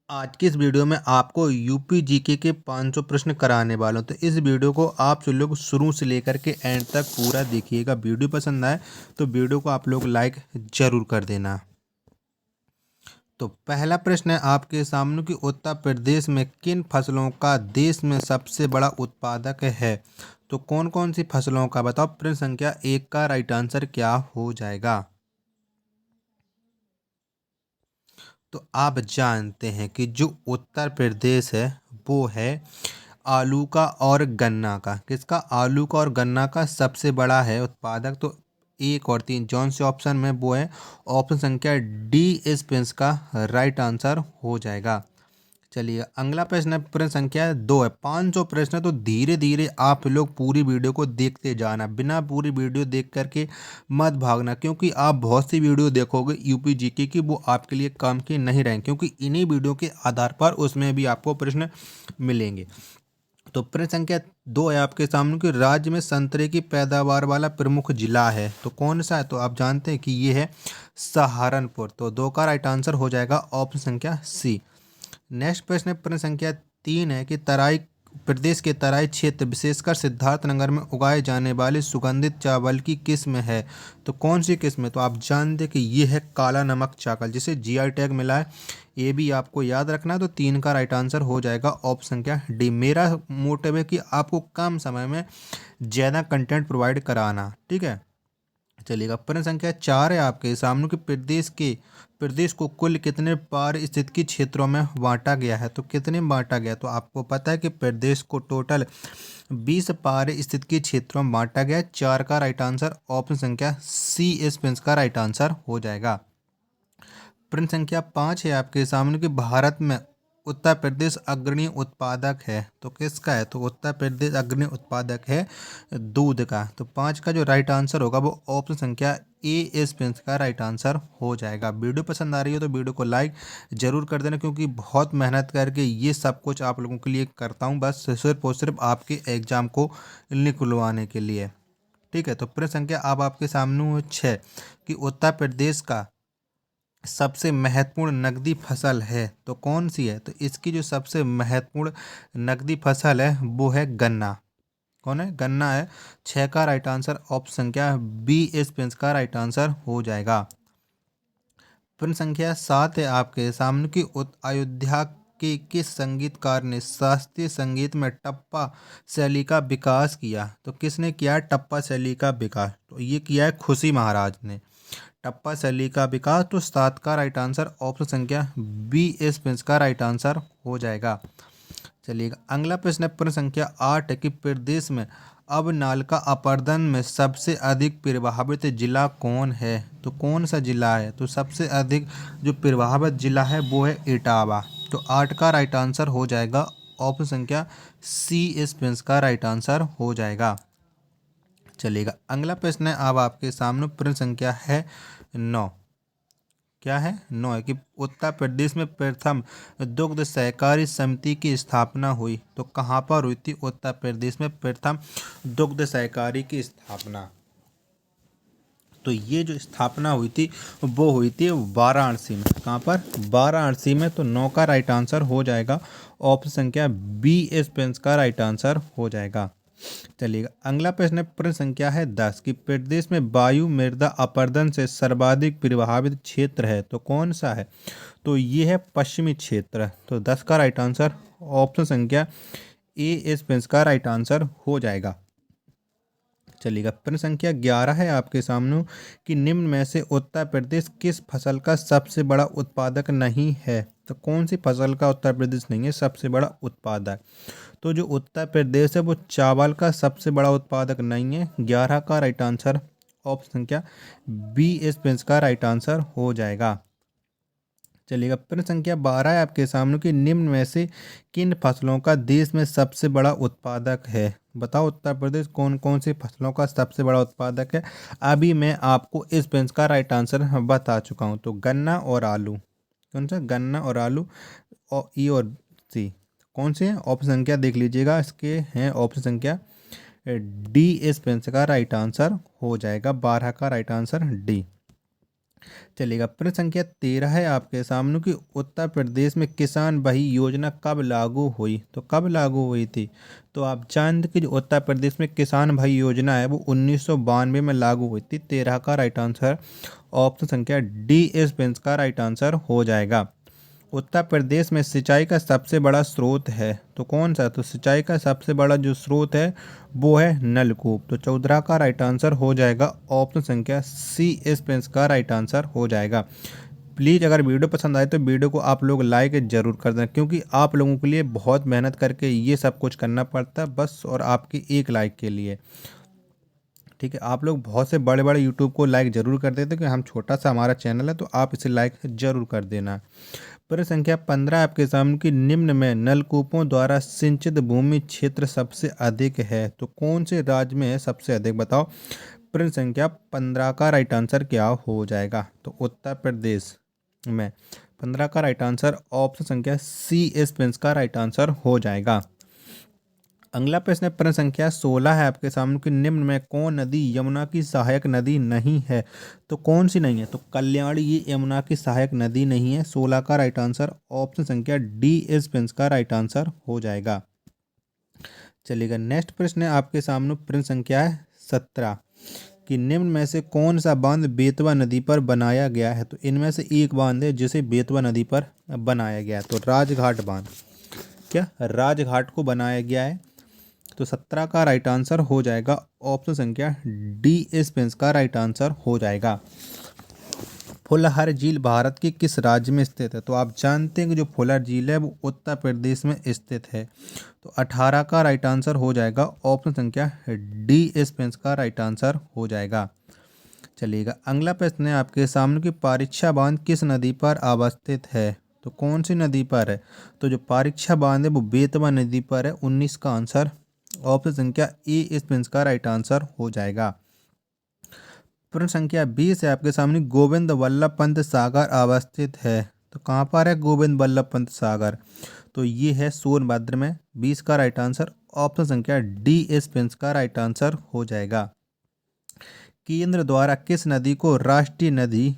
आज की इस वीडियो में आपको यूपी जीके के 500 प्रश्न कराने वाला हूं। तो इस वीडियो को आप सब लोग शुरू से लेकर के एंड तक पूरा देखिएगा। वीडियो पसंद आए तो वीडियो को आप लोग लाइक जरूर कर देना। तो पहला प्रश्न है आपके सामने कि उत्तर प्रदेश में किन फसलों का देश में सबसे बड़ा उत्पादक है। तो कौन कौन सी फसलों का बताओ। प्रश्न संख्या 1 का राइट आंसर क्या हो जाएगा। तो आप जानते हैं कि जो उत्तर प्रदेश है वो है आलू का और गन्ना का। किसका? आलू का और गन्ना का सबसे बड़ा है उत्पादक। तो 1 और 3 जौन से ऑप्शन में वो है ऑप्शन संख्या डी इस प्रश्न का राइट आंसर हो जाएगा। चलिए अगला प्रश्न है प्रश्न संख्या 2 है। 500 प्रश्न है तो धीरे धीरे आप लोग पूरी वीडियो को देखते जाना, बिना पूरी वीडियो देख करके मत भागना, क्योंकि आप बहुत सी वीडियो देखोगे यूपी जीके की, वो आपके लिए काम की नहीं रहेंगे, क्योंकि इन्हीं वीडियो के आधार पर उसमें भी आपको प्रश्न मिलेंगे। तो प्रश्न संख्या 2 है आपके सामने कि राज्य में संतरे की पैदावार वाला प्रमुख जिला है तो कौन सा है। तो आप जानते हैं कि ये है सहारनपुर। तो 2 का राइट आंसर हो जाएगा ऑप्शन संख्या सी। नेक्स्ट प्रश्न है प्रश्न संख्या 3 है कि तराई प्रदेश के तराई क्षेत्र विशेषकर सिद्धार्थनगर में उगाए जाने वाले सुगंधित चावल की किस्म है। तो कौन सी किस्म है। तो आप जानते हैं कि ये है काला नमक चावल, जिसे जीआई टैग मिला है। ये भी आपको याद रखना है। तो 3 का राइट आंसर हो जाएगा ऑप्शन संख्या डी। मेरा मोटिव है कि आपको कम समय में ज़्यादा कंटेंट प्रोवाइड कराना, ठीक है। चलिएगा प्रश्न संख्या 4 है आपके सामने कि प्रदेश को कुल कितने पारिस्थितिकी क्षेत्रों में बांटा गया है। तो कितने में बांटा गया। तो आपको पता है कि प्रदेश को टोटल 20 पारिस्थितिकी क्षेत्रों में बांटा गया है। 4 का राइट आंसर ऑप्शन संख्या सी इस प्रश्न का राइट आंसर हो जाएगा। प्रश्न संख्या 5 है आपके सामने कि भारत में उत्तर प्रदेश अग्रणी उत्पादक है तो किसका है। तो उत्तर प्रदेश अग्रणी उत्पादक है दूध का। तो 5 का जो राइट आंसर होगा वो ऑप्शन संख्या ए इस प्रश्न का राइट आंसर हो जाएगा। वीडियो पसंद आ रही है तो वीडियो को लाइक जरूर कर देना, क्योंकि बहुत मेहनत करके ये सब कुछ आप लोगों के लिए करता हूँ, बस सिर्फ और सिर्फ आपके एग्जाम को निकलवाने के लिए, ठीक है। तो प्रश्न संख्या अब आपके सामने 6 कि उत्तर प्रदेश का सबसे महत्वपूर्ण नकदी फसल है तो कौन सी है। तो इसकी जो सबसे महत्वपूर्ण नकदी फसल है वो है गन्ना। कौन है? गन्ना है। 6 का राइट आंसर ऑप्शन संख्या बी इस प्रश्न का राइट आंसर हो जाएगा। प्रश्न संख्या 7 है आपके सामने की अयोध्या के किस संगीतकार ने शास्त्रीय संगीत में टप्पा शैली का विकास किया। तो किसने किया टप्पा शैली का विकास। तो ये किया है खुशी महाराज ने टप्पा शैली का विकास। तो 7 का राइट आंसर ऑप्शन संख्या बी इस प्रश्न का राइट आंसर हो जाएगा। चलिएगा अगला प्रश्न है प्रश्न संख्या 8 है कि प्रदेश में अब नाल का अपरदन में सबसे अधिक प्रभावित जिला कौन है। तो कौन सा जिला है। तो सबसे अधिक जो प्रभावित जिला है वो है इटावा। तो 8 का राइट आंसर हो जाएगा ऑप्शन संख्या सी इस प्रश्न का राइट आंसर हो जाएगा। चलिएगा अगला प्रश्न है अब आपके सामने प्रश्न संख्या है 9। क्या है? 9 है कि उत्तर प्रदेश में प्रथम दुग्ध सहकारी समिति की स्थापना हुई तो कहाँ पर हुई थी। उत्तर प्रदेश में प्रथम दुग्ध सहकारी की स्थापना, तो ये जो स्थापना हुई थी वो हुई थी वाराणसी में। कहाँ पर? वाराणसी में। तो 9 का राइट आंसर हो जाएगा ऑप्शन संख्या बी इस प्रश्न का राइट आंसर हो जाएगा। चलिएगा अगला प्रश्न है प्रश्न संख्या है 10 कि प्रदेश में वायु मृदा अपरदन से सर्वाधिक प्रभावित क्षेत्र है तो कौन सा है। तो ये है पश्चिमी क्षेत्र। तो 10 का राइट आंसर ऑप्शन संख्या ए इस प्रश्न का राइट आंसर हो जाएगा। चलिएगा प्रश्न संख्या 11 है आपके सामने कि निम्न में से उत्तर प्रदेश किस फसल का सबसे बड़ा उत्पादक नहीं है। तो कौन सी फसल का उत्तर प्रदेश नहीं है सबसे बड़ा उत्पादक। तो जो उत्तर प्रदेश है वो चावल का सबसे बड़ा उत्पादक नहीं है। 11 का राइट आंसर ऑप्शन संख्या बी इस प्रश्न का राइट आंसर हो जाएगा। चलिएगा प्रश्न संख्या 12 है आपके सामने कि निम्न में से किन फसलों का देश में सबसे बड़ा उत्पादक है। बताओ उत्तर प्रदेश कौन कौन सी फसलों का सबसे बड़ा उत्पादक है। अभी मैं आपको इस प्रश्न का राइट आंसर बता चुका हूँ। तो गन्ना और आलू। कौन सा? गन्ना और आलू। और ई और सी कौन से हैं? ऑप्शन संख्या देख लीजिएगा, इसके हैं ऑप्शन संख्या डी इस प्रश्न का राइट आंसर हो जाएगा। 12 का राइट आंसर डी। चलिएगा, प्रश्न संख्या 13 है आपके सामने कि उत्तर प्रदेश में किसान भाई योजना कब लागू हुई। तो कब लागू हुई थी? तो आप जानते कि जो उत्तर प्रदेश में किसान भाई योजना है वो 1992 में लागू हुई थी। 13 का राइट आंसर ऑप्शन संख्या डी इस पेंस का राइट आंसर हो जाएगा। उत्तर प्रदेश में सिंचाई का सबसे बड़ा स्रोत है तो कौन सा? तो सिंचाई का सबसे बड़ा जो स्रोत है वो है नलकूप। तो 14 का राइट आंसर हो जाएगा ऑप्शन संख्या सी इस पेंस का राइट आंसर हो जाएगा। प्लीज़ अगर वीडियो पसंद आए तो वीडियो को आप लोग लाइक ज़रूर कर दें, क्योंकि आप लोगों के लिए बहुत मेहनत करके ये सब कुछ करना पड़ता है बस और आपकी एक लाइक के लिए। ठीक है, आप लोग बहुत से बड़े बड़े यूट्यूब को लाइक ज़रूर कर देते, कि हम छोटा सा हमारा चैनल है तो आप इसे लाइक ज़रूर कर देना। प्रश्न संख्या 15 आपके सामने कि निम्न में नलकूपों द्वारा सिंचित भूमि क्षेत्र सबसे अधिक है तो कौन से राज्य में है सबसे अधिक? बताओ। प्रश्न संख्या 15 का राइट आंसर क्या हो जाएगा? तो उत्तर प्रदेश में 15 का राइट आंसर ऑप्शन संख्या सी इस प्रिंस का राइट आंसर हो जाएगा। अगला प्रश्न प्रश्न संख्या 16 है आपके सामने कि निम्न में कौन नदी यमुना की सहायक नदी नहीं है? तो कौन सी नहीं है? तो कल्याणी ये यमुना की सहायक नदी नहीं है। 16 का राइट आंसर ऑप्शन संख्या डी इस प्रिंस का राइट आंसर हो जाएगा। चलिएगा, नेक्स्ट प्रश्न है आपके सामने प्रश्न संख्या है 17 कि निम्न में से कौन सा बांध बेतवा नदी पर बनाया गया है? तो इनमें से एक बांध है जिसे बेतवा नदी पर बनाया गया है। तो राजघाट बांध, क्या राजघाट को बनाया गया है? तो 17 का राइट आंसर हो जाएगा ऑप्शन संख्या डी इस पेंस का राइट आंसर हो जाएगा। फुलहर झील भारत के किस राज्य में स्थित है? तो आप जानते हैं कि जो फुलहर झील है वो उत्तर प्रदेश में स्थित है। तो 18 का राइट आंसर हो जाएगा ऑप्शन संख्या डी इस पेंस का राइट आंसर हो जाएगा। चलिएगा, अगला प्रश्न है आपके सामने कि परीक्षा बांध किस नदी पर अवस्थित है? तो कौन सी नदी पर है? तो जो परीक्षा बांध है वो बेतवा नदी पर है। 19 का आंसर ऑप्शन संख्या ए इस प्रिंस का राइट आंसर हो जाएगा। प्रश्न संख्या 20 है आपके सामने गोविंद वल्लभ पंत सागर अवस्थित है। तो कहाँ पर है गोविंद वल्लभ पंत सागर? तो ये है सोनभद्र में। 20 का राइट आंसर ऑप्शन संख्या डी इस प्रिंस का राइट आंसर हो जाएगा। केंद्र द्वारा किस नदी को राष्ट्रीय नदी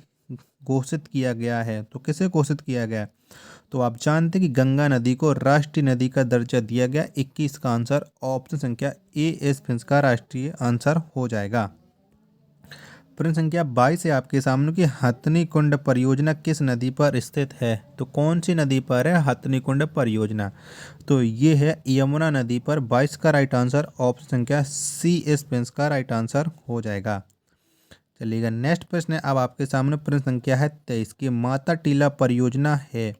घोषित किया गया है? तो किसे घोषित किया गया है? तो आप जानते हैं कि गंगा नदी को राष्ट्रीय नदी का दर्जा दिया गया। 21 का आंसर ऑप्शन संख्या ए इस प्रिंस का राष्ट्रीय आंसर हो जाएगा। प्रश्न संख्या 22 है आपके सामने कि हथनी कुंड परियोजना किस नदी पर स्थित है? तो कौन सी नदी पर है हथनी कुंड परियोजना? तो ये है यमुना नदी पर। 22 का राइट आंसर ऑप्शन संख्या सी इस प्रिंस का राइट आंसर हो जाएगा। चलिएगा, नेक्स्ट प्रश्न है अब आपके सामने प्रश्न संख्या है 23 की माता टीला परियोजना है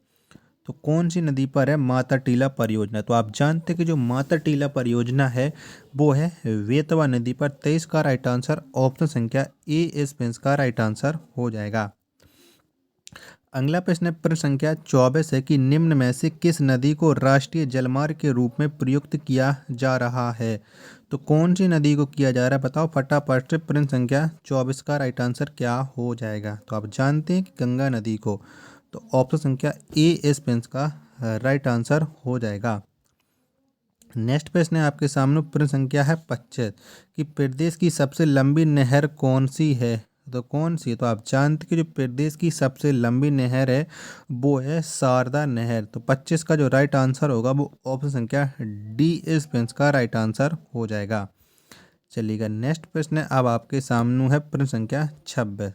तो कौन सी नदी पर है माता टीला परियोजना? तो आप जानते हैं कि जो माता टीला परियोजना है वो है वेतवा नदी पर। 23 का राइट आंसर ऑप्शन संख्या ए इस पेंस का राइट आंसर हो जाएगा। अगला प्रश्न है प्रश्न संख्या 24 है कि निम्न में से किस नदी को राष्ट्रीय जलमार्ग के रूप में प्रयुक्त किया जा रहा है? तो कौन सी नदी को किया जा रहा है? बताओ फटाफट से। प्रश्न संख्या 24 का राइट आंसर क्या हो जाएगा? तो आप जानते हैं कि गंगा नदी को। तो ऑप्शन संख्या ए इस पेंस का राइट आंसर हो जाएगा। नेक्स्ट प्रश्न है आपके सामने प्रश्न संख्या है 25 कि प्रदेश की सबसे लंबी नहर कौन सी है? तो कौन सी? तो आप जानते हैं कि जो प्रदेश की सबसे लंबी नहर है वो है शारदा नहर। तो 25 का जो राइट आंसर होगा वो ऑप्शन संख्या डी इस पेंस का राइट आंसर हो जाएगा। चलिएगा, नेक्स्ट प्रश्न है अब आपके सामने है प्रश्न संख्या 26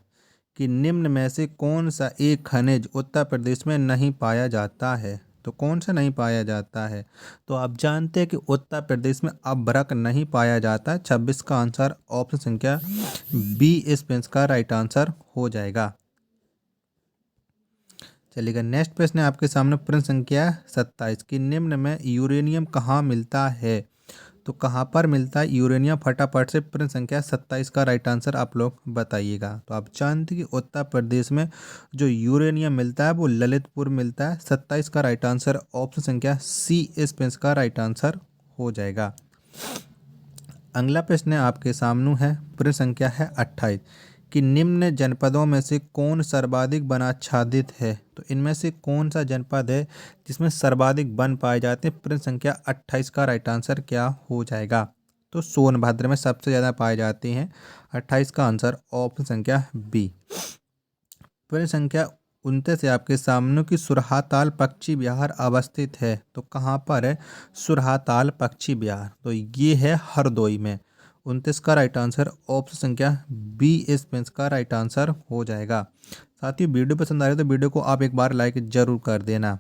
कि निम्न में से कौन सा एक खनिज उत्तर प्रदेश में नहीं पाया जाता है? तो कौन सा नहीं पाया जाता है? तो आप जानते हैं कि उत्तर प्रदेश में अभ्रक नहीं पाया जाता। 26 का आंसर ऑप्शन संख्या बी इस पेंस का राइट आंसर हो जाएगा। चलिएगा, नेक्स्ट प्रश्न है आपके सामने प्रश्न संख्या 27 कि निम्न में यूरेनियम कहाँ मिलता है? तो कहाँ पर मिलता है यूरेनियम? फटाफट से प्रश्न संख्या 27 का राइट आंसर आप लोग बताइएगा। तो आप जानते हैं कि उत्तर प्रदेश में जो यूरेनियम मिलता है वो ललितपुर मिलता है। 27 का राइट आंसर ऑप्शन संख्या सी इस पेंस का राइट आंसर हो जाएगा। अगला प्रश्न है आपके सामने है प्रश्न संख्या है 28 कि निम्न जनपदों में से कौन सर्वाधिक वनाच्छादित है? तो इनमें से कौन सा जनपद है जिसमें सर्वाधिक वन पाए जाते हैं? प्रश्न संख्या 28 का राइट आंसर क्या हो जाएगा? तो सोनभद्र में सबसे ज़्यादा पाए जाते हैं। 28 का आंसर ऑप्शन संख्या बी। प्रश्न संख्या 29 से आपके सामने की सुरहाताल पक्षी विहार अवस्थित है, तो कहाँ पर है सुरहाताल पक्षी विहार? तो ये है हरदोई में। 29 का राइट आंसर ऑप्शन संख्या बी इस पेंस का राइट आंसर हो जाएगा। साथ ही वीडियो पसंद आ रही है तो वीडियो को आप एक बार लाइक जरूर कर देना।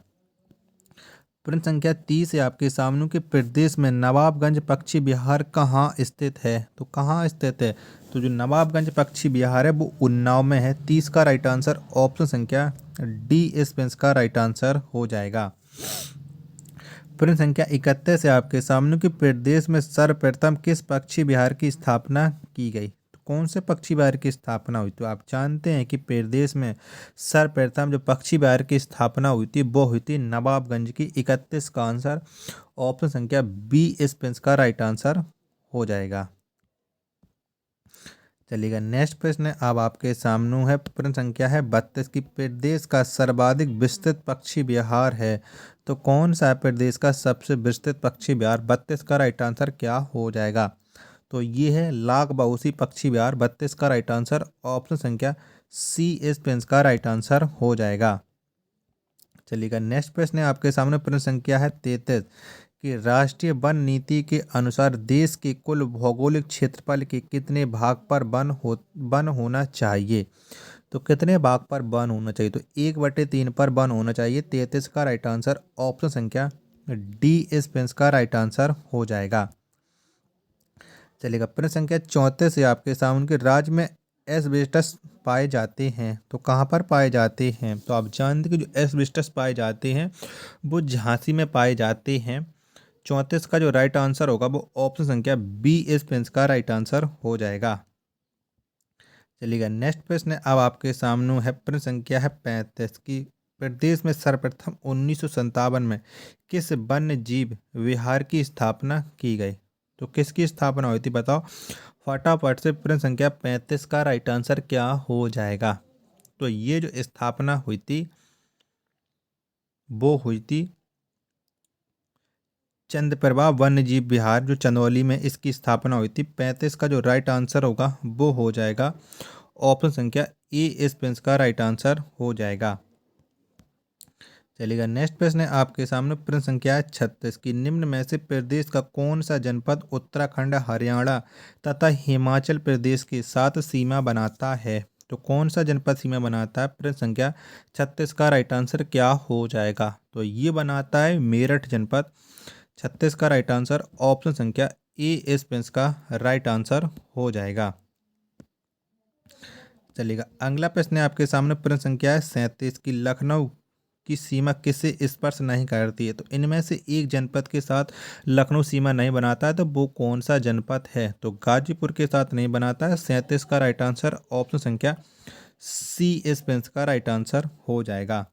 प्रश्न संख्या 30 है आपके सामने के प्रदेश में नवाबगंज पक्षी विहार कहाँ स्थित है? तो कहाँ स्थित है? तो जो नवाबगंज पक्षी विहार है वो उन्नाव में है। 30 का राइट आंसर ऑप्शन संख्या डी इस पेंस का राइट आंसर हो जाएगा। प्रश्न संख्या 31 है आपके सामने के प्रदेश में सर्वप्रथम किस पक्षी विहार की स्थापना की गई? तो कौन से पक्षी विहार की स्थापना हुई? तो आप जानते हैं कि प्रदेश में सर्वप्रथम जो पक्षी विहार की स्थापना हुई थी वो हुई थी नवाबगंज की। 31 का आंसर ऑप्शन संख्या बी इस पेंस का राइट आंसर हो जाएगा। चलिएगा नेक्स्ट प्रश्न है अब आपके सामने है। प्रश्न संख्या है 32 की प्रदेश का सर्वाधिक विस्तृत पक्षी विहार है, तो कौन सा प्रदेश का सबसे विस्तृत पक्षी विहार? 32 का राइट आंसर क्या हो जाएगा? तो ये है लाख बाउसी पक्षी विहार। 32 का राइट आंसर ऑप्शन संख्या सी इस पेंस का राइट आंसर हो जाएगा। चलिएगा नेक्स्ट प्रश्न है आपके सामने। प्रश्न संख्या है 33 कि राष्ट्रीय वन नीति के अनुसार देश के कुल भौगोलिक क्षेत्रफल के कितने भाग पर वन होना चाहिए? तो कितने भाग पर वन होना चाहिए? तो 1/3 पर वन होना चाहिए। 33 का राइट आंसर ऑप्शन संख्या डी इस पेंस का राइट आंसर हो जाएगा। चलिएगा प्रश्न संख्या 34 है आपके सामने के राज्य में एस्बेस्टस पाए जाते हैं, तो कहाँ पर पाए जाते हैं? तो आप जानते हैं कि जो एस्बेस्टस पाए जाते हैं वो झांसी में पाए जाते हैं। 34 का जो राइट आंसर होगा वो ऑप्शन संख्या बी इस पेंस का राइट आंसर हो जाएगा। चलिएगा नेक्स्ट प्रश्न है अब आपके सामने है। प्रश्न संख्या है 35 की प्रदेश में सर्वप्रथम 1957 में किस वन्य जीव विहार की स्थापना की गई? तो किसकी स्थापना हुई थी बताओ फटाफट से। प्रश्न संख्या 35 का राइट आंसर क्या हो जाएगा? तो ये जो स्थापना हुई थी वो हुई थी चंद्रप्रभा वन्य जीव विहार जो चंदौली में, इसकी स्थापना हुई थी। 35 का जो राइट आंसर होगा वो हो जाएगा ऑप्शन संख्या ए इस पेंस का राइट आंसर हो जाएगा। चलिएगा नेक्स्ट प्रश्न है आपके सामने। प्रश्न संख्या 36 की निम्न में से प्रदेश का कौन सा जनपद उत्तराखंड, हरियाणा तथा हिमाचल प्रदेश के साथ सीमा बनाता है? तो कौन सा जनपद सीमा बनाता है? प्रश्न संख्या 36 का राइट आंसर क्या हो जाएगा? तो ये बनाता है मेरठ जनपद। 36 का राइट आंसर ऑप्शन संख्या ए इस पेंस का राइट आंसर हो जाएगा। चलिएगा अगला प्रश्न है आपके सामने। प्रश्न संख्या है 37 की लखनऊ की सीमा किससे स्पर्श नहीं करती है? तो इनमें से एक जनपद के साथ लखनऊ सीमा नहीं बनाता है, तो वो कौन सा जनपद है? तो गाजीपुर के साथ नहीं बनाता है। 37 का राइट आंसर ऑप्शन संख्या सी इस पेंस का राइट आंसर हो जाएगा।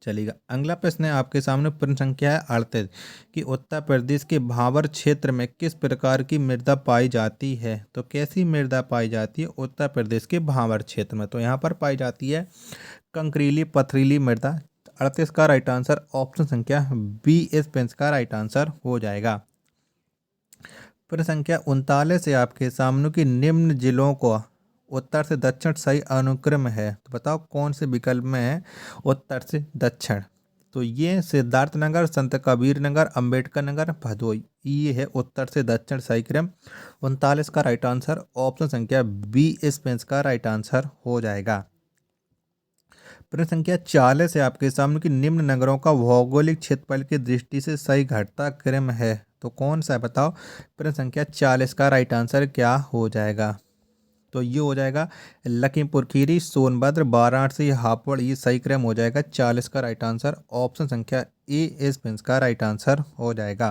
चलिएगा अगला प्रश्न है आपके सामने। प्रश्न संख्या है 38 कि उत्तर प्रदेश के भावर क्षेत्र में किस प्रकार की मृदा पाई जाती है? तो कैसी मृदा पाई जाती है उत्तर प्रदेश के भावर क्षेत्र में? तो यहाँ पर पाई जाती है कंकरीली पथरीली मृदा। 38 का राइट आंसर ऑप्शन संख्या बी इस पेंस का राइट आंसर हो जाएगा। प्रश्न संख्या 39 से आपके सामने की निम्न जिलों को उत्तर से दक्षिण सही अनुक्रम है, तो बताओ कौन से विकल्प में है उत्तर से दक्षिण? तो ये सिद्धार्थनगर, संत कबीर नगर, अंबेडकर नगर, भदोई, ये है उत्तर से दक्षिण सही क्रम। 39 का राइट आंसर ऑप्शन संख्या बी इस पेंस का राइट आंसर हो जाएगा। प्रश्न संख्या 40 है आपके सामने की निम्न नगरों का भौगोलिक क्षेत्रफल की दृष्टि से सही घटता क्रम है, तो कौन सा है बताओ? प्रश्न संख्या 40 का राइट आंसर क्या हो जाएगा? तो ये हो जाएगा लखीमपुर खीरी, सोनभद्र, वाराणसी, हापुड़, ये सही क्रम हो जाएगा। 40 का राइट आंसर ऑप्शन संख्या ए इस पेंस का राइट आंसर हो जाएगा।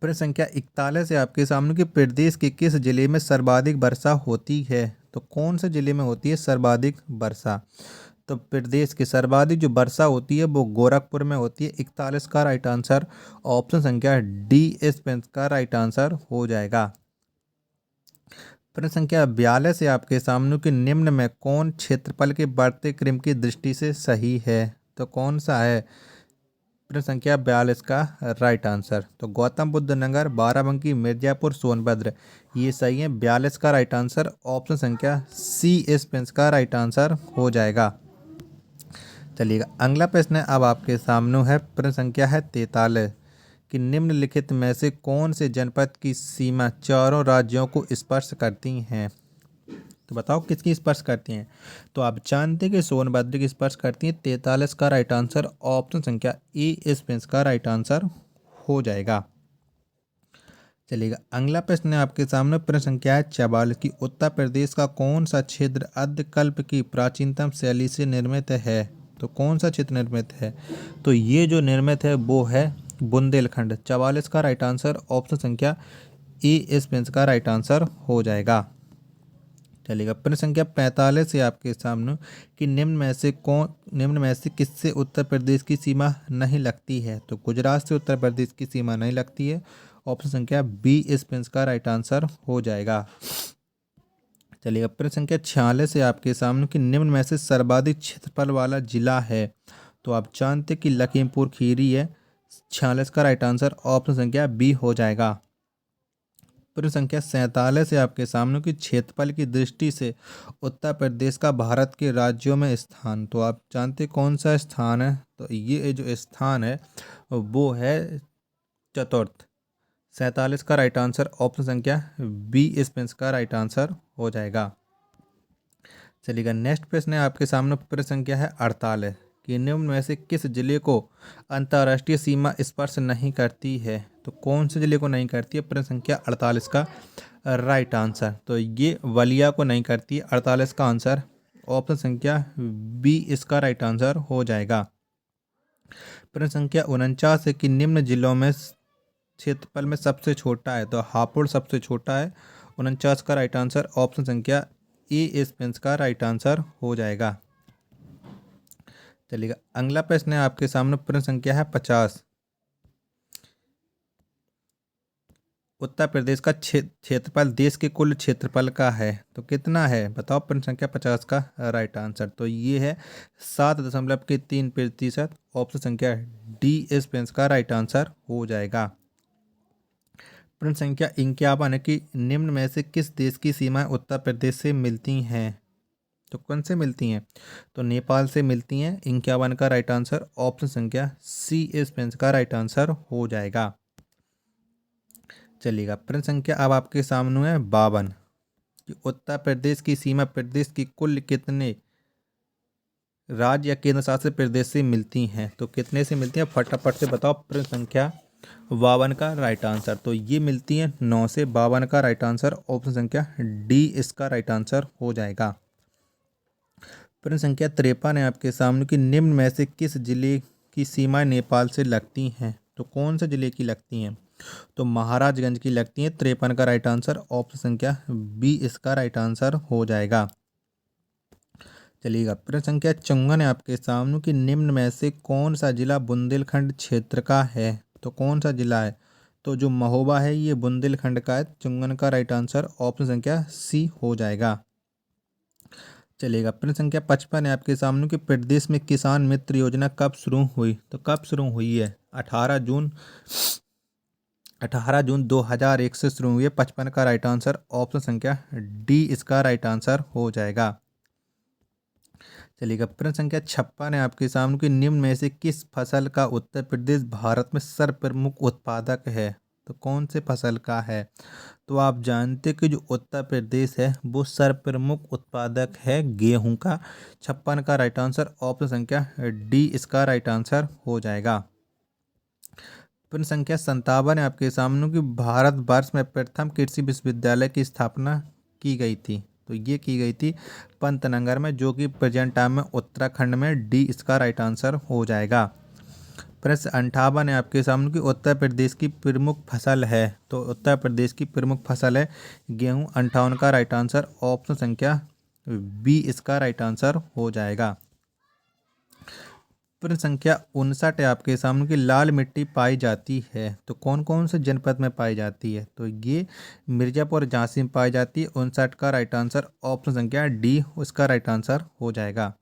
प्रश्न संख्या 41 है आपके सामने कि प्रदेश के किस जिले में सर्वाधिक वर्षा होती है? तो कौन से जिले में होती है सर्वाधिक वर्षा? तो प्रदेश की सर्वाधिक जो वर्षा होती है वो गोरखपुर में होती है। 41 का राइट आंसर ऑप्शन संख्या डी इस पेंस का राइट आंसर हो जाएगा। प्रश्न संख्या 42 है आपके सामने कि निम्न में कौन क्षेत्रफल के बढ़ते क्रम की दृष्टि से सही है? तो कौन सा है? प्रश्न संख्या 42 का राइट आंसर। तो गौतम बुद्ध नगर, बाराबंकी, मिर्जापुर, सोनभद्र, ये सही है। 42 का राइट आंसर ऑप्शन संख्या सी इस प्रश्न का राइट आंसर हो जाएगा। चलिएगा अगला प्रश्न है अब आपके सामने है। प्रश्न संख्या है 43 कि निम्नलिखित में से कौन से जनपद की सीमा चारों राज्यों को स्पर्श करती हैं। तो बताओ किसकी स्पर्श करती हैं। तो आप जानते हैं कि सोनभद्र की स्पर्श करती हैं। 43 का राइट आंसर ऑप्शन संख्या ए इस प्रश्न का राइट आंसर हो जाएगा। चलिएगा अगला प्रश्न है आपके सामने। प्रश्न संख्या है 44 की उत्तर प्रदेश का कौन सा क्षेत्र अद्यकल्प की प्राचीनतम शैली से निर्मित है। तो कौन सा क्षेत्र निर्मित है। तो ये जो निर्मित है वो है बुंदेलखंड। 44 का राइट आंसर ऑप्शन संख्या ए इस प्रश्न का राइट आंसर हो जाएगा। चलिएगा प्रश्न संख्या 45 है आपके सामने कि निम्न में से किससे उत्तर प्रदेश की सीमा नहीं लगती है। तो गुजरात से उत्तर प्रदेश की सीमा नहीं लगती है। ऑप्शन संख्या बी इस प्रश्न का राइट आंसर हो जाएगा। चलिएगा प्रश्न संख्या 46 है आपके सामने कि निम्न में से सर्वाधिक क्षेत्रफल वाला जिला है। तो आप जानते कि लखीमपुर खीरी है। 46 का राइट आंसर ऑप्शन संख्या बी हो जाएगा। प्रश्न संख्या 47 है आपके सामने कि क्षेत्रफल की दृष्टि से उत्तर प्रदेश का भारत के राज्यों में स्थान। तो आप जानते कौन सा स्थान है। तो ये जो स्थान है वो है चतुर्थ। 47 का राइट आंसर ऑप्शन संख्या बी इस प्रश्न का राइट आंसर हो जाएगा। चलिएगा नेक्स्ट प्रश्न है आपके सामने। प्रश्न संख्या है 48 कि निम्न में से किस जिले को अंतर्राष्ट्रीय सीमा स्पर्श नहीं करती है। तो कौन से जिले को नहीं करती है। प्रश्न संख्या 48 का राइट आंसर। तो ये बलिया को नहीं करती है। 48 का आंसर ऑप्शन संख्या बी इसका राइट आंसर हो जाएगा। प्रश्न संख्या 49 है कि निम्न जिलों में क्षेत्रफल में सबसे छोटा है। तो हापुड़ सबसे छोटा है। 49 का राइट आंसर ऑप्शन संख्या ए इस प्रश्न का राइट आंसर हो जाएगा। चलिएगा अगला प्रश्न है आपके सामने। प्रश्न संख्या है 50 उत्तर प्रदेश का क्षेत्रफल देश के कुल क्षेत्रफल का है। तो कितना है बताओ। प्रश्न संख्या 50 का राइट आंसर तो ये है 7.3%। ऑप्शन संख्या डी इस प्रश्न का राइट आंसर हो जाएगा। प्रश्न संख्या 51 है कि निम्न में से किस देश की सीमाएं उत्तर प्रदेश से मिलती हैं। तो कौन से मिलती हैं। तो नेपाल से मिलती हैं। 51 का राइट आंसर ऑप्शन संख्या सी इस प्रश्न का राइट आंसर हो जाएगा। चलिएगा प्रश्न संख्या अब आपके सामने है 52 कि उत्तर प्रदेश की सीमा प्रदेश की कुल कितने राज्य या केंद्र शासित प्रदेश से मिलती हैं। तो कितने से मिलती हैं फटाफट से बताओ। प्रश्न संख्या 52 का राइट आंसर तो ये मिलती है 9 से। 52 का राइट आंसर ऑप्शन संख्या डी इसका राइट आंसर हो जाएगा। प्रश्न संख्या 53 है आपके सामने कि निम्न में से किस जिले की सीमा नेपाल से लगती हैं। तो कौन से जिले की लगती हैं। तो महाराजगंज की लगती हैं। 53 का राइट आंसर ऑप्शन संख्या बी इसका राइट आंसर हो जाएगा। चलिएगा प्रश्न संख्या 54 है आपके सामने कि निम्न में से कौन सा जिला बुंदेलखंड क्षेत्र का है। तो कौन सा जिला है। तो जो महोबा है ये बुंदेलखंड का है। 54 का राइट आंसर ऑप्शन संख्या सी हो जाएगा। चलिएगा प्रश्न संख्या 55 है आपके सामने कि प्रदेश में किसान मित्र योजना कब शुरू हुई। तो कब शुरू हुई है 18 जून 2001 से शुरू हुई है। 55 का राइट आंसर ऑप्शन संख्या डी इसका राइट आंसर हो जाएगा। चलिएगा प्रश्न संख्या 56 है आपके सामने कि निम्न में से किस फसल का उत्तर प्रदेश भारत में सर्वप्रमुख उत्पादक है। तो कौन से फसल का है। तो आप जानते कि जो उत्तर प्रदेश है वो सर्वप्रमुख उत्पादक है गेहूं का। 56 का राइट आंसर ऑप्शन संख्या डी इसका राइट आंसर हो जाएगा। प्रश्न संख्या 57 है आपके सामने कि भारतवर्ष में प्रथम कृषि विश्वविद्यालय की स्थापना की गई थी। तो ये की गई थी पंतनगर में जो कि प्रेजेंट टाइम में उत्तराखंड में। डी इसका राइट आंसर हो जाएगा। प्रश्न 58 है आपके सामने कि उत्तर प्रदेश की प्रमुख फसल है। तो उत्तर प्रदेश की प्रमुख फसल है गेहूं। 58 का राइट आंसर ऑप्शन संख्या बी इसका राइट आंसर हो जाएगा। प्रश्न संख्या 59 है आपके सामने कि लाल मिट्टी पाई जाती है। तो कौन कौन से जनपद में पाई जाती है। तो ये मिर्जापुर और झांसी में पाई जाती है। 59 का राइट आंसर ऑप्शन संख्या डी उसका राइट आंसर हो जाएगा।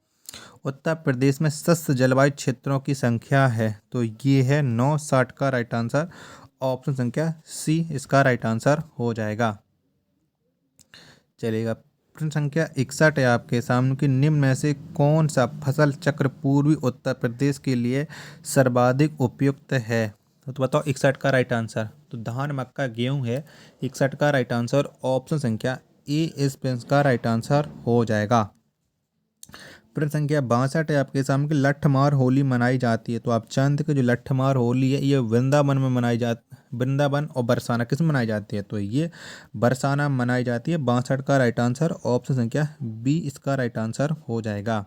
उत्तर प्रदेश में शुष्क जलवायु क्षेत्रों की संख्या है, तो ये है 9, 60 का राइट आंसर। ऑप्शन संख्या सी इसका राइट आंसर हो जाएगा। चलिएगा, प्रश्न संख्या 61 है आपके सामने कि निम्न में से कौन सा फसल चक्र पूर्वी उत्तर प्रदेश के लिए सर्वाधिक उपयुक्त है? तो बताओ 61 का राइट आंसर। तो धान, मक्का, गेहूं है 61 का राइट आंसर। ऑप्शन संख्या ए इस प्रश्न का राइट आंसर हो जाएगा। प्रश्न संख्या 62 है आपके सामने कि लठमार होली मनाई जाती है। तो आप जानते हैं कि जो लठमार होली है ये वृंदावन में मनाई जाती, वृंदावन और बरसाना किस में मनाई जाती है? तो ये बरसाना में मनाई जाती है। 62 का राइट आंसर। ऑप्शन संख्या बी इसका राइट आंसर हो जाएगा।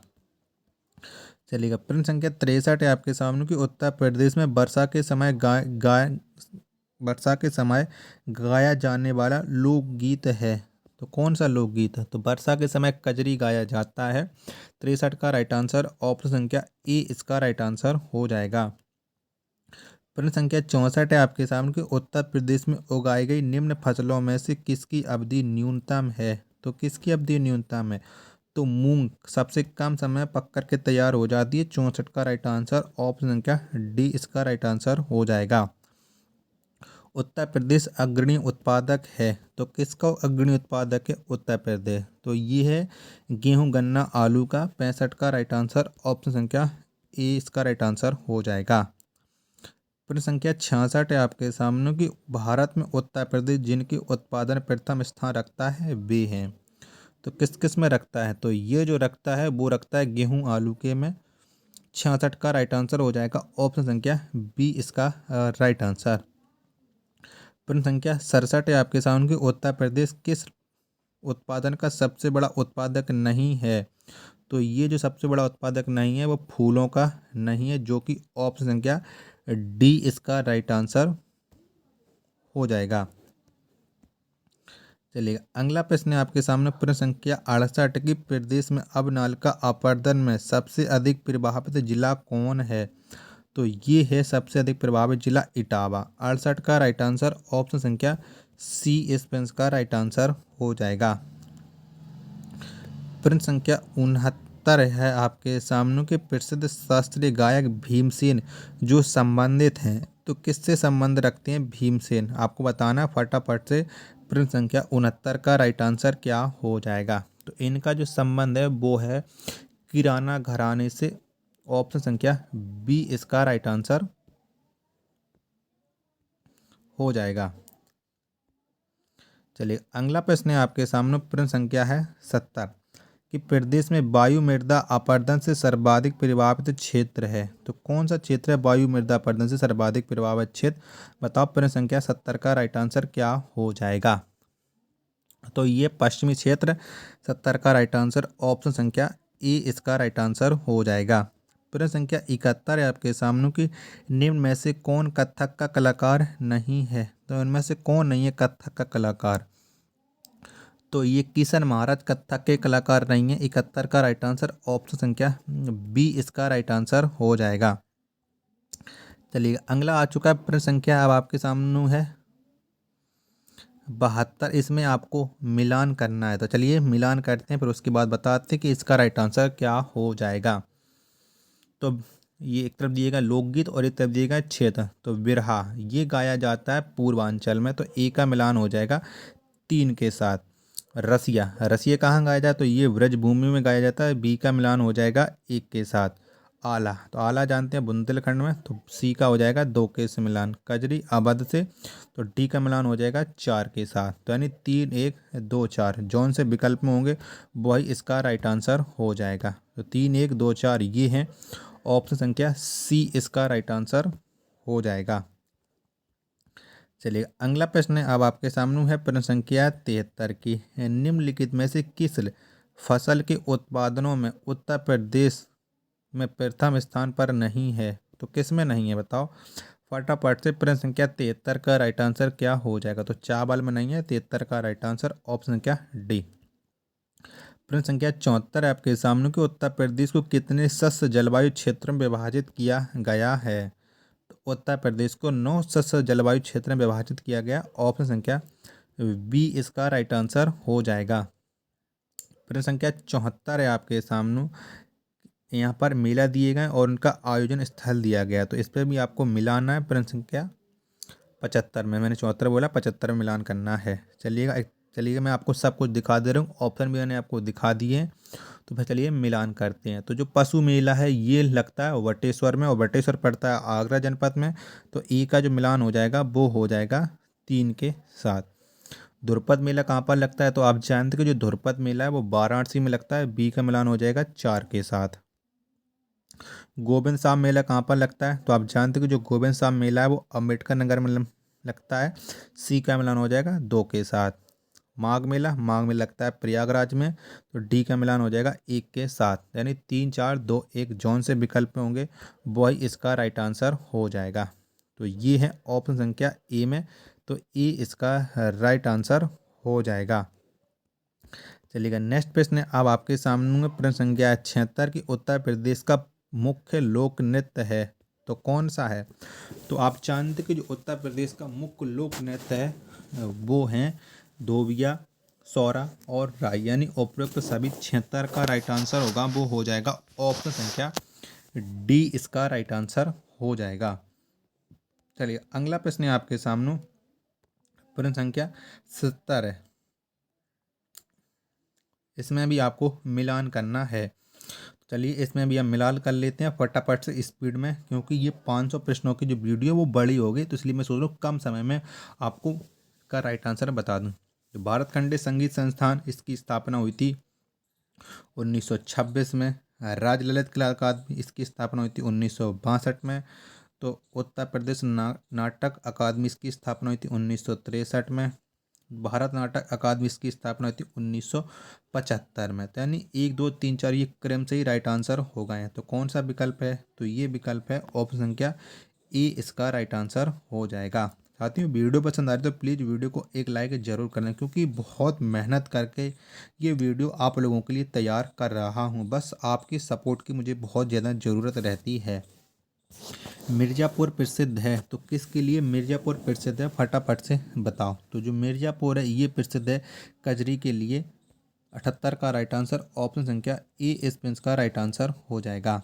चलिएगा, प्रश्न संख्या 63 है आपके सामने कि उत्तर प्रदेश में वर्षा के समय वर्षा के समय गाया जाने वाला लोकगीत है। तो कौन सा लोकगीत है? तो वर्षा के समय कजरी गाया जाता है। 63 का राइट आंसर। ऑप्शन संख्या ए इसका राइट आंसर हो जाएगा। प्रश्न संख्या 64 है आपके सामने कि उत्तर प्रदेश में उगाई गई निम्न फसलों में से किसकी अवधि न्यूनतम है? तो किसकी अवधि न्यूनतम है? तो मूंग सबसे कम समय पक करके तैयार हो जाती है। 64 का राइट आंसर। ऑप्शन संख्या डी इसका राइट आंसर हो जाएगा। उत्तर प्रदेश अग्रणी उत्पादक है, तो किसका अग्रणी उत्पादक है उत्तर प्रदेश? तो ये है गेहूं, गन्ना, आलू का। 65 का राइट आंसर। ऑप्शन संख्या ए इसका राइट आंसर हो जाएगा। प्रश्न संख्या 66 है आपके सामने कि भारत में उत्तर प्रदेश जिनके उत्पादन प्रथम स्थान रखता है वे हैं। तो किस किस में रखता है? तो ये जो रखता है वो रखता है गेहूं, आलू के में। 66 का राइट आंसर हो जाएगा। ऑप्शन संख्या बी इसका राइट आंसर। प्रश्न संख्या 67 है आपके सामने कि उत्तर प्रदेश किस उत्पादन का सबसे बड़ा उत्पादक नहीं है? तो ये जो सबसे बड़ा उत्पादक नहीं है वो फूलों का नहीं है, जो कि ऑप्शन संख्या डी इसका राइट आंसर हो जाएगा। चलिए, अगला प्रश्न है आपके सामने प्रश्न संख्या 68 की प्रदेश में अब नाल का अपर्दन में सबसे अधिक प्रभावित जिला कौन है? तो ये है सबसे अधिक प्रभावित जिला इटावा। 68 का राइट आंसर। ऑप्शन संख्या सी इस प्रश्न का राइट आंसर हो जाएगा। प्रश्न संख्या 69 है आपके सामने के प्रसिद्ध शास्त्रीय गायक भीमसेन जो संबंधित हैं, तो किससे संबंध रखते हैं भीमसेन? आपको बताना फटाफट से। प्रश्न संख्या 69 का राइट आंसर क्या हो जाएगा? तो इनका जो संबंध है वो है किराना घराने से। ऑप्शन संख्या बी इसका राइट आंसर हो जाएगा। चलिए, अगला प्रश्न है आपके सामने प्रश्न संख्या है 70 कि प्रदेश में वायु मृदा अपरदन से सर्वाधिक प्रभावित क्षेत्र है। तो कौन सा क्षेत्र है वायु मृदा अपरदन से सर्वाधिक प्रभावित क्षेत्र? बताओ, प्रश्न संख्या 70 का राइट आंसर क्या हो जाएगा? तो ये पश्चिमी क्षेत्र। 70 का राइट आंसर। ऑप्शन संख्या ए इसका राइट आंसर हो जाएगा। प्रश्न संख्या 71 है आपके सामने कि निम्न में से कौन कथक का कलाकार नहीं है? तो इनमें से कौन नहीं है कथक का कलाकार? तो ये किशन महाराज कथक के कलाकार नहीं है। 71 का राइट आंसर। ऑप्शन संख्या बी इसका राइट आंसर हो जाएगा। चलिए, अगला आ चुका है प्रश्न संख्या अब आपके सामने है 72। इसमें आपको मिलान करना है, तो चलिए मिलान करते हैं, फिर उसके बाद बताते हैं कि इसका राइट आंसर क्या हो जाएगा। तो ये एक तरफ दिएगा लोकगीत और एक तरफ दिएगा क्षेत्र। तो बिरहा ये गाया जाता है पूर्वांचल में, तो ए का मिलान हो जाएगा 3 के साथ। रसिया, रसिया कहाँ गाया जाता है? तो ये ब्रजभूमि में गाया जाता है। बी का मिलान हो जाएगा 1 के साथ। आला, तो आला जानते हैं बुंदेलखंड में, तो सी का हो जाएगा 2 के से मिलान। कजरी अवध से, तो डी का मिलान हो जाएगा 4 के साथ। तो यानी 3, 1, 2, 4 जौन से विकल्प में होंगे वही इसका राइट आंसर हो जाएगा। तो 3, 1, 2, 4 ये हैं। ऑप्शन संख्या सी इसका राइट आंसर हो जाएगा। चलिए, अगला प्रश्न है अब आपके सामने है प्रश्न संख्या 73 की निम्नलिखित में से किस फसल के उत्पादनों में उत्तर प्रदेश में प्रथम स्थान पर नहीं है? तो किस में नहीं है बताओ फटाफट से। प्रश्न संख्या 73 का राइट आंसर क्या हो जाएगा? तो चावल में नहीं है। 73 का राइट आंसर। ऑप्शन संख्या डी। प्रश्न संख्या 74 है आपके सामने कि उत्तर प्रदेश को कितने शुष्क जलवायु क्षेत्रों में विभाजित किया गया है? तो उत्तर प्रदेश को 9 शुष्क जलवायु क्षेत्र में विभाजित किया गया। ऑप्शन संख्या बी इसका राइट आंसर हो जाएगा। प्रश्न संख्या 74 है आपके सामने यहाँ पर मेला दिए गए और उनका आयोजन स्थल दिया गया, तो इस पर भी आपको मिलाना है। प्रश्न संख्या 75 में, मैंने 74 बोला, 75 में मिलान करना है। चलिएगा मैं आपको सब कुछ दिखा दे रहा हूँ, ऑप्शन भी मैंने आपको दिखा दिए हैं। तो फिर चलिए मिलान करते हैं। तो जो पशु मेला है ये लगता है वटेश्वर में, और वटेश्वर पड़ता है आगरा जनपद में। तो ई का जो मिलान हो जाएगा वो हो जाएगा 3 के साथ। ध्रुपद मेला कहाँ पर लगता है, तो आप जानते हैं कि जो ध्रुपद मेला है वो वाराणसी में लगता है। बी का मिलान हो जाएगा 4 के साथ। गोविंद शाह मेला कहाँ पर लगता है, तो आप जानते हैं कि जो गोविंद शाह मेला है वो अम्बेडकर नगर में लगता है। सी का मिलान हो जाएगा 2 के साथ। माघ मेला लगता है प्रयागराज में। तो डी का मिलान हो जाएगा 1 के साथ, यानी 3 4 2 1 जौन से विकल्प में होंगे वही इसका राइट आंसर हो जाएगा। तो ये है ऑप्शन संख्या ए में, तो ए इसका राइट आंसर हो जाएगा। चलिएगा नेक्स्ट प्रश्न है अब आपके सामने। प्रश्न संख्या 76 की उत्तर प्रदेश का मुख्य लोक नृत्य है, तो कौन सा है। तो आप जानते कि जो उत्तर प्रदेश का मुख्य लोक नृत्य है वो हैं धोबिया, सौरा और राई, यानी उपरोक्त सभी 76 का राइट आंसर होगा वो हो जाएगा ऑप्शन संख्या डी, इसका राइट आंसर हो जाएगा। चलिए अगला प्रश्न है आपके सामने। प्रश्न संख्या 70 है, इसमें भी आपको मिलान करना है। चलिए इसमें भी हम मिलान कर लेते हैं फटाफट से स्पीड में, क्योंकि ये 500 प्रश्नों की जो वीडियो वो बड़ी होगी, तो इसलिए मैं सोच रहा हूँ कम समय में आपको का राइट आंसर बता दूं। जो भारत खंडीय संगीत संस्थान, इसकी स्थापना हुई थी 1926 में। राज्य ललित कला अकादमी, इसकी स्थापना हुई थी 1962 में। तो उत्तर प्रदेश नाटक अकादमी, इसकी स्थापना हुई थी 1963 में। भारत नाटक अकादमी, इसकी स्थापना हुई थी 1975 में। तो यानी 1 2 3 4 ये क्रम से ही राइट आंसर हो गए हैं। तो कौन सा विकल्प है, तो ये विकल्प है ऑप्शन संख्या ए, इसका राइट आंसर हो जाएगा। साथियों वीडियो पसंद आ रही तो प्लीज़ वीडियो को एक लाइक जरूर करना, क्योंकि बहुत मेहनत करके ये वीडियो आप लोगों के लिए तैयार कर रहा हूँ। बस आपकी सपोर्ट की मुझे बहुत ज़्यादा ज़रूरत रहती है। मिर्ज़ापुर प्रसिद्ध है, तो किसके लिए मिर्ज़ापुर प्रसिद्ध है, फटाफट से बताओ। तो जो मिर्ज़ापुर है ये प्रसिद्ध है कजरी के लिए। 78 का राइट आंसर ऑप्शन संख्या ए, इस प्रिंस का राइट आंसर हो जाएगा।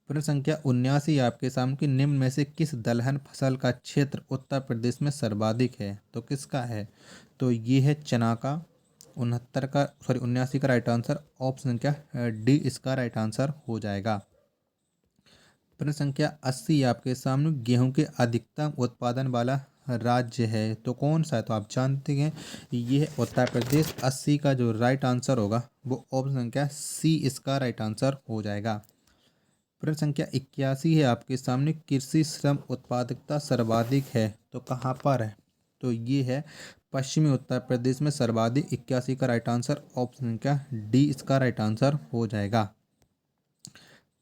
प्रश्न संख्या 79 आपके सामने कि निम्न में से किस दलहन फसल का क्षेत्र उत्तर प्रदेश में सर्वाधिक है, तो किसका है। तो ये है चना का। 79 का राइट आंसर ऑप्शन संख्या डी, इसका राइट आंसर हो जाएगा। प्रश्न संख्या 80 आपके सामने गेहूं के अधिकतम उत्पादन वाला राज्य है, तो कौन सा है। तो आप जानते हैं ये है उत्तर प्रदेश। 80 का जो राइट आंसर होगा वो ऑप्शन संख्या सी, इसका राइट आंसर हो जाएगा। प्रश्न संख्या 81 है आपके सामने कृषि श्रम उत्पादकता सर्वाधिक है, तो कहाँ पर है। तो ये है पश्चिमी उत्तर प्रदेश में सर्वाधिक। 81 का राइट आंसर ऑप्शन संख्या डी, इसका राइट आंसर हो जाएगा।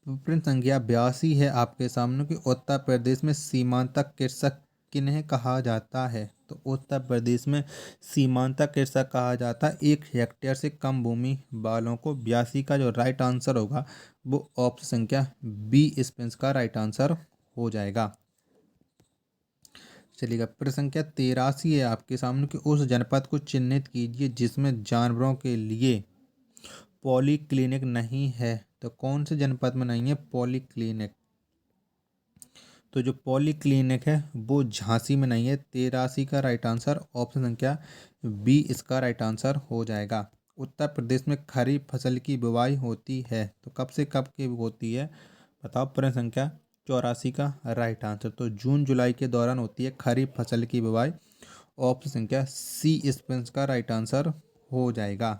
प्रश्न संख्या 82 है आपके सामने कि उत्तर प्रदेश में सीमांतक कृषक किन्हें कहा जाता है। तो उत्तर प्रदेश में सीमांतक कृषक कहा जाता है 1 हेक्टेयर से कम भूमि वालों को। 82 का जो राइट आंसर होगा वो ऑप्शन संख्या बी, इस पेंस का राइट आंसर हो जाएगा। चलिएगा प्रश्न संख्या 83 है आपके सामने कि उस जनपद को चिन्हित कीजिए जिसमें जानवरों के लिए पॉली क्लिनिक नहीं है, तो कौन से जनपद में नहीं है पॉली क्लिनिक। तो जो पॉली क्लिनिक है वो झांसी में नहीं है। 83 का राइट आंसर ऑप्शन संख्या बी, इसका राइट आंसर हो जाएगा। उत्तर प्रदेश में खरीफ फसल की बुवाई होती है, तो कब से कब की होती है बताओ। प्रश्न संख्या 84 का राइट आंसर, तो जून जुलाई के दौरान होती है खरीफ फसल की बुवाई। ऑप्शन संख्या सी, इस प्रश्न का राइट आंसर हो जाएगा।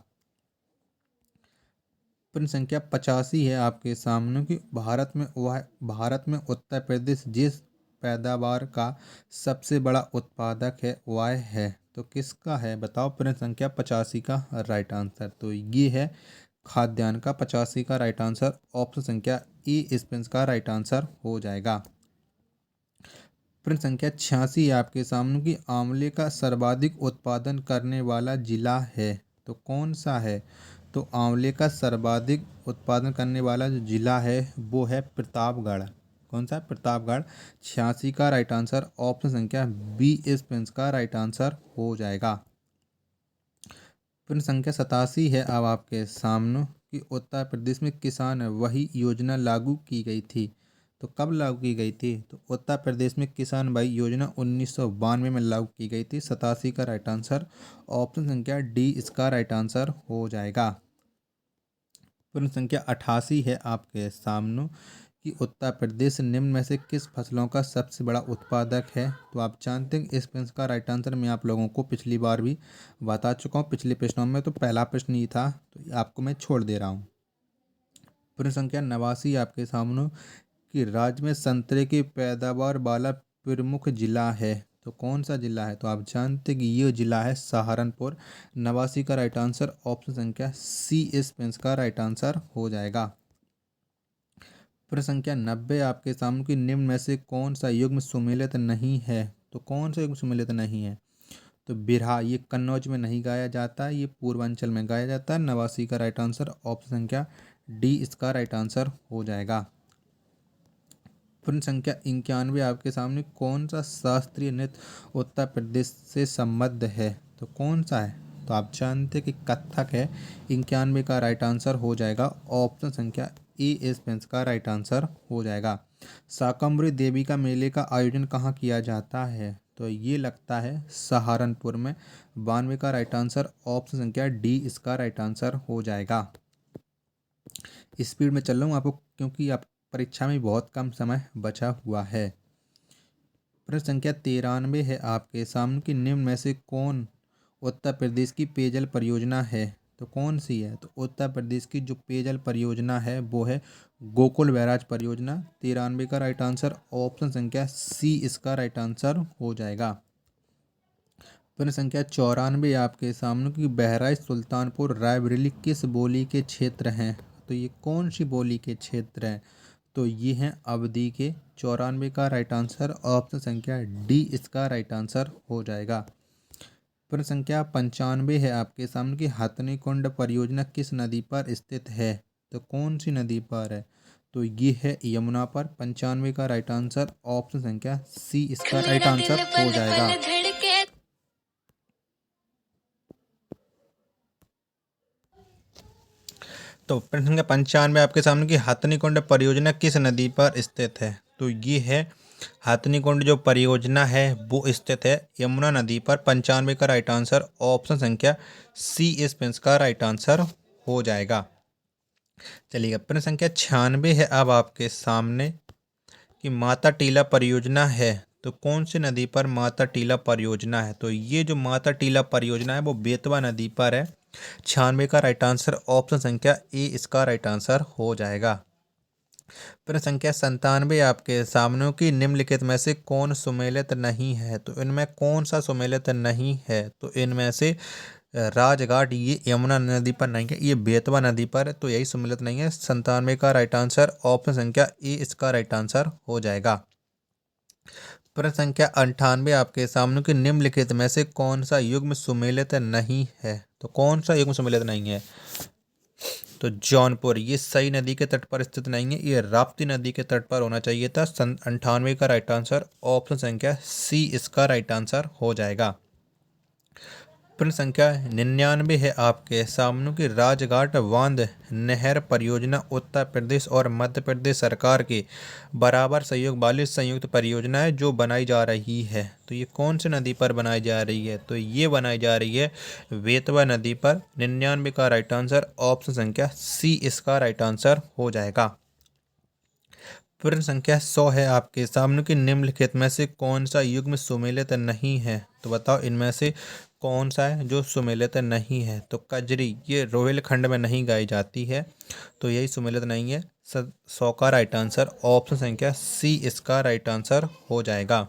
प्रश्न संख्या 85 है आपके सामने कि भारत में उत्तर प्रदेश जिस पैदावार का सबसे बड़ा उत्पादक है वह है, तो किसका है बताओ। प्रश्न संख्या 85 का राइट आंसर, तो ये है खाद्यान्न का। 85 का राइट आंसर ऑप्शन संख्या ई, इस प्रश्न का राइट आंसर हो जाएगा। प्रश्न संख्या 86 है आपके सामने कि आंवले का सर्वाधिक उत्पादन करने वाला जिला है, तो कौन सा है। तो आंवले का सर्वाधिक उत्पादन करने वाला जो जिला है वो है प्रतापगढ़। कौन सा, प्रतापगढ़। 86 का राइट आंसर ऑप्शन संख्या बी, इस पेंस का राइट आंसर हो जाएगा। प्रश्न संख्या 87 है अब आपके सामने कि उत्तर प्रदेश में किसान वही योजना लागू की गई थी। तो कब लागू की गई थी? तो उत्तर प्रदेश में किसान भाई योजना 1992 में लागू की गई थी। 87 का राइट आंसर, ऑप्शन संख्या डी इसका राइट आंसर हो जाएगा। प्रश्न संख्या 88 है आपके सामने कि उत्तर प्रदेश निम्न में से किस फसलों का सबसे बड़ा उत्पादक है? तो आप जानते हैं इस प्रश्न का राइट आंसर मैं आप लोगों को पिछली बार भी बता चुका हूँ। पिछले प्रश्नों में तो पहला प्रश्न ही था, तो आपको मैं छोड़ दे रहा हूँ। प्रश्न संख्या 89 आपके सामने कि राज्य में संतरे की पैदावार वाला प्रमुख जिला है, तो कौन सा जिला है? तो आप जानते हैं कि ये जिला है सहारनपुर। 89 का राइट आंसर, ऑप्शन संख्या सी इस प्रश्न का राइट आंसर हो जाएगा। प्रश्न संख्या 90 आपके सामने कि निम्न में से कौन सा युग्म सुमेलित नहीं है? तो कौन सा युग्म सुमेलित नहीं है? तो बिरहा, ये कन्नौज में नहीं गाया जाता, ये पूर्वांचल में गाया जाता है। 89 का राइट आंसर, ऑप्शन संख्या डी इसका राइट आंसर हो जाएगा। प्रश्न संख्या 91 आपके सामने कौन सा शास्त्रीय नृत्य उत्तर प्रदेश से संबद्ध है? तो कौन सा है? तो आप जानते हैं कि कथक है। 91 का राइट आंसर हो जाएगा, ऑप्शन संख्या ए इस पेंस का राइट आंसर हो जाएगा। शाकंभरी देवी का मेले का आयोजन कहाँ किया जाता है? तो ये लगता है सहारनपुर में। 92 का राइट आंसर, ऑप्शन संख्या डी इसका राइट आंसर हो जाएगा। स्पीड में चल रहा हूँ आपको क्योंकि आप परीक्षा में बहुत कम समय बचा हुआ है। प्रश्न संख्या 93 है आपके सामने कि निम्न में से कौन उत्तर प्रदेश की पेयजल परियोजना है? तो कौन सी है? तो उत्तर प्रदेश की जो पेयजल परियोजना है वो है गोकुल बैराज परियोजना। 93 का राइट आंसर, ऑप्शन संख्या सी इसका राइट आंसर हो जाएगा। प्रश्न संख्या 94 आपके सामने कि बहराइच सुल्तानपुर रायबरेली किस बोली के क्षेत्र हैं? तो ये कौन सी बोली के क्षेत्र हैं? तो ये हैं अवधी के। 94 का राइट आंसर, ऑप्शन संख्या डी इसका राइट आंसर हो जाएगा। प्रश्न संख्या 95 है आपके सामने कि हथनी कुंड परियोजना किस नदी पर स्थित है? तो कौन सी नदी पर है? तो ये है यमुना पर। 95 का राइट आंसर, ऑप्शन संख्या सी इसका राइट आंसर हो जाएगा। तो प्रश्न संख्या 95 आपके सामने की हथनी कुंड परियोजना किस नदी पर स्थित है? तो ये है हथनी कुंड जो परियोजना है वो स्थित है यमुना नदी पर। 95 का राइट आंसर, ऑप्शन संख्या सी इस प्रश्न का राइट आंसर हो जाएगा। चलिएगा, प्रश्न संख्या 96 है अब आपके सामने कि माता टीला परियोजना है, तो कौन सी नदी पर माता टीला परियोजना है? तो ये जो माता टीला परियोजना है वो बेतवा नदी पर है। 96 का राइट आंसर, ऑप्शन संख्या ए इसका राइट आंसर हो जाएगा। प्रश्न संख्या 97 आपके सामने की निम्नलिखित में से कौन सुमेलित नहीं है? तो इनमें कौन सा सुमेलित नहीं है? तो इनमें से राजघाट ये यमुना नदी पर नहीं है, ये बेतवा नदी पर है, तो यही सुमेलित नहीं है। 97 का राइट आंसर, ऑप्शन संख्या ए इसका राइट आंसर हो जाएगा। प्रश्न संख्या 98 आपके सामने कि निम्नलिखित में से कौन सा युग्म सुमेलित नहीं है? तो कौन सा युग्म सुमेलित नहीं है? तो जौनपुर ये सई नदी के तट पर स्थित नहीं है, ये राप्ती नदी के तट पर होना चाहिए था। 98 का राइट आंसर, ऑप्शन संख्या सी इसका राइट आंसर हो जाएगा। प्रश्न संख्या 99 है आपके सामने की राजघाट बांध नहर परियोजना उत्तर प्रदेश और मध्य प्रदेश सरकार के बराबर सहयोग वाली संयुक्त परियोजना है जो बनाई जा रही है। तो ये कौन सी नदी पर बनाई जा रही है? तो ये बनाई जा रही है बेतवा नदी पर। 99 का राइट आंसर, ऑप्शन संख्या सी इसका राइट आंसर हो जाएगा। प्रश्न संख्या 100 है आपके सामने कि निम्नलिखित में से कौन सा युग्म सुमेलित नहीं है? तो बताओ इनमें से कौन सा है जो सुमेलित नहीं है? तो कजरी ये रोहिलखंड में नहीं गाई जाती है, तो यही सुमेलित नहीं है। 100 का राइट आंसर, ऑप्शन संख्या सी इसका राइट आंसर हो जाएगा।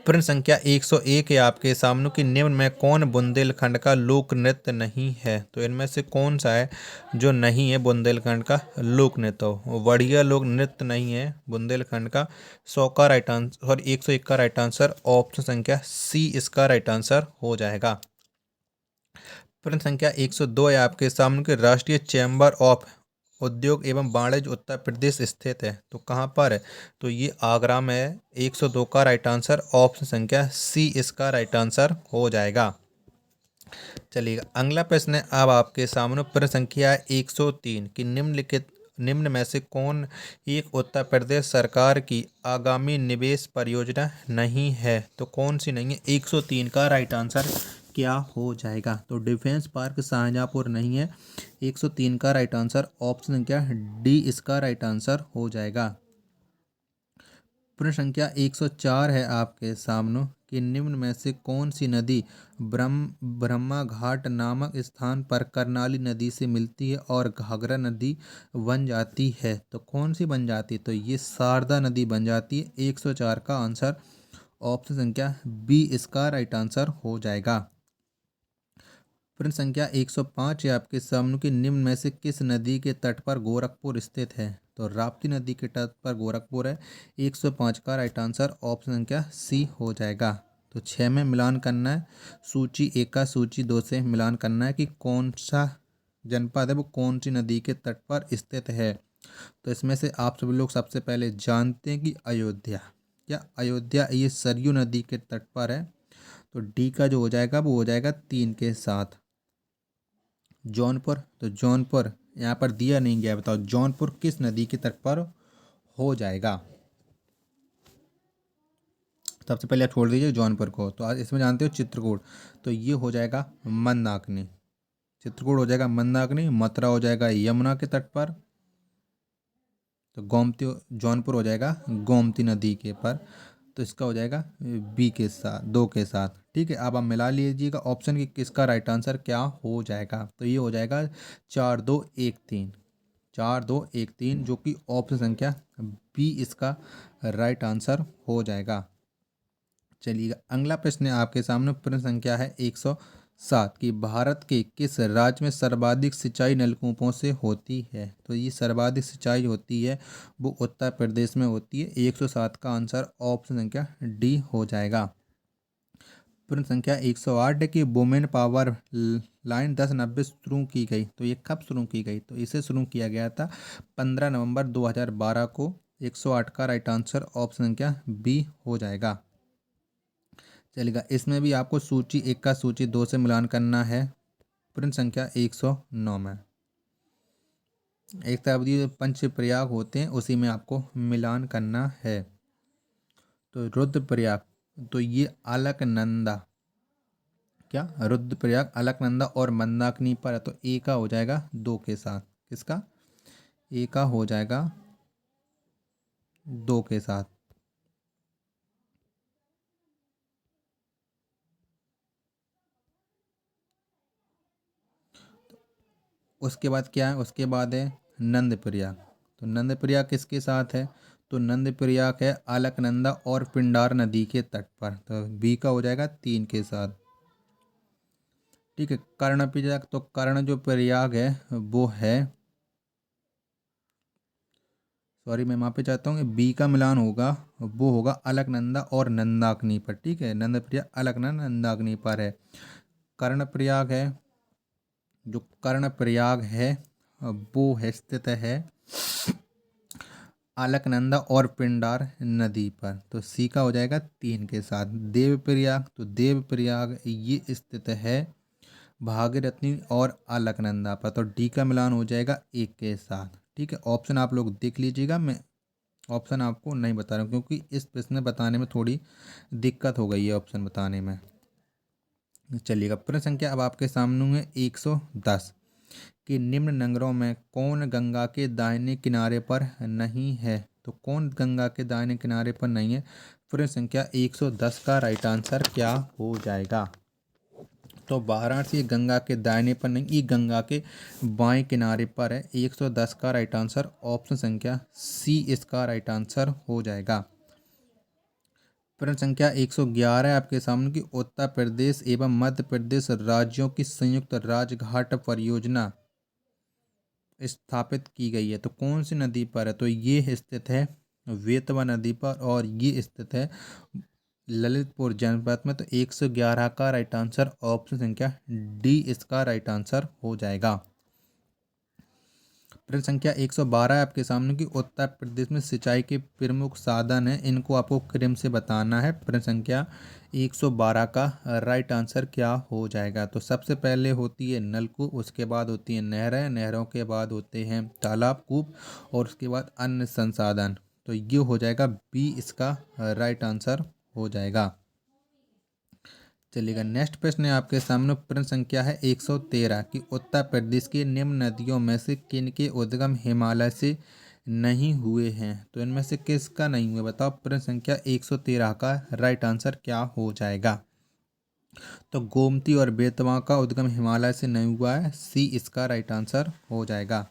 प्रश्न संख्या 101 है आपके सामने कि निम्न में कौन बुंदेलखंड का लोक नृत्य नहीं है? तो इनमें से कौन सा है जो नहीं है बुंदेलखंड का लोक नृत्य? बढ़िया लोक नृत्य नहीं है बुंदेलखंड का। 100 का राइट आंसर और 101 का राइट आंसर, ऑप्शन संख्या सी इसका राइट आंसर हो जाएगा। प्रश्न संख्या 102 है आपके सामने कि राष्ट्रीय चैम्बर ऑफ उद्योग एवं वाणिज्य उत्तर प्रदेश स्थित है, तो कहाँ पर है? तो ये आगरा में है। 102 का राइट आंसर, ऑप्शन संख्या सी इसका राइट आंसर हो जाएगा। चलिए अगला प्रश्न है अब आपके सामने प्रश्न संख्या 103 कि निम्न में से कौन एक उत्तर प्रदेश सरकार की आगामी निवेश परियोजना नहीं है। तो कौन सी नहीं है 103 का राइट आंसर क्या हो जाएगा। तो डिफेंस पार्क शाहजहाँपुर नहीं है। 103 का राइट आंसर ऑप्शन संख्या डी इसका राइट आंसर हो जाएगा। प्रश्न संख्या 104 है आपके सामने कि निम्न में से कौन सी नदी ब्रह्मा घाट नामक स्थान पर करनाली नदी से मिलती है और घाघरा नदी बन जाती है। तो कौन सी बन जाती है। तो ये शारदा नदी बन जाती है। 104 का आंसर ऑप्शन संख्या बी इसका राइट आंसर हो जाएगा। प्रश्न संख्या 105 है आपके सामने कि निम्न में से किस नदी के तट पर गोरखपुर स्थित है। तो राप्ती नदी के तट पर गोरखपुर है। 105 का राइट आंसर ऑप्शन संख्या सी हो जाएगा। तो 6 में मिलान करना है सूची 1 का सूची 2 से मिलान करना है कि कौन सा जनपद है वो कौन सी नदी के तट पर स्थित है। तो इसमें से आप सभी लोग सबसे पहले जानते हैं कि अयोध्या, क्या अयोध्या ये सरयू नदी के तट पर है। तो डी का जो हो जाएगा वो हो जाएगा 3 के साथ। जौनपुर, तो जौनपुर यहाँ पर दिया नहीं गया, बताओ जौनपुर किस नदी के तट पर हो जाएगा। सबसे पहले आप छोड़ दीजिए जौनपुर को। तो आज इसमें जानते हो चित्रकूट, तो ये हो जाएगा मंदाकिनी। चित्रकूट हो जाएगा मंदाकिनी। मथुरा हो जाएगा यमुना के तट पर। तो गोमती जौनपुर हो जाएगा गोमती नदी के पर। तो इसका हो जाएगा बी के साथ 2 के साथ। ठीक है, अब आप मिला लीजिएगा ऑप्शन की किसका राइट आंसर क्या हो जाएगा। तो ये हो जाएगा 4-2-1-3, 4-2-1-3 जो कि ऑप्शन संख्या बी इसका राइट आंसर हो जाएगा। चलिएगा अगला प्रश्न है आपके सामने। प्रश्न संख्या है 107 कि भारत के किस राज्य में सर्वाधिक सिंचाई नलकूपों से होती है। तो ये सर्वाधिक सिंचाई होती है वो उत्तर प्रदेश में होती है। 107 का आंसर ऑप्शन संख्या डी हो जाएगा। प्रश्न संख्या 108 है कि वुमेन पावर लाइन 1090 शुरू की गई। तो ये कब शुरू की गई। तो इसे शुरू किया गया था 15 नवंबर 2012 को। 108 का राइट आंसर ऑप्शन संख्या बी हो जाएगा। चलेगा इसमें भी आपको सूची 1 का सूची 2 से मिलान करना है। प्रश्न संख्या 109 में एक तरफ पंच प्रयाग होते हैं उसी में आपको मिलान करना है। तो रुद्रप्रयाग, तो ये अलकनंदा, क्या रुद्रप्रयाग अलकनंदा और मंदाकिनी पर है। तो ए का हो जाएगा 2 के साथ। किसका ए का हो जाएगा 2 के साथ। उसके बाद क्या है, उसके बाद है नंद प्रयाग। तो नंद प्रयाग किसके साथ है। तो नंद प्रयाग है अलकनंदा और पिंडार नदी के तट पर। तो बी का हो जाएगा 3 के साथ। ठीक है, कर्ण प्रयाग, तो कर्ण जो प्रयाग है वो है, सॉरी मैं माफी चाहता हूँ, बी का मिलान होगा वो होगा अलकनंदा और नंदाग्नि पर। ठीक है, नंद प्रयाग अलकनंदा नंदाग्नि पर है। कर्ण प्रयाग है, जो कर्ण प्रयाग है वो है स्थित है अलकनंदा और पिंडार नदी पर। तो सी का हो जाएगा 3 के साथ। देवप्रयाग, तो देवप्रयाग ये स्थित है भागीरथी और अलकनंदा पर। तो डी का मिलान हो जाएगा 1 के साथ। ठीक है, ऑप्शन आप लोग देख लीजिएगा, मैं ऑप्शन आपको नहीं बता रहा हूँ क्योंकि इस प्रश्न बताने में थोड़ी दिक्कत हो गई है ऑप्शन बताने में। चलिएगा प्रश्न संख्या अब आपके सामने है 110 कि निम्न नगरों में कौन गंगा के दाहिने किनारे पर नहीं है। तो कौन गंगा के दाहिने किनारे पर नहीं है। प्रश्न संख्या 110 का राइट आंसर क्या हो जाएगा। तो वाराणसी गंगा के दाहिने पर नहीं, ये गंगा के बाएं किनारे पर है। 110 का राइट आंसर ऑप्शन संख्या सी इसका राइट आंसर हो जाएगा। प्रश्न संख्या 111 है आपके सामने की उत्तर प्रदेश एवं मध्य प्रदेश राज्यों की संयुक्त राजघाट परियोजना स्थापित की गई है। तो कौन सी नदी पर है। तो ये स्थित है वेतवा नदी पर और ये स्थित है ललितपुर जनपद में। तो 111 का राइट आंसर ऑप्शन संख्या डी इसका राइट आंसर हो जाएगा। प्रश्न संख्या 112 है आपके सामने कि उत्तर प्रदेश में सिंचाई के प्रमुख साधन हैं, इनको आपको क्रम से बताना है। प्रश्न संख्या 112 का राइट आंसर क्या हो जाएगा? तो सबसे पहले होती है नलकूप, उसके बाद होती है नहरें, नहरों के बाद होते हैं तालाब, कूप और उसके बाद अन्य संसाधन। तो ये हो जाएगा बी, इसका राइट आंसर हो जाएगा। चलिएगा, नेक्स्ट प्रश्न है आपके सामने। प्रश्न संख्या है 113 कि उत्तर प्रदेश की निम्न नदियों में से किन के उद्गम हिमालय से नहीं हुए हैं? तो इनमें से किसका नहीं हुआ बताओ? प्रश्न संख्या 113 का राइट आंसर क्या हो जाएगा? तो गोमती और बेतवा का उद्गम हिमालय से नहीं हुआ है, सी इसका राइट आंसर हो जाएगा।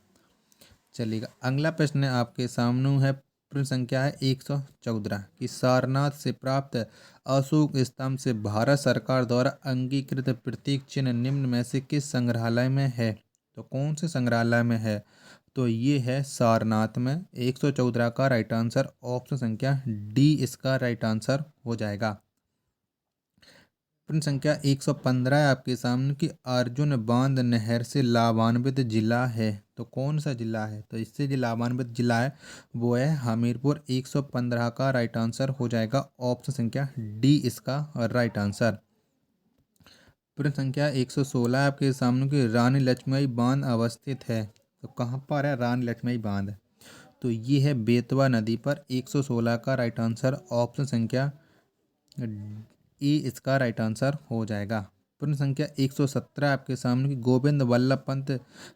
चलिएगा, अगला प्रश्न है आपके सामने है। प्रश्न संख्या है 114 कि सारनाथ से प्राप्त अशोक स्तंभ से भारत सरकार द्वारा अंगीकृत प्रतीक चिन्ह निम्न में से किस संग्रहालय में है? तो कौन से संग्रहालय में है? तो ये है सारनाथ में। 114 का राइट आंसर ऑप्शन संख्या डी इसका राइट आंसर हो जाएगा। प्रश्न संख्या 115 है आपके सामने कि अर्जुन बांध नहर से लाभान्वित जिला है, तो कौन सा जिला है? तो इससे जो लाभान्वित जिला है वो है हमीरपुर। 115 का राइट आंसर हो जाएगा ऑप्शन संख्या डी इसका राइट आंसर। प्रश्न संख्या 116 है आपके सामने कि रानी लक्ष्मीबाई बांध अवस्थित है, तो कहाँ पर है रानी लक्ष्मीबाई बांध? तो ये है बेतवा नदी पर। 116 का राइट आंसर ऑप्शन संख्या ई इसका राइट आंसर हो जाएगा। प्रश्न संख्या 117 आपके सामने कि गोविंद वल्लभ पंत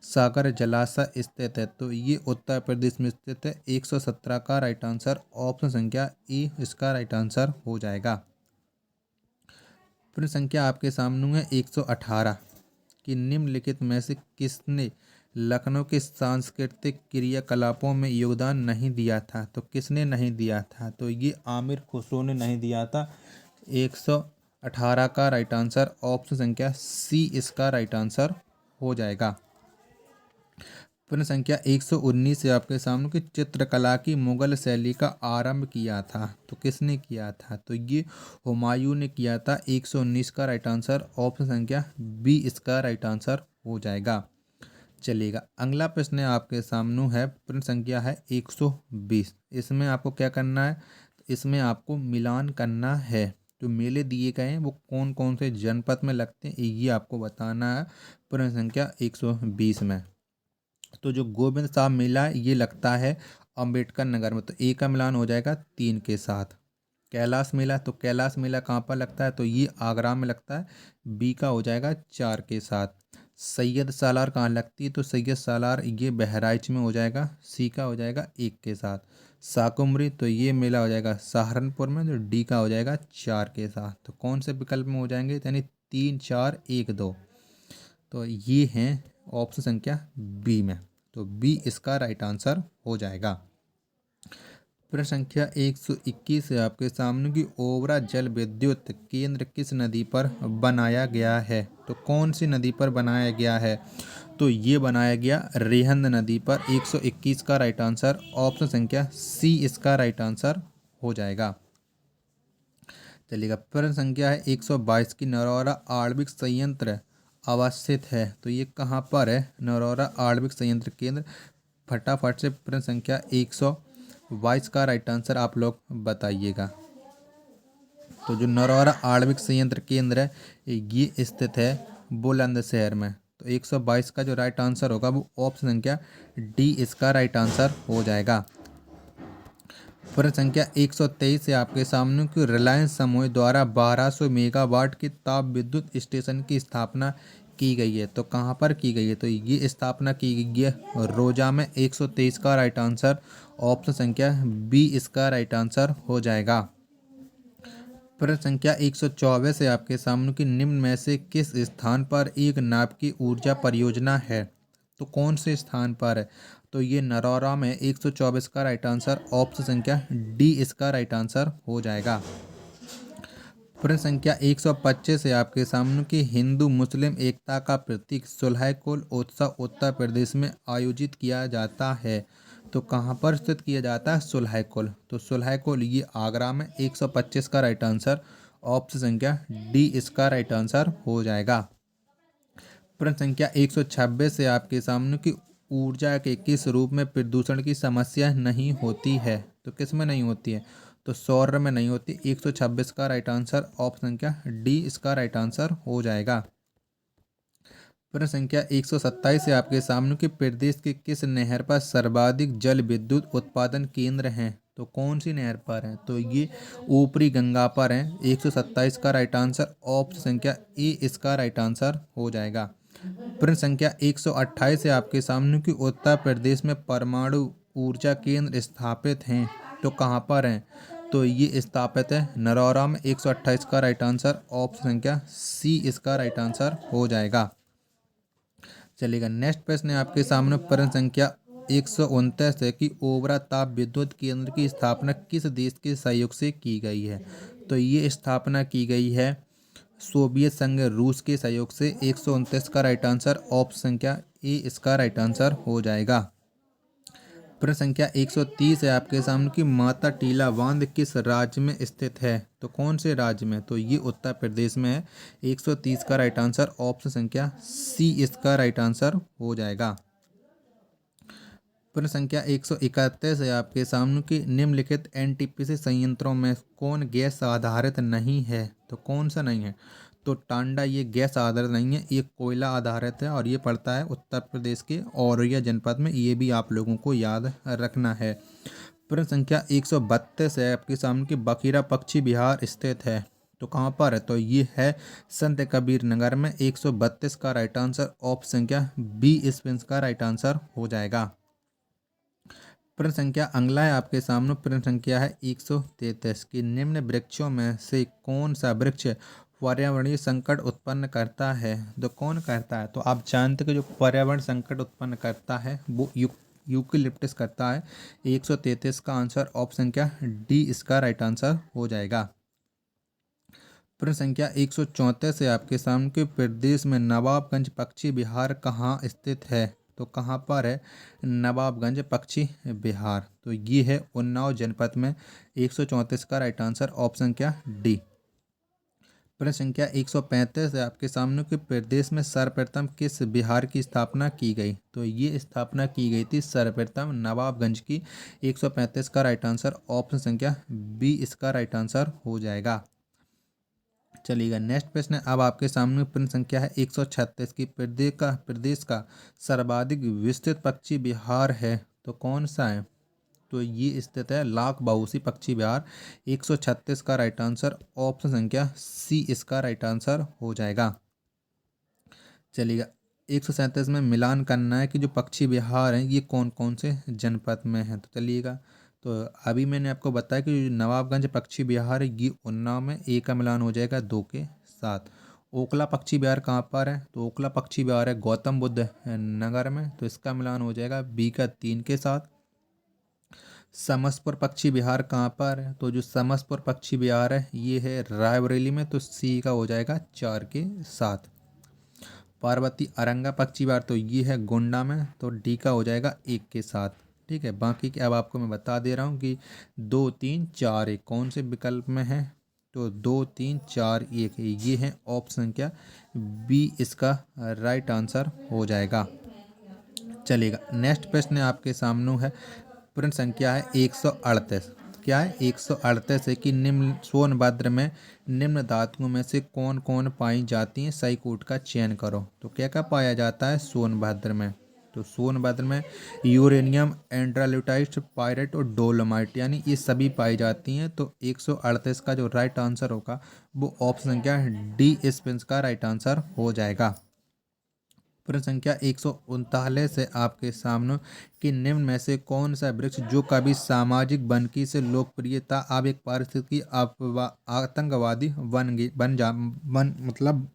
सागर जलाशय स्थित है, तो ये उत्तर प्रदेश में स्थित है। 117 का राइट आंसर ऑप्शन संख्या ई इसका राइट आंसर हो जाएगा। प्रश्न संख्या आपके सामने है 118 कि निम्नलिखित में से किसने लखनऊ के सांस्कृतिक क्रियाकलापों में योगदान नहीं दिया था? तो किसने नहीं दिया था? तो ये आमिर खुसरो ने नहीं दिया था। 118 का राइट आंसर ऑप्शन संख्या सी इसका राइट आंसर हो जाएगा। प्रश्न संख्या 119 से आपके सामने कि चित्रकला की मुगल शैली का आरंभ किया था, तो किसने किया था? तो ये हुमायूं ने किया था। 119 का राइट आंसर ऑप्शन संख्या बी इसका राइट आंसर हो जाएगा। चलिएगा, अगला प्रश्न है आपके सामने है। प्रश्न संख्या है 120। इसमें आपको क्या करना है? इसमें आपको मिलान करना है। जो मेले दिए गए हैं वो कौन कौन से जनपद में लगते हैं ये आपको बताना है। प्रश्न संख्या 120 में तो जो गोविंद साहब मेला है ये लगता है अंबेडकर नगर में, तो ए का मिलान हो जाएगा 3 के साथ। कैलाश मेला, तो कैलाश मेला कहाँ पर लगता है? तो ये आगरा में लगता है, बी का हो जाएगा 4 के साथ। सैयद सालार कहाँ लगती है? तो सैयद सालार ये बहराइच में हो जाएगा, सी का हो जाएगा 1 के साथ। साकुमरी, तो ये मेला हो जाएगा सहारनपुर में, तो डी का हो जाएगा 4 के साथ। तो कौन से विकल्प में हो जाएंगे? यानी 3, 4, 1, 2। तो ये हैं ऑप्शन संख्या बी में, तो बी इसका राइट आंसर हो जाएगा। प्रश्न संख्या 121 है आपके सामने कि ओबरा जल विद्युत केंद्र किस नदी पर बनाया गया है? तो कौन सी नदी पर बनाया गया है? तो ये बनाया गया रिहंद नदी पर। 121 का राइट आंसर ऑप्शन संख्या सी इसका राइट आंसर हो जाएगा। चलिएगा, प्रश्न संख्या है 122 की नरौरा आणविक संयंत्र अवस्थित है, तो ये कहाँ पर है? नरौरा आणविक संयंत्र केंद्र। फटाफट से प्रश्न संख्या 122 का राइट आंसर आप लोग बताइएगा। तो जो नरौरा आणविक संयंत्र केंद्र है ये स्थित है बुलंदशहर में। तो 122 का जो राइट आंसर होगा वो ऑप्शन संख्या डी इसका राइट आंसर हो जाएगा। प्रश्न संख्या 123 से आपके सामने कि रिलायंस समूह द्वारा 1200 मेगावाट की ताप विद्युत स्टेशन की स्थापना की गई है, तो कहाँ पर की गई है? तो ये स्थापना की गई है रोजा में। 123 का राइट आंसर ऑप्शन संख्या बी इसका राइट आंसर हो जाएगा। प्रश्न संख्या 124 है आपके सामने कि निम्न में से किस स्थान पर एक नाभ की ऊर्जा परियोजना है? तो कौन से स्थान पर है? तो ये नरौरा में। 124 का राइट आंसर ऑप्शन संख्या डी इसका राइट आंसर हो जाएगा। प्रश्न संख्या 125 है आपके सामने कि हिंदू मुस्लिम एकता का प्रतीक सुलह-ए-कुल उत्सव उत्तर प्रदेश में आयोजित किया जाता है, तो कहाँ पर स्थित किया जाता है? सुलह-ए-कुल। तो सुलह-ए-कुल ये आगरा में। 125 का राइट आंसर ऑप्शन संख्या डी इसका राइट आंसर हो जाएगा। प्रश्न संख्या 126 है आपके सामने कि ऊर्जा के किस रूप में प्रदूषण की समस्या नहीं होती है? तो किस में नहीं होती है? तो सौर में नहीं होती। 126 का राइट आंसर ऑप्शन संख्या डी इसका राइट आंसर हो जाएगा। प्रश्न संख्या 127 है आपके सामने कि प्रदेश के किस नहर पर सर्वाधिक जल विद्युत उत्पादन केंद्र हैं? तो कौन सी नहर पर है? तो ये ऊपरी गंगा पर है। 127 का राइट आंसर ऑप्शन संख्या ए इसका राइट आंसर हो जाएगा। प्रश्न संख्या 128 है आपके सामने कि उत्तर प्रदेश में परमाणु ऊर्जा केंद्र स्थापित हैं। तो कहाँ पर हैं? तो ये स्थापित है नरौरा में। 128 का राइट आंसर ऑप्शन संख्या सी इसका राइट आंसर हो जाएगा। चलेगा, नेक्स्ट प्रश्न है आपके सामने प्रश्न संख्या 129 है कि ओबरा ताप विद्युत केंद्र की स्थापना किस देश के सहयोग से की गई है? तो ये स्थापना की गई है सोवियत संघ रूस के सहयोग से। 129 का राइट आंसर ऑप्शन संख्या ए इसका राइट आंसर हो जाएगा। प्रश्न संख्या 130 है आपके सामने कि माता टीला बांध किस राज्य में स्थित है? तो कौन से राज्य में? तो ये उत्तर प्रदेश में है। 130 का राइट आंसर ऑप्शन संख्या सी इसका राइट आंसर हो जाएगा। प्रश्न संख्या 131 है आपके सामने कि निम्नलिखित एनटीपीसी संयंत्रों में कौन गैस आधारित नहीं है? तो कौन सा नहीं है? तो टांडा ये गैस आधारित नहीं है, ये कोयला आधारित है और ये पड़ता है उत्तर प्रदेश के औरैया जनपद में। ये भी आप लोगों को याद रखना है। प्रश्न संख्या 132 है आपके सामने कि बखीरा पक्षी विहार स्थित है। तो कहाँ पर है? तो ये है संत कबीर नगर में। 132 का राइट आंसर ऑप्शन संख्या बी इसका राइट आंसर हो जाएगा। प्रश्न संख्या अगला है आपके सामने। प्रश्न संख्या है 133 कि निम्न वृक्षों में से कौन सा वृक्ष पर्यावरणीय संकट उत्पन्न करता है? तो कौन करता है? तो आप जानते हैं कि जो पर्यावरण संकट उत्पन्न करता है वो यूकेलिप्टस करता है। 133 का आंसर ऑप्शन संख्या डी इसका राइट आंसर हो जाएगा। प्रश्न संख्या 134 है आपके सामने कि प्रदेश में नवाबगंज पक्षी विहार कहाँ स्थित है? तो कहाँ पर है नवाबगंज पक्षी विहार? तो ये है उन्नाव जनपद में। 134 का राइट आंसर ऑप्शन क्या डी। प्रश्न संख्या 135 है आपके सामने कि प्रदेश में सर्वप्रथम किस विहार की स्थापना की गई? तो ये स्थापना की गई थी सर्वप्रथम नवाबगंज की। 135 का राइट आंसर ऑप्शन संख्या बी इसका राइट आंसर हो जाएगा। चलिएगा, नेक्स्ट प्रश्न है अब आपके सामने। प्रश्न संख्या है 136 की प्रदेश का सर्वाधिक विस्तृत पक्षी विहार है। तो कौन सा है? तो ये स्थित है लाख बाउसी पक्षी विहार। 136 का राइट आंसर ऑप्शन संख्या सी इसका राइट आंसर हो जाएगा। चलिएगा, 137 में मिलान करना है कि जो पक्षी विहार हैं ये कौन कौन से जनपद में है। तो चलिएगा, तो अभी मैंने आपको बताया कि नवाबगंज पक्षी विहार है ये उन्नाव में। ए का मिलान हो जाएगा 2 के साथ। ओखला पक्षी विहार कहाँ पर है? तो ओखला पक्षी विहार है गौतम बुद्ध नगर में। तो इसका मिलान हो जाएगा बी का 3 के साथ। समसपुर पक्षी विहार कहाँ पर है? तो जो समसपुर पक्षी विहार है ये है रायबरेली में। तो सी का हो जाएगा 4 के साथ। पार्वती अरंगा पक्षी विहार तो ये है गोंडा में। तो डी का हो जाएगा 1 के साथ। ठीक है, बाकी के अब आपको मैं बता दे रहा हूँ कि 2 3 4 1 कौन से विकल्प में है। तो 2 3 4 1 ये है ऑप्शन संख्या बी इसका राइट आंसर हो जाएगा। चलेगा, नेक्स्ट प्रश्न आपके सामने है। प्रश्न संख्या है 138। क्या है? 138 है कि निम्न सोनभद्र में निम्न धातुओं में से कौन कौन पाई जाती हैं? सही कोट का चयन करो। तो क्या क्या पाया जाता है सोनभद्र में? तो सोनभद्र में यूरेनियम, एंड्राल्यूटाइट, पायरेट और डोलोमाइट यानी ये सभी पाई जाती हैं। तो 138 का जो राइट आंसर होगा वो ऑप्शन संख्या डी स्पेंस का राइट आंसर हो जाएगा। प्रश्न संख्या 139 है आपके सामने कि निम्न में से कौन सा वृक्ष जो कभी सामाजिक बनकी से लोकप्रियता अब एक पारिस्थितिकी आतंकवादी मतलब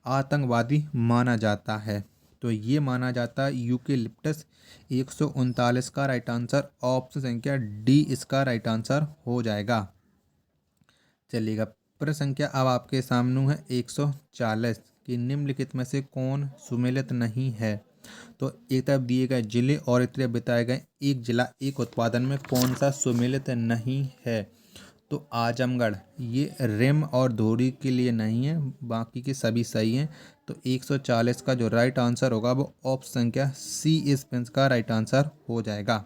आतंकवादी माना जाता है? तो ये माना जाता है यूकेलिप्टस। 139 का राइट आंसर ऑप्शन संख्या डी इसका राइट आंसर हो जाएगा। चलिएगा, प्रश्न संख्या अब आपके सामने है 140 कि निम्नलिखित में से कौन सुमेलित नहीं है? तो एक तरफ दिए गए जिले और एक तरफ बताए गए एक जिला एक उत्पादन में कौन सा सुमेलित नहीं है? तो आजमगढ़ ये रिम और धूरी के लिए नहीं है, बाकी के सभी सही हैं। तो 140 का जो राइट आंसर होगा वो ऑप्शन संख्या सी इस का राइट आंसर हो जाएगा।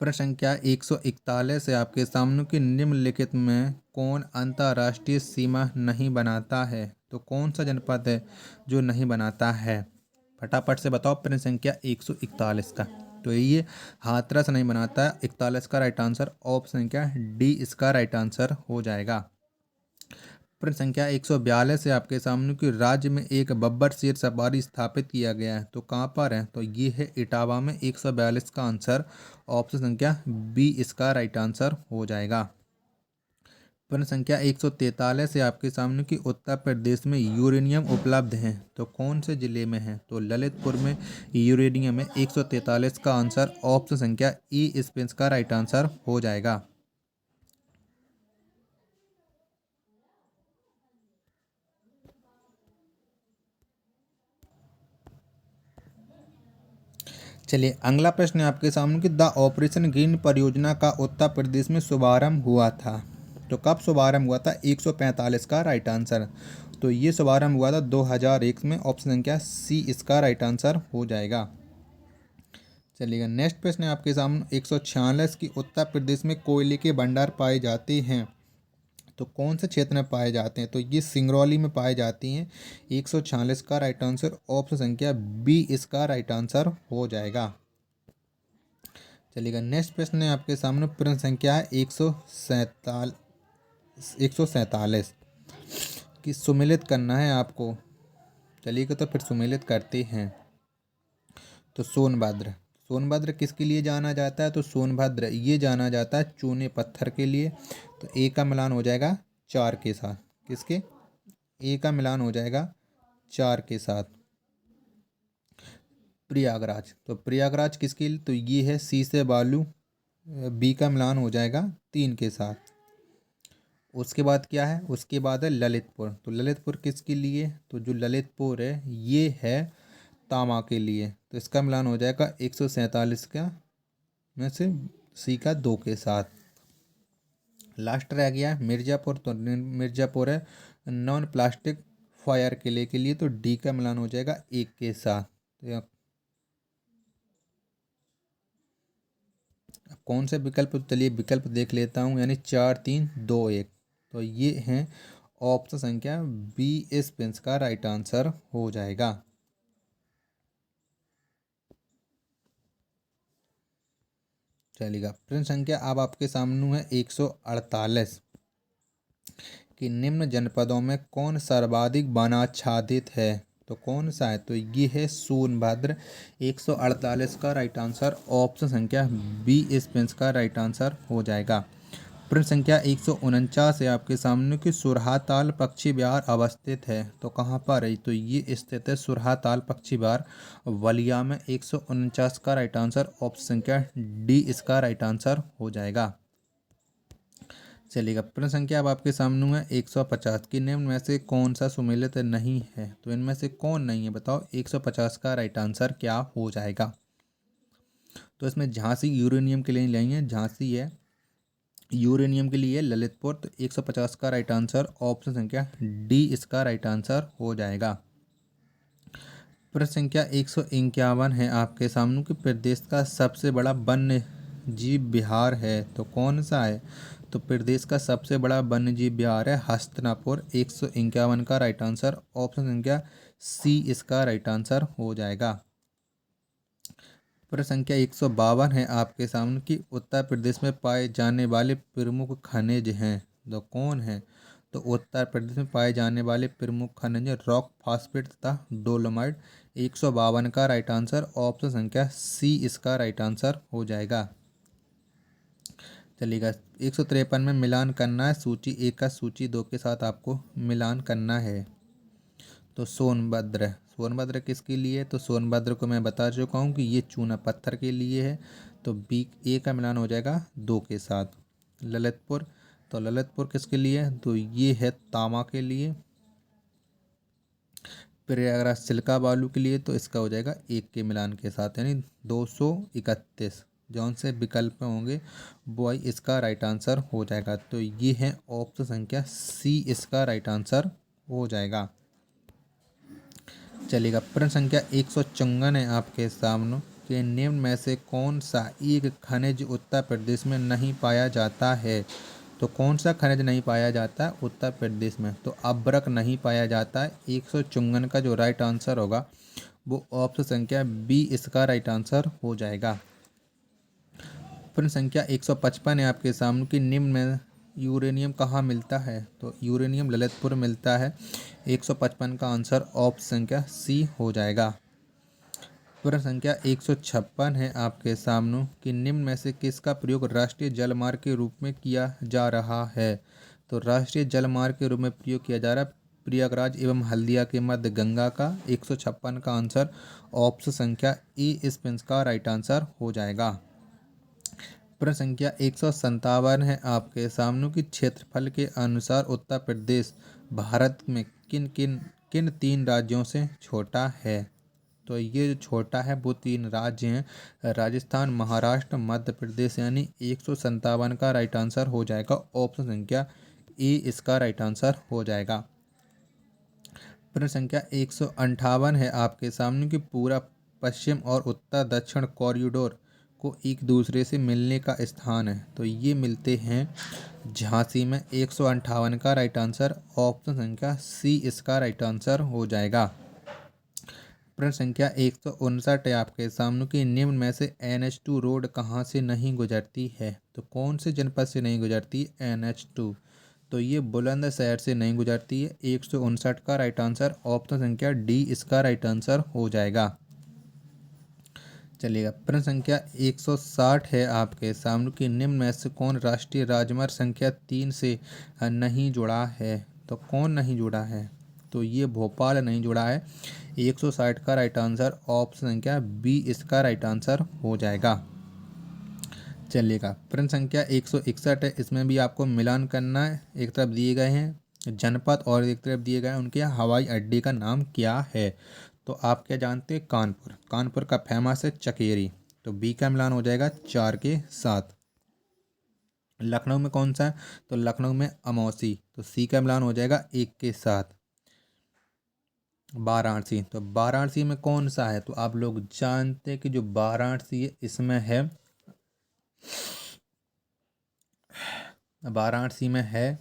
प्रश्न संख्या 141 है आपके सामने कि निम्नलिखित में कौन अंतर्राष्ट्रीय सीमा नहीं बनाता है। तो कौन सा जनपद है जो नहीं बनाता है, फटाफट से बताओ। प्रश्न संख्या 141 का तो ये हाथरस नहीं बनाता है। 41 का राइट आंसर ऑप्शन संख्या डी इसका राइट आंसर हो जाएगा। प्रश्न संख्या 142 है आपके सामने कि राज्य में एक बब्बर शेर सफारी स्थापित किया गया है। तो कहाँ पर है, तो ये है इटावा में। 142 का आंसर ऑप्शन संख्या बी इसका राइट आंसर हो जाएगा। प्रश्न संख्या 143 है आपके सामने कि उत्तर प्रदेश में यूरेनियम उपलब्ध है। तो कौन से जिले में है, तो ललितपुर में यूरेनियम है। 143 का आंसर ऑप्शन संख्या ई इस का राइट आंसर हो जाएगा। चलिए अगला प्रश्न है आपके सामने कि द ऑपरेशन ग्रीन परियोजना का उत्तर प्रदेश में शुभारंभ हुआ था। तो कब शुभारंभ हुआ था, 145 का राइट आंसर। तो ये शुभारंभ हुआ था 2001 में। ऑप्शन संख्या सी इसका राइट आंसर हो जाएगा। चलिएगा नेक्स्ट प्रश्न है आपके सामने 146 की उत्तर प्रदेश में कोयले के भंडार पाए जाते हैं। तो कौन से क्षेत्र में पाए जाते हैं, तो ये सिंगरौली में पाए जाती हैं। 146 का राइट आंसर ऑप्शन संख्या बी इसका राइट आंसर हो जाएगा। चलिएगा नेक्स्ट प्रश्न है आपके सामने प्रश्न संख्या है 147 कि सुमेलित करना है आपको। चलिएगा तो फिर सुमेलित करते हैं। तो सोनभद्र, सोनभद्र किसके लिए जाना जाता है, तो सोनभद्र ये जाना जाता है चूने पत्थर के लिए। तो ए का मिलान हो जाएगा 4 के साथ, किसके, ए का मिलान हो जाएगा 4 के साथ। प्रयागराज, तो प्रयागराज किसके लिए, तो ये है सी से बालू। बी का मिलान हो जाएगा 3 के साथ। उसके बाद क्या है, उसके बाद है ललितपुर। तो ललितपुर किसके लिए, तो जो ललितपुर है ये है तामा के लिए। तो इसका मिलान हो जाएगा 147 का में से सी का 2 के साथ। लास्ट रह गया मिर्ज़ापुर। तो मिर्ज़ापुर है नॉन प्लास्टिक फायर किले के लिए। तो डी का मिलान हो जाएगा 1 के साथ। तो अब कौन से विकल्प, चलिए विकल्प देख लेता हूँ, यानी 4 3 2 1। तो ये हैं ऑप्शन संख्या बी इस पेंस का राइट आंसर हो जाएगा। चलिएगा प्रश्न संख्या अब आपके सामने है 148 कि निम्न जनपदों में कौन सर्वाधिक वनाच्छादित है। तो कौन सा है, तो ये है सोनभद्र। 148 का राइट आंसर ऑप्शन संख्या बी इस पेंस का राइट आंसर हो जाएगा। प्रश्न संख्या 149 है आपके सामने कि सुरहाताल पक्षी विहार अवस्थित है। तो कहाँ पर है, तो ये स्थित है सुरहाताल पक्षी विहार बलिया में। 149 का राइट आंसर ऑप्शन संख्या डी इसका राइट आंसर हो जाएगा। चलिएगा प्रश्न संख्या अब आपके सामने है 150 की निम्न में से कौन सा सुमेलित नहीं है। तो इनमें से कौन नहीं है बताओ। 150 का राइट आंसर क्या हो जाएगा। तो इसमें झांसी यूरेनियम के लिए नहीं है, झांसी है यूरेनियम के लिए ललितपुर। तो 150 का राइट आंसर ऑप्शन संख्या डी इसका राइट आंसर हो जाएगा। प्रश्न संख्या 151 है आपके सामने कि प्रदेश का सबसे बड़ा वन्य जीव विहार है। तो कौन सा है, तो प्रदेश का सबसे बड़ा वन्य जीव विहार है हस्तिनापुर। 151 का राइट आंसर ऑप्शन संख्या सी इसका राइट आंसर हो जाएगा। प्रश्न संख्या 152 है आपके सामने कि उत्तर प्रदेश में पाए जाने वाले प्रमुख खनिज हैं। तो कौन है, तो उत्तर प्रदेश में पाए जाने वाले प्रमुख खनिज रॉक फास्फेट तथा डोलोमाइट। 152 का राइट आंसर ऑप्शन संख्या सी इसका राइट आंसर हो जाएगा। चलिएगा 153 में मिलान करना है सूची 1 का सूची 2 के साथ आपको मिलान करना है। तो सोनभद्र, सोनभद्र किसके लिए है, तो सोनभद्र को मैं बता चुका हूँ कि ये चूना पत्थर के लिए है। तो बी ए का मिलान हो जाएगा 2 के साथ। ललितपुर, तो ललितपुर किसके लिए है, तो ये है तामा के लिए। प्रयागराज सिल्का बालू के लिए। तो इसका हो जाएगा 1 के मिलान के साथ, यानी 231। जौन से विकल्प होंगे वो ही इसका राइट आंसर हो जाएगा। तो ये है ऑप्शन संख्या सी इसका राइट आंसर हो जाएगा। चलिएगा, प्रश्न संख्या 154 है आपके सामने कि निम्न में से कौन सा एक खनिज उत्तर प्रदेश में नहीं पाया जाता है। तो कौन सा खनिज नहीं पाया जाता है उत्तर प्रदेश में? तो अभ्रक नहीं पाया जाता है। 154 का जो राइट आंसर होगा वो ऑप्शन संख्या बी इसका राइट आंसर हो जाएगा। प्रश्न संख्या 155 है आपके सामने कि निम्न में यूरेनियम कहाँ मिलता है। तो यूरेनियम ललितपुर मिलता है। 155 का आंसर ऑप्शन संख्या सी हो जाएगा। प्रश्न संख्या 156 है आपके सामने कि निम्न में से किसका प्रयोग राष्ट्रीय जलमार्ग के रूप में किया जा रहा है। तो राष्ट्रीय जलमार्ग के रूप में प्रयोग किया जा रहा है प्रयागराज एवं हल्दिया के मध्य गंगा का। 156 का आंसर ऑप्शन संख्या ए इस प्रश्न का राइट आंसर हो जाएगा। प्रश्न संख्या 157 है आपके सामने कि क्षेत्रफल के अनुसार उत्तर प्रदेश भारत में किन तीन राज्यों से छोटा है। तो ये जो छोटा है वो तीन राज्य हैं राजस्थान, महाराष्ट्र, मध्य प्रदेश, यानी 157 का राइट आंसर हो जाएगा। ऑप्शन संख्या ए इसका राइट आंसर हो जाएगा। प्रश्न संख्या 158 है आपके सामने कि पूरा पश्चिम और उत्तर दक्षिण कॉरिडोर को एक दूसरे से मिलने का स्थान है। तो ये मिलते हैं झांसी में। 158 का राइट आंसर ऑप्शन संख्या सी इसका राइट आंसर हो जाएगा। प्रश्न संख्या 159 है आपके सामने कि निम्न में से NH2 रोड कहाँ से नहीं गुजरती है। तो कौन से जनपद से नहीं गुजरती है NH2? तो ये बुलंदशहर से नहीं गुजरती है। 159 का राइट आंसर ऑप्शन संख्या डी इसका राइट आंसर हो जाएगा। चलिएगा, प्रश्न संख्या 160 है आपके सामने कि निम्न में से कौन राष्ट्रीय राजमार्ग संख्या 3 से नहीं जुड़ा है। तो कौन नहीं जुड़ा है? तो ये भोपाल नहीं जुड़ा है। 160 का राइट आंसर ऑप्शन संख्या बी इसका राइट आंसर हो जाएगा। चलिएगा, प्रश्न संख्या 161 है। इसमें भी आपको मिलान करना है। एक तरफ दिए गए हैं जनपद और एक तरफ दिए गए हैं उनके हवाई अड्डे का नाम क्या है। तो आप क्या जानते हैं? कानपुर। कानपुर का फेमस है चकेरी। तो बी का मिलान हो जाएगा 4 के साथ। लखनऊ में कौन सा है? तो लखनऊ में अमौसी। तो सी का मिलान हो जाएगा 1 के साथ। वाराणसी। तो वाराणसी में कौन सा है? तो आप लोग जानते हैं कि जो वाराणसी है इसमें है, वाराणसी में है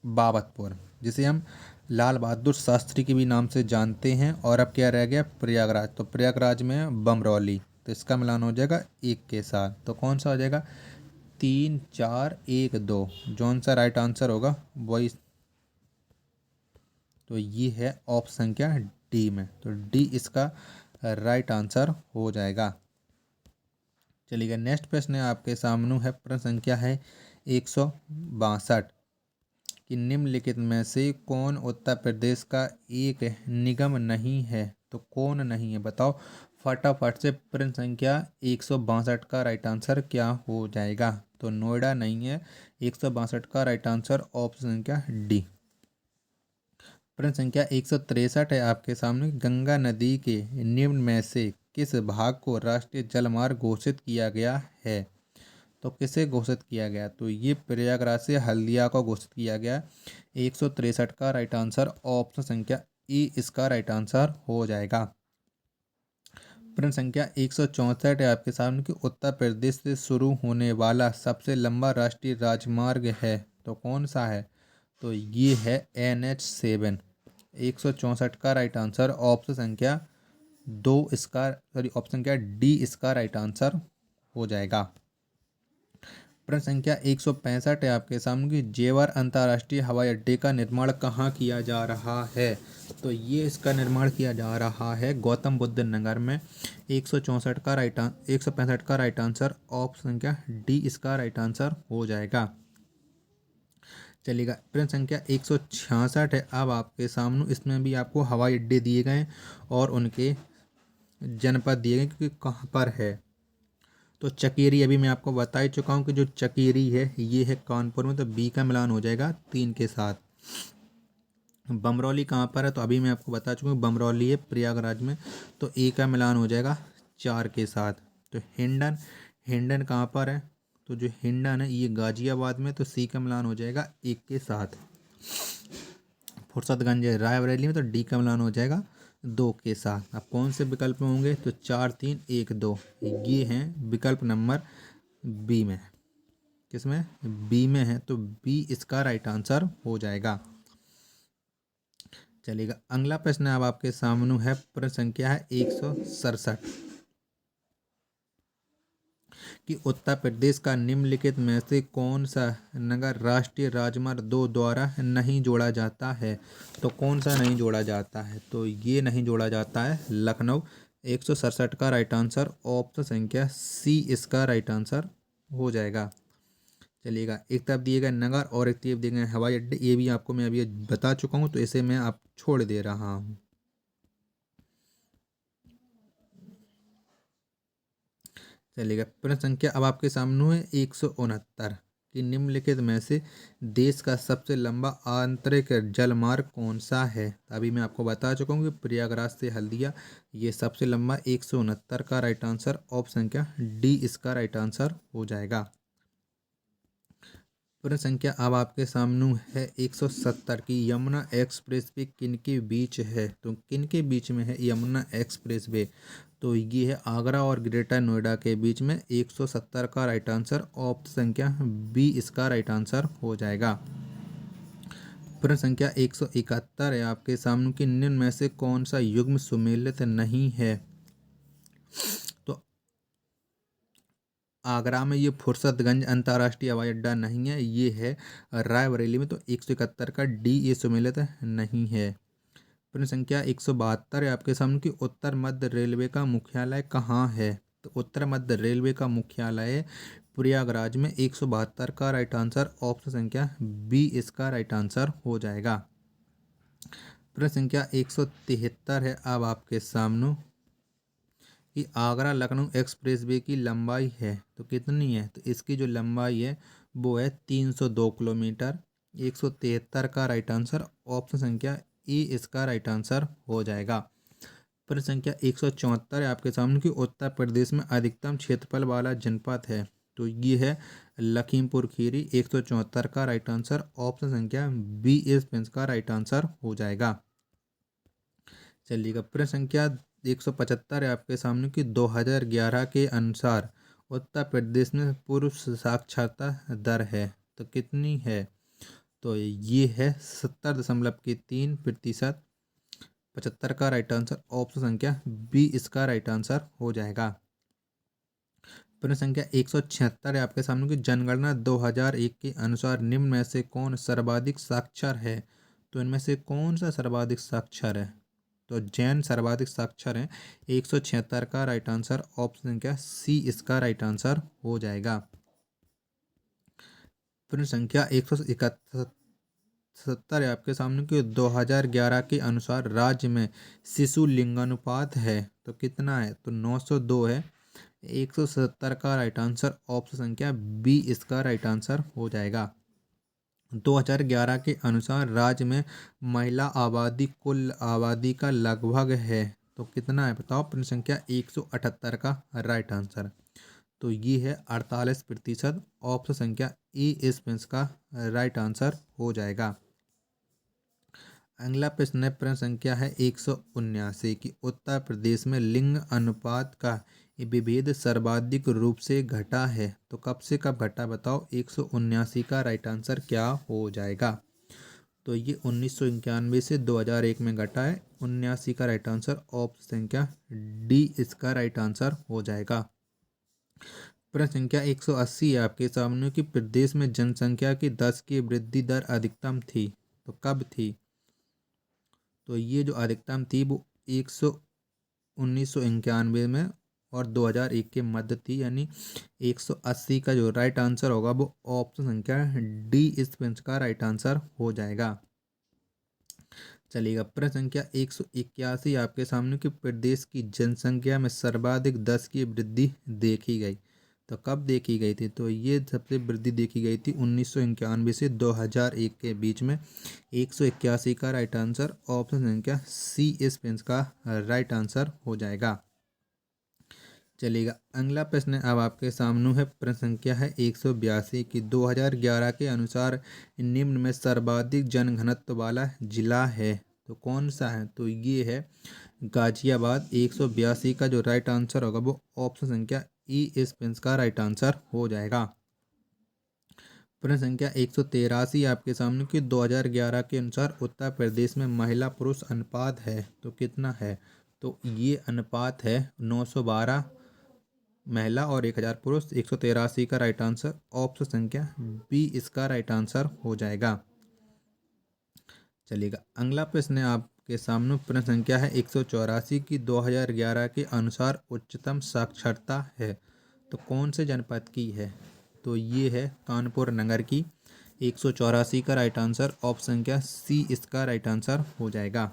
बाबतपुर, जिसे हम लाल बहादुर शास्त्री के भी नाम से जानते हैं। और अब क्या रह गया? प्रयागराज। तो प्रयागराज में बमरौली। तो इसका मिलान हो जाएगा 1 के साथ। तो कौन सा हो जाएगा? 3 4 1 2। जौन सा राइट आंसर होगा वही। तो ये है ऑप्शन संख्या डी में। तो डी इसका राइट आंसर हो जाएगा। चलिए, नेक्स्ट प्रश्न है आपके सामने है। प्रश्न संख्या है 162 कि निम्नलिखित में से कौन उत्तर प्रदेश का एक निगम नहीं है। तो कौन नहीं है बताओ फटाफट से। प्रश्न संख्या 162 का राइट आंसर क्या हो जाएगा? तो नोएडा नहीं है। 162 का राइट आंसर ऑप्शन संख्या डी। प्रश्न संख्या 163 है आपके सामने। गंगा नदी के निम्न में से किस भाग को राष्ट्रीय जलमार्ग घोषित किया गया है। तो किसे घोषित किया गया? तो ये प्रयागराज से हल्दिया को घोषित किया गया। 163 का राइट आंसर ऑप्शन संख्या ई इसका राइट आंसर हो जाएगा। प्रश्न संख्या 164 है आपके सामने कि उत्तर प्रदेश से शुरू होने वाला सबसे लंबा राष्ट्रीय राजमार्ग है। तो कौन सा है? तो ये है NH7। 164 का राइट आंसर ऑप्शन संख्या दो इसका ऑप्शन संख्या डी इसका राइट आंसर हो जाएगा। प्रश्न संख्या 165 है आपके सामने कि जेवर अंतर्राष्ट्रीय हवाई अड्डे का निर्माण कहाँ किया जा रहा है। तो ये इसका निर्माण किया जा रहा है गौतम बुद्ध नगर में। 165 का राइट आंसर ऑप्शन संख्या डी इसका राइट आंसर हो जाएगा। चलिएगा, प्रश्न संख्या 166 है अब आपके सामने। इसमें भी आपको हवाई अड्डे दिए गए और उनके जनपद दिए गए कि कहाँ पर है। तो चकेरी अभी मैं आपको बता ही चुका हूँ कि जो चकेरी है ये है कानपुर में। तो बी का मिलान हो जाएगा 3 के साथ। बमरौली कहाँ पर है? तो अभी मैं आपको बता चुका हूँ बमरौली है प्रयागराज में। तो ए का मिलान हो जाएगा 4 के साथ। तो हिंडन, हिंडन कहाँ पर है? तो जो हिंडन है ये गाजियाबाद में, तो सी का मिलान हो जाएगा 1 के साथ। फुर्सतगंज है रायबरेली में, तो डी का मिलान हो जाएगा 2 के साथ। अब कौन से विकल्प में होंगे? तो 4 3 1 2, ये हैं विकल्प नंबर बी में। किसमें? बी में है, तो बी इसका राइट आंसर हो जाएगा। चलिएगा, अगला प्रश्न अब आपके सामने है, प्रश्न संख्या है 167 कि उत्तर प्रदेश का निम्नलिखित में से कौन सा नगर राष्ट्रीय राजमार्ग 2 द्वारा नहीं जोड़ा जाता है? तो कौन सा नहीं जोड़ा जाता है? तो ये नहीं जोड़ा जाता है लखनऊ। 167 का राइट आंसर ऑप्शन संख्या सी इसका राइट आंसर हो जाएगा। चलिएगा, एक तरफ दिए गए नगर और एक तरफ दिए गए हवाई अड्डे, ये भी आपको मैं अभी बता चुका हूँ, तो इसे मैं आप छोड़ दे रहा हूँ। चलिएगा, प्रश्न संख्या अब आपके सामने है 169 कि निम्नलिखित में से देश का सबसे लंबा आंतरिक जलमार्ग कौन सा है? अभी मैं आपको बता चुका हूँ कि प्रयागराज से हल्दिया ये सबसे लंबा 169 का राइट आंसर ऑप्शन संख्या डी इसका राइट आंसर हो जाएगा। प्रश्न संख्या अब आपके सामने है 170 की यमुना एक्सप्रेस वे किन के बीच है? तो किन के बीच में है यमुना एक्सप्रेस वे? तो ये है आगरा और ग्रेटर नोएडा के बीच में। 170 का राइट आंसर ऑप्शन संख्या बी इसका राइट आंसर हो जाएगा। प्रश्न संख्या 171 है आपके सामने कि निम्न में से कौन सा युग्म सुमेलित नहीं है? तो आगरा में ये फुर्सतगंज अंतर्राष्ट्रीय हवाई अड्डा नहीं है, ये है रायबरेली में। तो 171 का डी ये सुमेलित नहीं है। प्रश्न संख्या 172 है आपके सामने कि उत्तर मध्य रेलवे का मुख्यालय कहाँ है? तो उत्तर मध्य रेलवे का मुख्यालय प्रयागराज में। 172 का राइट आंसर ऑप्शन संख्या बी इसका राइट आंसर हो जाएगा। प्रश्न संख्या 173 है अब आपके सामने कि आगरा लखनऊ एक्सप्रेस वे की लंबाई है तो कितनी है? तो इसकी जो लंबाई है वो है 302 किलोमीटर। 173 का राइट आंसर ऑप्शन संख्या ई इसका राइट आंसर हो जाएगा। प्रश्न संख्या 174 है आपके सामने कि उत्तर प्रदेश में अधिकतम क्षेत्रफल वाला जनपद है? तो ये है लखीमपुर खीरी। 174 का राइट आंसर ऑप्शन संख्या बी इसका राइट आंसर हो जाएगा। चलिएगा, प्रश्न संख्या 175 है आपके सामने कि 2011 के अनुसार उत्तर प्रदेश में पुरुष साक्षरता दर है तो कितनी है? तो ये है 70.3%। 75 का राइट आंसर ऑप्शन संख्या बी इसका राइट आंसर हो जाएगा। प्रश्न संख्या 176 है आपके सामने की जनगणना 2001 के अनुसार निम्न में से कौन सर्वाधिक साक्षर है? तो इनमें से कौन सा सर्वाधिक साक्षर है? तो जैन सर्वाधिक साक्षर हैं। 176 का राइट आंसर ऑप्शन संख्या सी इसका राइट आंसर हो जाएगा। प्रश्न संख्या 171 है आपके सामने कि 2011 के अनुसार राज्य में शिशु लिंगानुपात है तो कितना है? तो 902 है। 177 का राइट आंसर ऑप्शन संख्या बी इसका राइट आंसर हो जाएगा। 2011 के अनुसार राज्य में महिला आबादी कुल आबादी का लगभग है तो कितना है बताओ? प्रश्न संख्या 178 का राइट आंसर तो ये है 48%। ऑप्शन संख्या ए इस प्रश्न का राइट आंसर हो जाएगा। अगला प्रश्न है, प्रश्न संख्या है 179 कि उत्तर प्रदेश में लिंग अनुपात का विभेद सर्वाधिक रूप से घटा है तो कब से कब घटा बताओ? 179 का राइट आंसर क्या हो जाएगा? तो ये 1991 से 2001 में घटा है। 79 का राइट आंसर ऑप्शन संख्या डी इसका राइट आंसर हो जाएगा। प्रश्न संख्या 180 है आपके सामने कि प्रदेश में जनसंख्या की 10 की वृद्धि दर अधिकतम थी तो कब थी? तो ये जो अधिकतम थी वो 1991 में और 2001 के मध्य थी, यानी 180 का जो राइट आंसर होगा वो ऑप्शन संख्या डी इस प्रश्न का राइट आंसर हो जाएगा। चलिएगा, प्रश्न संख्या 181 आपके सामने कि प्रदेश की जनसंख्या में सर्वाधिक 10 की वृद्धि देखी गई तो कब देखी गई थी? तो ये सबसे वृद्धि देखी गई थी 1991 से 2001 के बीच में। 181 का राइट आंसर ऑप्शन संख्या सी इस प्रश्न का राइट आंसर हो जाएगा। चलेगा। अगला प्रश्न अब आपके सामने है। प्रश्न संख्या है 182 की 2011 के अनुसार निम्न में सर्वाधिक जनघनत्व वाला जिला है तो कौन सा है? तो ये है गाजियाबाद। 182 का जो राइट आंसर होगा वो ऑप्शन संख्या ई इस का राइट आंसर हो जाएगा। प्रश्न संख्या 183 आपके सामने कि 2011 के अनुसार उत्तर प्रदेश में महिला पुरुष अनुपात है तो कितना है? तो ये अनुपात है 912 महिला और 1000 पुरुष। 183 का राइट आंसर ऑप्शन संख्या बी इसका राइट आंसर हो जाएगा। चलिएगा। अगला प्रश्न है आपके सामने। प्रश्न संख्या है 184 की 2011 के अनुसार उच्चतम साक्षरता है तो कौन से जनपद की है? तो ये है कानपुर नगर की। 184 का राइट आंसर ऑप्शन संख्या सी इसका राइट आंसर हो जाएगा।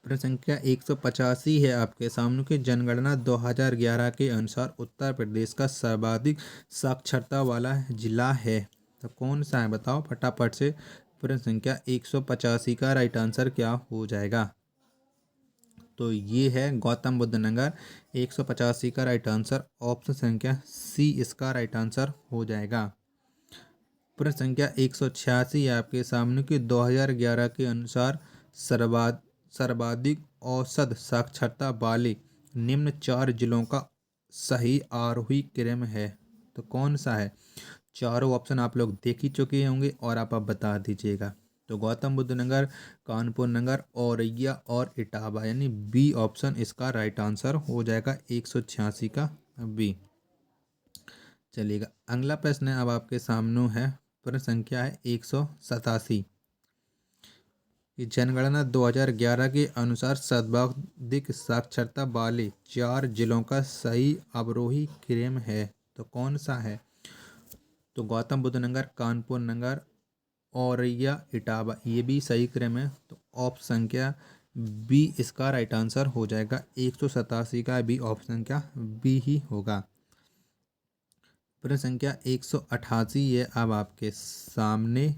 प्रश्न संख्या 185 है आपके सामने की जनगणना 2011 के अनुसार उत्तर प्रदेश का सर्वाधिक साक्षरता वाला जिला है तो कौन सा है? बताओ फटाफट से। प्रश्न संख्या 185 का राइट आंसर क्या हो जाएगा? तो ये है गौतम बुद्ध नगर। 185 का राइट आंसर ऑप्शन संख्या सी इसका राइट आंसर हो जाएगा। प्रश्न संख्या 186 है आपके सामने की 2011 के अनुसार सर्वाधिक औसत साक्षरता वाले निम्न 4 जिलों का सही आरोही क्रम है तो कौन सा है? चारों ऑप्शन आप लोग देख ही चुके होंगे और आप बता दीजिएगा। तो गौतम बुद्ध नगर, कानपुर नगर, औरैया और इटावा, यानी बी ऑप्शन इसका राइट आंसर हो जाएगा 186 का बी। चलिएगा। अगला प्रश्न है अब आपके सामने है। प्रश्न संख्या है 187 कि जनगणना 2011 के अनुसार सर्वाधिक साक्षरता वाले 4 जिलों का सही अवरोही क्रम है तो कौन सा है? तो गौतम बुद्ध नगर, कानपुर नगर, औरैया, इटावा, ये भी सही क्रम है तो ऑप्शन संख्या बी इसका राइट आंसर हो जाएगा। 187 का भी ऑप्शन संख्या बी ही होगा। प्रश्न संख्या 188 है अब आपके सामने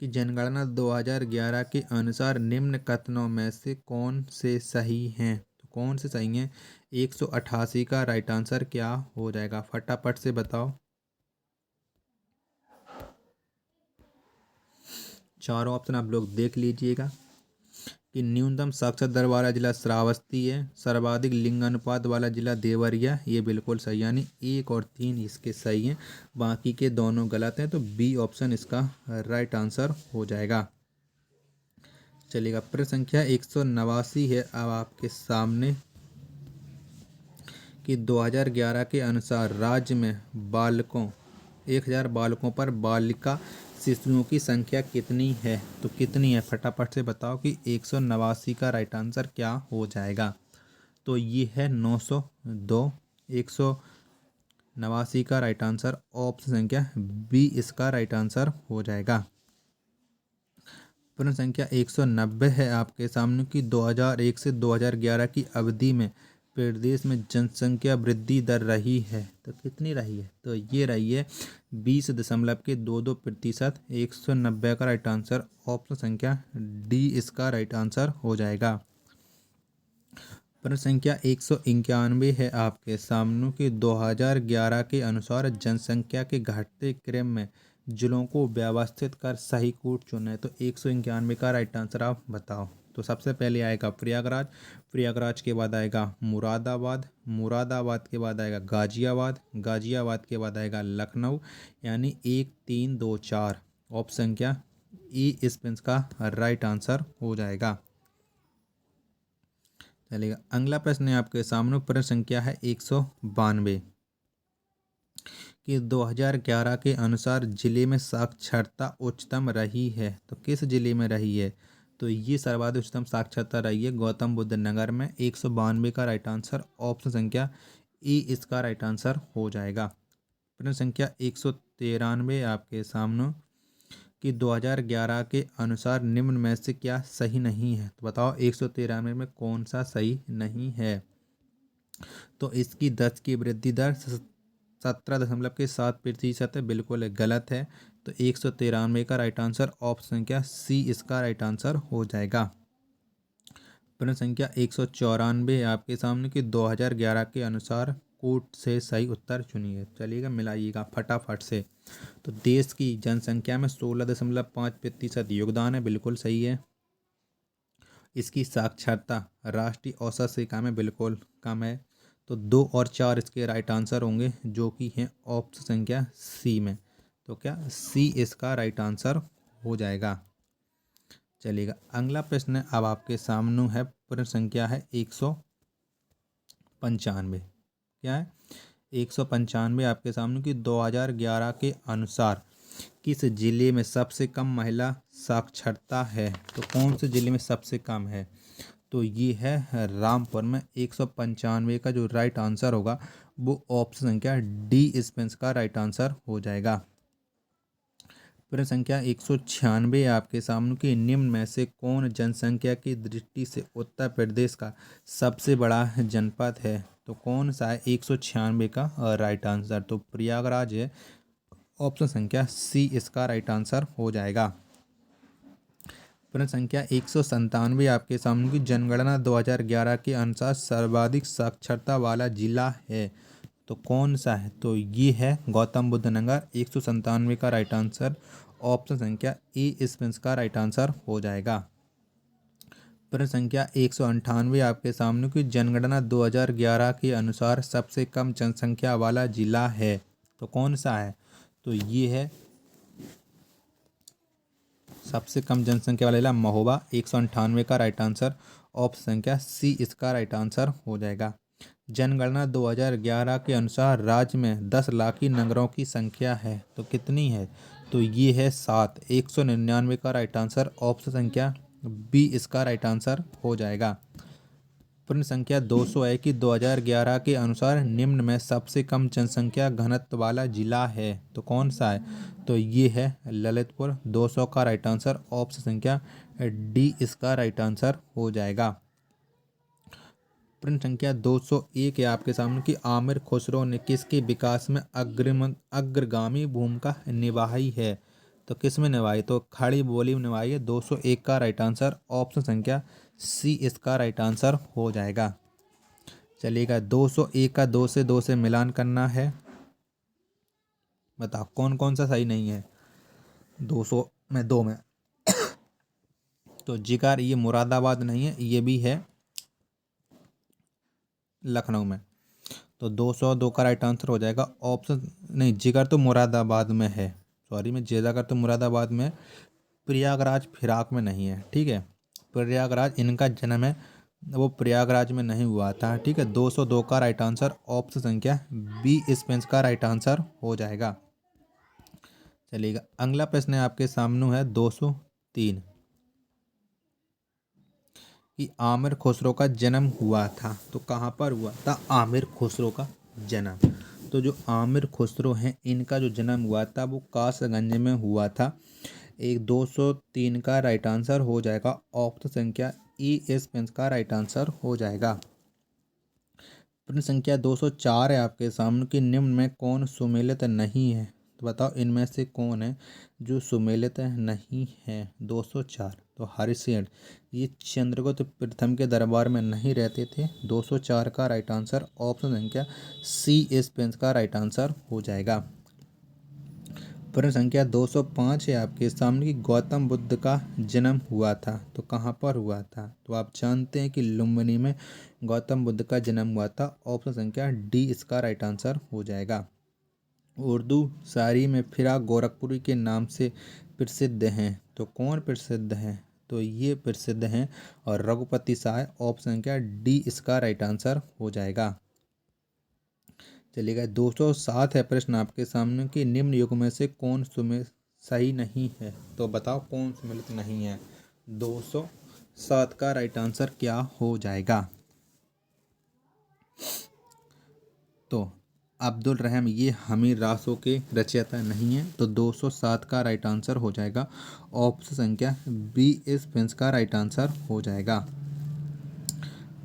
कि जनगणना 2011 के अनुसार निम्न कथनों में से कौन से सही हैं तो कौन से सही हैं? 188 का राइट आंसर क्या हो जाएगा? फटाफट से बताओ। चारों ऑप्शन आप लोग देख लीजिएगा कि न्यूनतम साक्षर दर वाला जिला श्रावस्ती है, सर्वाधिक लिंगानुपात वाला जिला देवरिया, ये बिल्कुल सही, यानी 1 और 3 इसके सही हैं, बाकी के दोनों गलत हैं तो बी ऑप्शन इसका राइट आंसर हो जाएगा। चलिएगा। प्रश्न संख्या 189 है अब आपके सामने कि 2011 के अनुसार राज्य में बालकों 1000 बालकों पर बालिका शिशुओं की संख्या कितनी है तो कितनी है? फटाफट से बताओ कि 189 का राइट आंसर क्या हो जाएगा? तो ये है 902। 189 का राइट आंसर ऑप्शन संख्या बी इसका राइट आंसर हो जाएगा। प्रश्न संख्या 190 है आपके सामने की 2001 से 2011 की अवधि में प्रदेश में जनसंख्या वृद्धि दर रही है तो कितनी रही है? तो ये रही है 20.22%। 190 का राइट आंसर ऑप्शन संख्या डी इसका राइट आंसर हो जाएगा। प्रश्न संख्या 191 है आपके सामने कि 2011 के अनुसार जनसंख्या के घटते क्रम में जिलों को व्यवस्थित कर सही कूट चुने तो 191 का राइट आंसर आप बताओ। तो सबसे पहले आएगा प्रयागराज, प्रयागराज के बाद आएगा मुरादाबाद, मुरादाबाद के बाद आएगा गाजियाबाद, गाजियाबाद के बाद आएगा लखनऊ, यानी 1 3 2 4 ऑप्शन क्या ई इस का राइट आंसर हो जाएगा। चलेगा। अगला प्रश्न है आपके सामने। प्रश्न संख्या है 192 कि 2011 के अनुसार जिले में साक्षरता उच्चतम रही है तो किस जिले में रही है? तो ये सर्वाधिक उच्चतम साक्षरता रही है गौतम बुद्ध नगर में। 192 का राइट आंसर ऑप्शन संख्या ई इसका राइट आंसर हो जाएगा। प्रश्न संख्या 193 आपके सामने कि 2011 के अनुसार निम्न में से क्या सही नहीं है तो बताओ 193 में कौन सा सही नहीं है? तो इसकी 10 की वृद्धि दर 17.7% है, बिल्कुल गलत है तो 193 का राइट आंसर ऑप्शन संख्या सी इसका राइट आंसर हो जाएगा। प्रश्न संख्या 194 है आपके सामने कि 2011 के अनुसार कोट से सही उत्तर चुनिए। चलिएगा मिलाइएगा फटाफट से। तो देश की जनसंख्या में 16.5% योगदान है, बिल्कुल सही है। इसकी साक्षरता राष्ट्रीय औसत से कम है, बिल्कुल कम है। तो 2 और 4 इसके राइट आंसर होंगे, जो कि हैं ऑप्शन संख्या सी में। तो क्या सी इसका राइट आंसर हो जाएगा। चलिएगा अगला प्रश्न अब आपके सामने है। प्रश्न संख्या है 195। क्या है 195 आपके सामने कि 2011 के अनुसार किस जिले में सबसे कम महिला साक्षरता है। तो कौन से जिले में सबसे कम है। तो ये है रामपुर में। 195 का जो राइट आंसर होगा वो ऑप्शन संख्या डी इसमें का राइट आंसर हो जाएगा। प्रश्न संख्या 196 आपके सामने कि निम्न में से कौन जनसंख्या की दृष्टि से उत्तर प्रदेश का सबसे बड़ा जनपद है। तो कौन सा है 196 का राइट आंसर। तो प्रयागराज है, ऑप्शन संख्या सी इसका राइट आंसर हो जाएगा। प्रश्न संख्या 197 आपके सामने की जनगणना 2011 के अनुसार सर्वाधिक साक्षरता वाला जिला है। तो कौन सा है। तो ये है गौतम बुद्ध नगर। 197 का राइट आंसर ऑप्शन संख्या ए इसमें का राइट आंसर हो जाएगा। प्रश्न संख्या 198 आपके सामने की जनगणना 2011 के अनुसार सबसे कम जनसंख्या वाला जिला है। तो कौन सा है। तो ये है सबसे कम जनसंख्या वाला जिला महोबा। 198 का राइट आंसर ऑप्शन संख्या सी इसका राइट आंसर हो जाएगा। जनगणना 2011 के अनुसार राज्य में 10 लाखी नगरों की संख्या है। तो कितनी है। तो ये है 7। 199 का राइट आंसर ऑप्शन संख्या बी इसका राइट आंसर हो जाएगा। प्रश्न संख्या 200 है कि 2011 के अनुसार निम्न में सबसे कम जनसंख्या घनत्व वाला जिला है। तो कौन सा है। तो ये है ललितपुर। 200 का राइट आंसर ऑप्शन संख्या डी इसका राइट आंसर हो जाएगा। प्रश्न संख्या 201 है आपके सामने कि आमिर खुसरो ने किसके विकास में अग्रगामी भूमिका निभाई है। तो किस में निभाई। तो खड़ी बोली में निभाई है। 201 का राइट आंसर ऑप्शन संख्या सी इसका राइट आंसर हो जाएगा। चलिएगा 201 का 2 से मिलान करना है। बताओ कौन कौन सा सही नहीं है 200 में 2 में। तो जिगर ये मुरादाबाद नहीं है, ये भी है लखनऊ में। तो 202 का राइट आंसर हो जाएगा ऑप्शन नहीं, जिगर तो मुरादाबाद में है। सॉरी, मैं जिगर तो मुरादाबाद में, प्रयागराज फिराक में नहीं है। ठीक है, प्रयागराज इनका जन्म है, वो प्रयागराज में नहीं हुआ था। ठीक है, 202 का राइट आंसर ऑप्शन संख्या बी स्पेंस का राइट आंसर हो जाएगा। चलिएगा अगला प्रश्न है आपके सामने है 203 कि आमिर खुसरो का जन्म हुआ था। तो कहाँ पर हुआ था आमिर खुसरो का जन्म। तो जो आमिर खुसरो हैं इनका जो जन्म हुआ था वो कासगंज में हुआ था। 203 का राइट आंसर हो जाएगा ऑप्शन संख्या ई एस पेंस का राइट आंसर हो जाएगा। प्रश्न संख्या 204 है आपके सामने कि निम्न में कौन सुमेलित नहीं है। तो बताओ इनमें से कौन है जो सुमेलित नहीं है। 204 तो हरिशेन, ये चंद्रगुप्त प्रथम के दरबार में नहीं रहते थे। 204 का राइट आंसर ऑप्शन संख्या सी इस पेंस का राइट आंसर हो जाएगा। प्रश्न संख्या 205 है आपके सामने कि गौतम बुद्ध का जन्म हुआ था। तो कहाँ पर हुआ था। तो आप जानते हैं कि लुम्बिनी में गौतम बुद्ध का जन्म हुआ था। ऑप्शन संख्या डी इसका राइट आंसर हो जाएगा। उर्दू शायरी में फिराक गोरखपुरी के नाम से प्रसिद्ध हैं। तो कौन प्रसिद्ध हैं। तो ये प्रसिद्ध हैं और रघुपति शाह। ऑप्शन संख्या डी इसका राइट आंसर हो जाएगा। चलिएगा 207 है प्रश्न आपके सामने कि निम्न युग में से कौन सही नहीं है। तो बताओ कौन सुमेलित नहीं है। 207 का राइट आंसर क्या हो जाएगा। तो अब्दुल रहम ये हमीर रासो के रचयिता नहीं है। तो 207 का राइट आंसर हो जाएगा ऑप्शन संख्या बी इस पेंस का राइट आंसर हो जाएगा।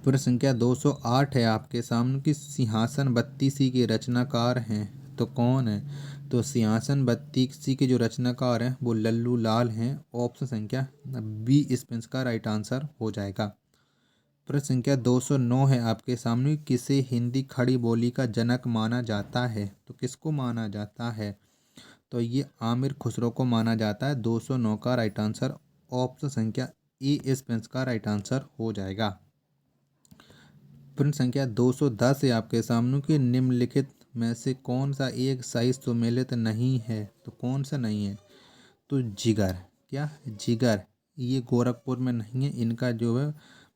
प्रश्न संख्या 208 है आपके सामने कि सिंहासन बत्तीसी के रचनाकार हैं। तो कौन है। तो सिंहासन बत्तीसी के जो रचनाकार हैं वो लल्लू लाल हैं। ऑप्शन संख्या बी इस पेंस का राइट आंसर हो जाएगा। प्रश्न संख्या 209 है आपके सामने, किसे हिंदी खड़ी बोली का जनक माना जाता है? तो किसको माना जाता है? तो ये आमिर खुसरो को माना जाता है। 209 का राइट आंसर ऑप्शन संख्या ए इस प्रश्न का राइट आंसर हो जाएगा। प्रश्न संख्या 210 है आपके सामने, कि निम्नलिखित में से कौन सा एक सही सुमेलित नहीं है? तो कौन सा नहीं है? तो जिगर। क्या? जिगर। ये गोरखपुर में नहीं है, इनका जो है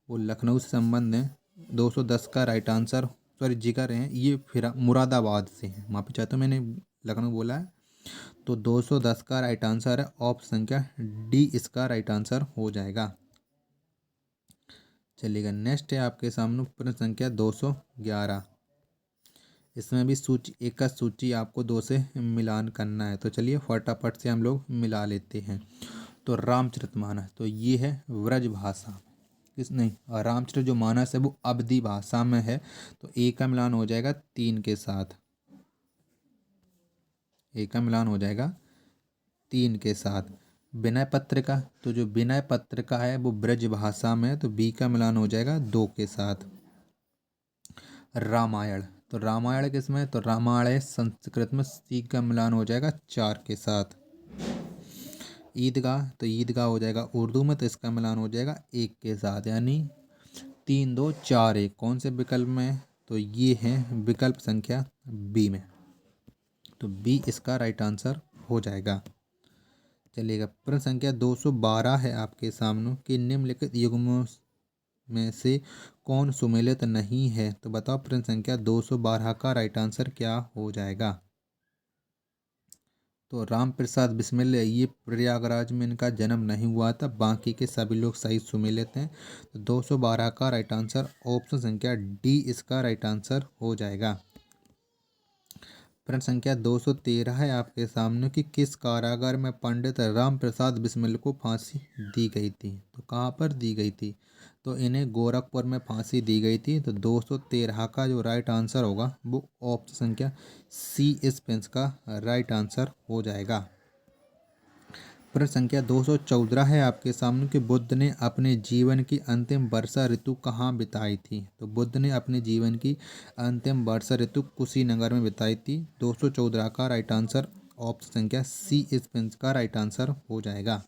वो लखनऊ से संबंध है। 210 का राइट आंसर, सॉरी जिगर है ये, फिर मुरादाबाद से है। माफी चाहता हूँ, मैंने लखनऊ बोला है। तो 210 का राइट आंसर है ऑप्शन संख्या डी, इसका राइट आंसर हो जाएगा। चलिएगा, नेक्स्ट है आपके सामने प्रश्न संख्या 211। इसमें भी सूची एक का सूची आपको दो से मिलान करना है। तो चलिए फटाफट से हम लोग मिला लेते हैं। तो रामचरितमानस, तो ये है व्रज भाषा। किस नहीं, रामचरित जो मानस है वो अवधी भाषा में है। तो ए का मिलान हो जाएगा 3 के साथ। ए का मिलान हो जाएगा 3 के साथ। विनय पत्रिका, तो जो विनय पत्रिका है वो ब्रज भाषा में है। तो बी का मिलान हो जाएगा 2 के साथ। रामायण, तो रामायण किसमें? तो रामायण संस्कृत में, सी का मिलान हो जाएगा 4 के साथ। ईदगाह, तो ईदगाह हो जाएगा उर्दू में, तो इसका मिलान हो जाएगा 1 के साथ। यानी 3 2 4 1 कौन से विकल्प में? तो ये है विकल्प संख्या बी में। तो बी इसका राइट आंसर हो जाएगा। चलिएगा, प्रश्न संख्या 212 है आपके सामने, कि निम्नलिखित युग्मों में से कौन सुमेलित नहीं है? तो बताओ प्रश्न संख्या 212 का राइट आंसर क्या हो जाएगा? तो राम प्रसाद बिस्मिल, ये प्रयागराज में इनका जन्म नहीं हुआ था, बाकी के सभी लोग सही सुमेलित हैं। तो 212 का राइट आंसर ऑप्शन संख्या डी, इसका राइट आंसर हो जाएगा। प्रश्न संख्या 213 है आपके सामने, कि किस कारागार में पंडित राम प्रसाद बिस्मिल को फांसी दी गई थी? तो कहाँ पर दी गई थी? तो इन्हें गोरखपुर में फांसी दी गई थी। तो 213 का जो राइट आंसर होगा वो ऑप्शन संख्या सी इस पेंस का राइट आंसर हो जाएगा। प्रश्न संख्या 214 है आपके सामने, कि बुद्ध ने अपने जीवन की अंतिम वर्षा ऋतु कहाँ बिताई थी? तो बुद्ध ने अपने जीवन की अंतिम वर्षा ऋतु कुशीनगर में बिताई थी। 214 का राइट आंसर ऑप्शन संख्या सी इस पेंस का राइट आंसर हो जाएगा।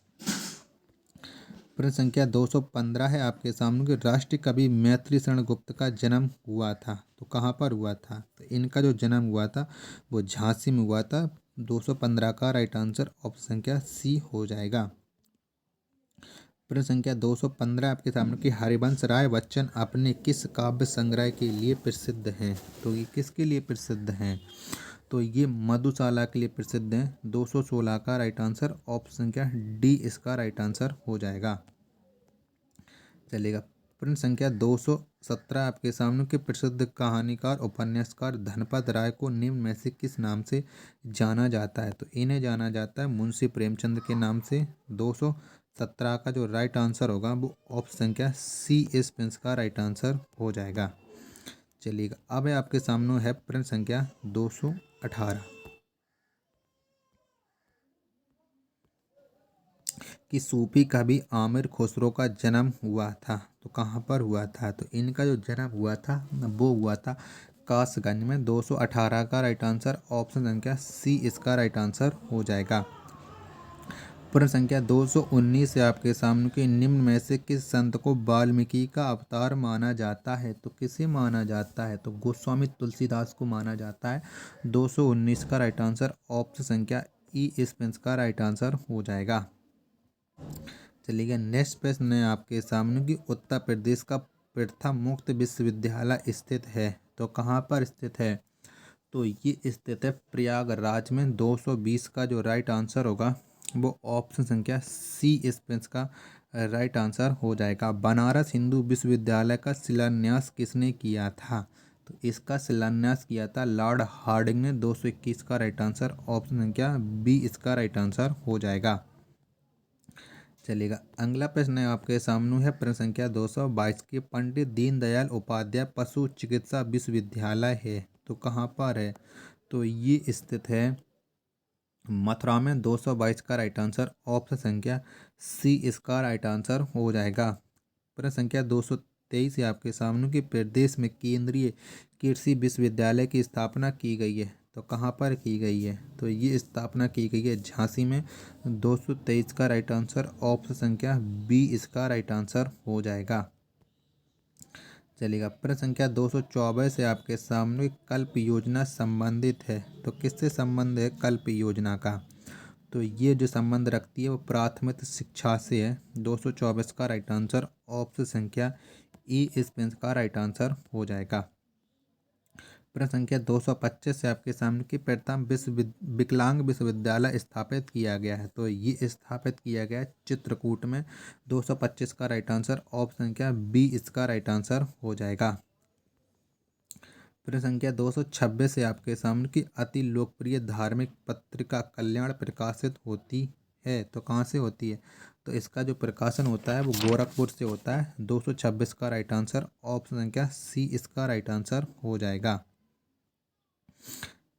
प्रश्न संख्या 215 है आपके सामने, कि राष्ट्रीय कवि मैत्री शरण गुप्त का जन्म हुआ था। तो कहाँ पर हुआ था? तो इनका जो जन्म हुआ था वो झांसी में हुआ था। 215 का राइट आंसर ऑप्शन संख्या सी हो जाएगा। प्रश्न संख्या 215 आपके सामने, कि हरिवंश राय बच्चन अपने किस काव्य संग्रह के लिए प्रसिद्ध हैं? तो ये किसके लिए प्रसिद्ध हैं? तो ये मधुशाला के लिए प्रसिद्ध हैं। 216 का राइट आंसर ऑप्शन संख्या डी, इसका राइट आंसर हो जाएगा। चलेगा, प्रश्न संख्या 217 आपके सामने, के प्रसिद्ध कहानीकार उपन्यासकार धनपत राय को निम्न में से किस नाम से जाना जाता है? तो इन्हें जाना जाता है मुंशी प्रेमचंद के नाम से। 217 का जो राइट आंसर होगा वो ऑप्शन संख्या सी इस प्रिंस का राइट आंसर हो जाएगा। चलिएगा, अब आपके सामने है प्रश्न संख्या 218, कि सूफी कवि आमिर खुसरो का जन्म हुआ था। तो कहाँ पर हुआ था? तो इनका जो जन्म हुआ था वो हुआ था कासगंज में। 218 का राइट आंसर ऑप्शन संख्या सी, इसका राइट आंसर हो जाएगा। प्रश्न संख्या 219 से आपके सामने, के निम्न में से किस संत को वाल्मीकि का अवतार माना जाता है? तो किसे माना जाता है? तो गोस्वामी तुलसीदास को माना जाता है। 219 का राइट आंसर ऑप्शन संख्या ई इस पेंस का राइट आंसर हो जाएगा। चलिए, नेक्स्ट प्रश्न है आपके सामने, कि उत्तर प्रदेश का प्रथम मुक्त विश्वविद्यालय स्थित है। तो कहाँ पर स्थित है? तो ये स्थित है प्रयागराज में। 220 का जो राइट आंसर होगा वो ऑप्शन संख्या सी इस पेंस का राइट आंसर हो जाएगा। बनारस हिंदू विश्वविद्यालय का शिलान्यास किसने किया था? तो इसका शिलान्यास किया था लॉर्ड हार्डिंग ने। 221 का राइट आंसर ऑप्शन संख्या बी, इसका राइट आंसर हो जाएगा। चलिएगा, अगला प्रश्न है आपके सामने है प्रश्न संख्या 222 के पंडित दीनदयाल उपाध्याय पशु चिकित्सा विश्वविद्यालय है। तो कहाँ पर है? तो ये स्थित है मथुरा में। 222 का राइट आंसर ऑप्शन संख्या सी, इसका राइट आंसर हो जाएगा। प्रश्न संख्या 223 है आपके सामने कि प्रदेश में केंद्रीय कृषि विश्वविद्यालय की स्थापना की गई है। तो कहाँ पर की गई है? तो ये स्थापना की गई है झांसी में। 223 का राइट आंसर ऑप्शन संख्या बी इसका राइट आंसर हो जाएगा। चलिएगा, प्रश्न संख्या 224 है आपके सामने। कल्प योजना संबंधित है, तो किससे संबंध है कल्प योजना का? तो ये जो संबंध रखती है वो प्राथमिक शिक्षा से है। 224 का राइट आंसर ऑप्शन संख्या ई इसमें का राइट आंसर हो जाएगा। प्रश्न संख्या 225 से आपके सामने की प्रथम विकलांग विश्वविद्यालय स्थापित किया गया है, तो ये स्थापित किया गया है चित्रकूट में। 225 का राइट आंसर ऑप्शन संख्या बी इसका राइट आंसर हो जाएगा। प्रश्न संख्या 226 है आपके सामने की अति लोकप्रिय धार्मिक पत्रिका कल्याण प्रकाशित होती है, तो कहाँ से होती है? तो इसका जो प्रकाशन होता है वो गोरखपुर से होता है। 226 का राइट आंसर ऑप्शन संख्या सी इसका राइट आंसर हो जाएगा।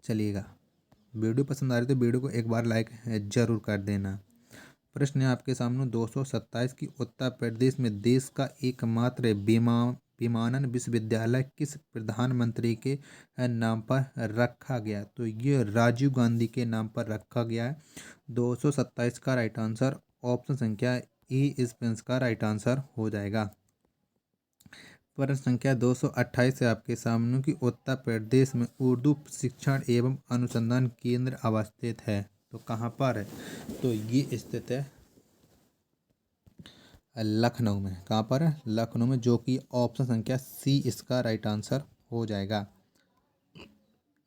चलिएगा, वीडियो पसंद आ रही तो वीडियो को एक बार लाइक जरूर कर देना। प्रश्न है आपके सामने 227 की उत्तर प्रदेश में देश का एकमात्र विमानन विश्वविद्यालय किस प्रधानमंत्री के नाम पर रखा गया? तो ये राजीव गांधी के नाम पर रखा गया है। 227 का राइट आंसर ऑप्शन संख्या ए इस का राइट आंसर हो जाएगा। प्रश्न संख्या 228 है आपके सामने की उत्तर प्रदेश में उर्दू शिक्षण एवं अनुसंधान केंद्र अवस्थित है, तो कहाँ पर है? तो ये स्थित है लखनऊ में। कहाँ पर है? लखनऊ में, जो कि ऑप्शन संख्या सी इसका राइट आंसर हो जाएगा।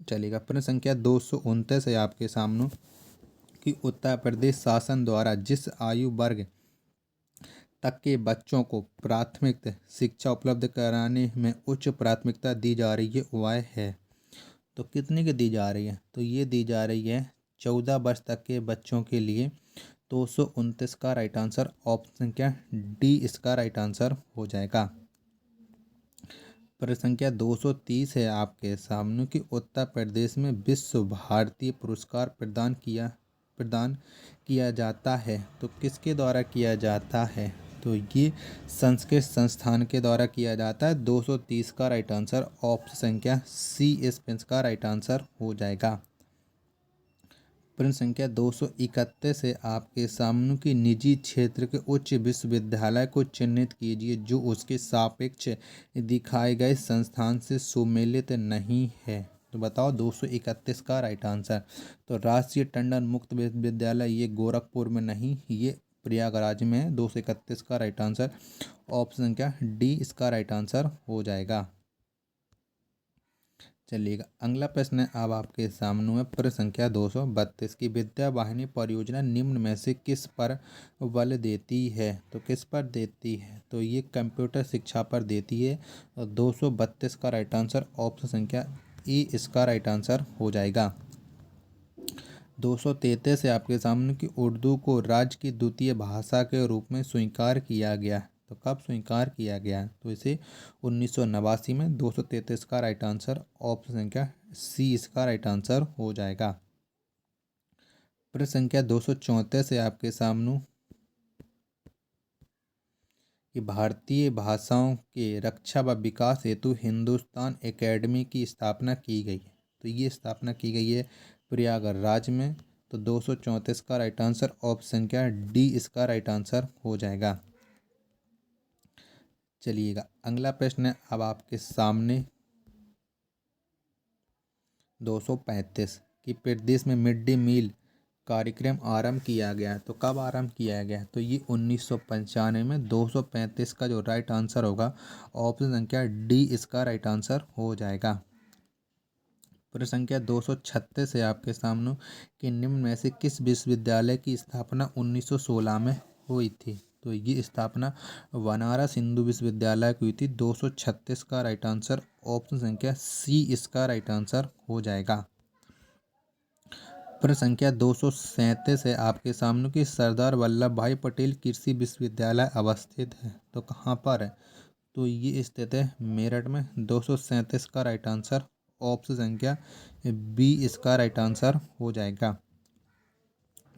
चलिएगा, प्रश्न संख्या 229 है आपके सामने कि उत्तर प्रदेश शासन द्वारा जिस आयु वर्ग तक के बच्चों को प्राथमिक शिक्षा उपलब्ध कराने में उच्च प्राथमिकता दी जा रही है वह है, तो कितने की दी जा रही है? तो ये दी जा रही है 14 वर्ष तक के बच्चों के लिए। 229 का राइट आंसर ऑप्शन संख्या डी इसका राइट आंसर हो जाएगा। प्रश्न संख्या 230 है आपके सामने कि उत्तर प्रदेश में विश्व भारती पुरस्कार प्रदान किया जाता है, तो किसके द्वारा किया जाता है? तो ये संस्कृत संस्थान के द्वारा किया जाता है। 230 का राइट आंसर ऑप्शन संख्या सी इस का राइट आंसर हो जाएगा। प्रश्न संख्या 231 है आपके सामने की निजी क्षेत्र के उच्च विश्वविद्यालय को चिन्हित कीजिए जो उसके सापेक्ष दिखाए गए संस्थान से सुमेलित नहीं है। तो बताओ 231 का राइट आंसर। तो राष्ट्रीय टंडन मुक्त विश्वविद्यालय ये गोरखपुर में नहीं, ये प्रयागराज में है। 231 का राइट आंसर ऑप्शन संख्या डी इसका राइट आंसर हो जाएगा। चलिएगा, अगला प्रश्न है अब आपके सामने में प्रश्न संख्या 232 की विद्या वाहिनी परियोजना निम्न में से किस पर बल देती है? तो किस पर देती है? तो ये कंप्यूटर शिक्षा पर देती है। और 232 का राइट आंसर ऑप्शन संख्या ई इसका राइट आंसर हो जाएगा। 233 है आपके सामने कि उर्दू को राज्य की द्वितीय भाषा के रूप में स्वीकार किया गया, तो कब स्वीकार किया गया? तो इसे 1989 में। 233 का राइट आंसर ऑप्शन संख्या सी इसका राइट आंसर हो जाएगा। प्रश्न संख्या 234 है आपके सामने कि भारतीय भाषाओं के रक्षा व विकास हेतु हिंदुस्तान एकेडमी की स्थापना की गई है, तो ये स्थापना की गई है प्रयागराज में। तो 234 का राइट आंसर ऑप्शन संख्या डी इसका राइट आंसर हो जाएगा। चलिएगा, अगला प्रश्न है अब आपके सामने 235 कि प्रदेश में मिड डे मील कार्यक्रम आरंभ किया गया है, तो कब आरंभ किया गया? तो ये 1995 में। 235 का जो राइट आंसर होगा ऑप्शन संख्या डी इसका राइट आंसर हो जाएगा। प्रश्न संख्या 236 है आपके सामने कि निम्न में से किस विश्वविद्यालय की स्थापना 1916 में हुई थी? तो ये स्थापना बनारस हिंदू विश्वविद्यालय की हुई थी। 236 का राइट आंसर ऑप्शन संख्या सी इसका राइट आंसर हो जाएगा। प्रश्न संख्या 237 है आपके सामने कि सरदार वल्लभ भाई पटेल कृषि विश्वविद्यालय अवस्थित है, तो कहाँ पर है? तो ये स्थित है मेरठ में। 237 का राइट आंसर ऑप्शन संख्या बी इसका राइट आंसर हो जाएगा।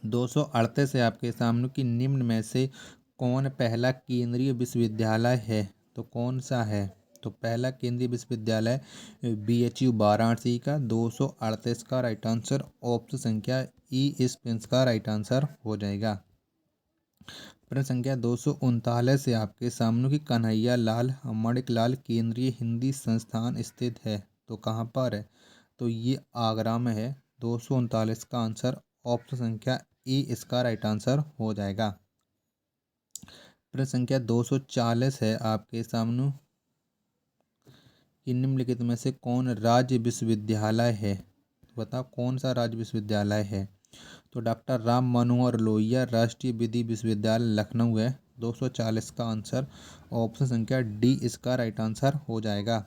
238 है आपके सामने कि निम्न में से कौन पहला केंद्रीय विश्वविद्यालय है? तो तो कौन सा है? तो पहला केंद्रीय विश्वविद्यालय BHU वाराणसी का 238 का राइट आंसर। ऑप्शन संख्या ई इस का राइट आंसर हो जाएगा। प्रश्न संख्या 239 से आपके सामने की कन्हैया लाल माणिकलाल केंद्रीय हिंदी संस्थान स्थित है, तो कहाँ पर है? तो ये आगरा में है। 239 का आंसर ऑप्शन संख्या ई इसका राइट आंसर हो जाएगा। प्रश्न संख्या 240 है आपके सामने कि निम्नलिखित में से कौन राज्य विश्वविद्यालय है? बताओ कौन सा राज्य विश्वविद्यालय है? तो डॉक्टर राम मनोहर लोहिया राष्ट्रीय विधि विश्वविद्यालय लखनऊ है। 240 का आंसर ऑप्शन संख्या डी इसका राइट आंसर हो जाएगा।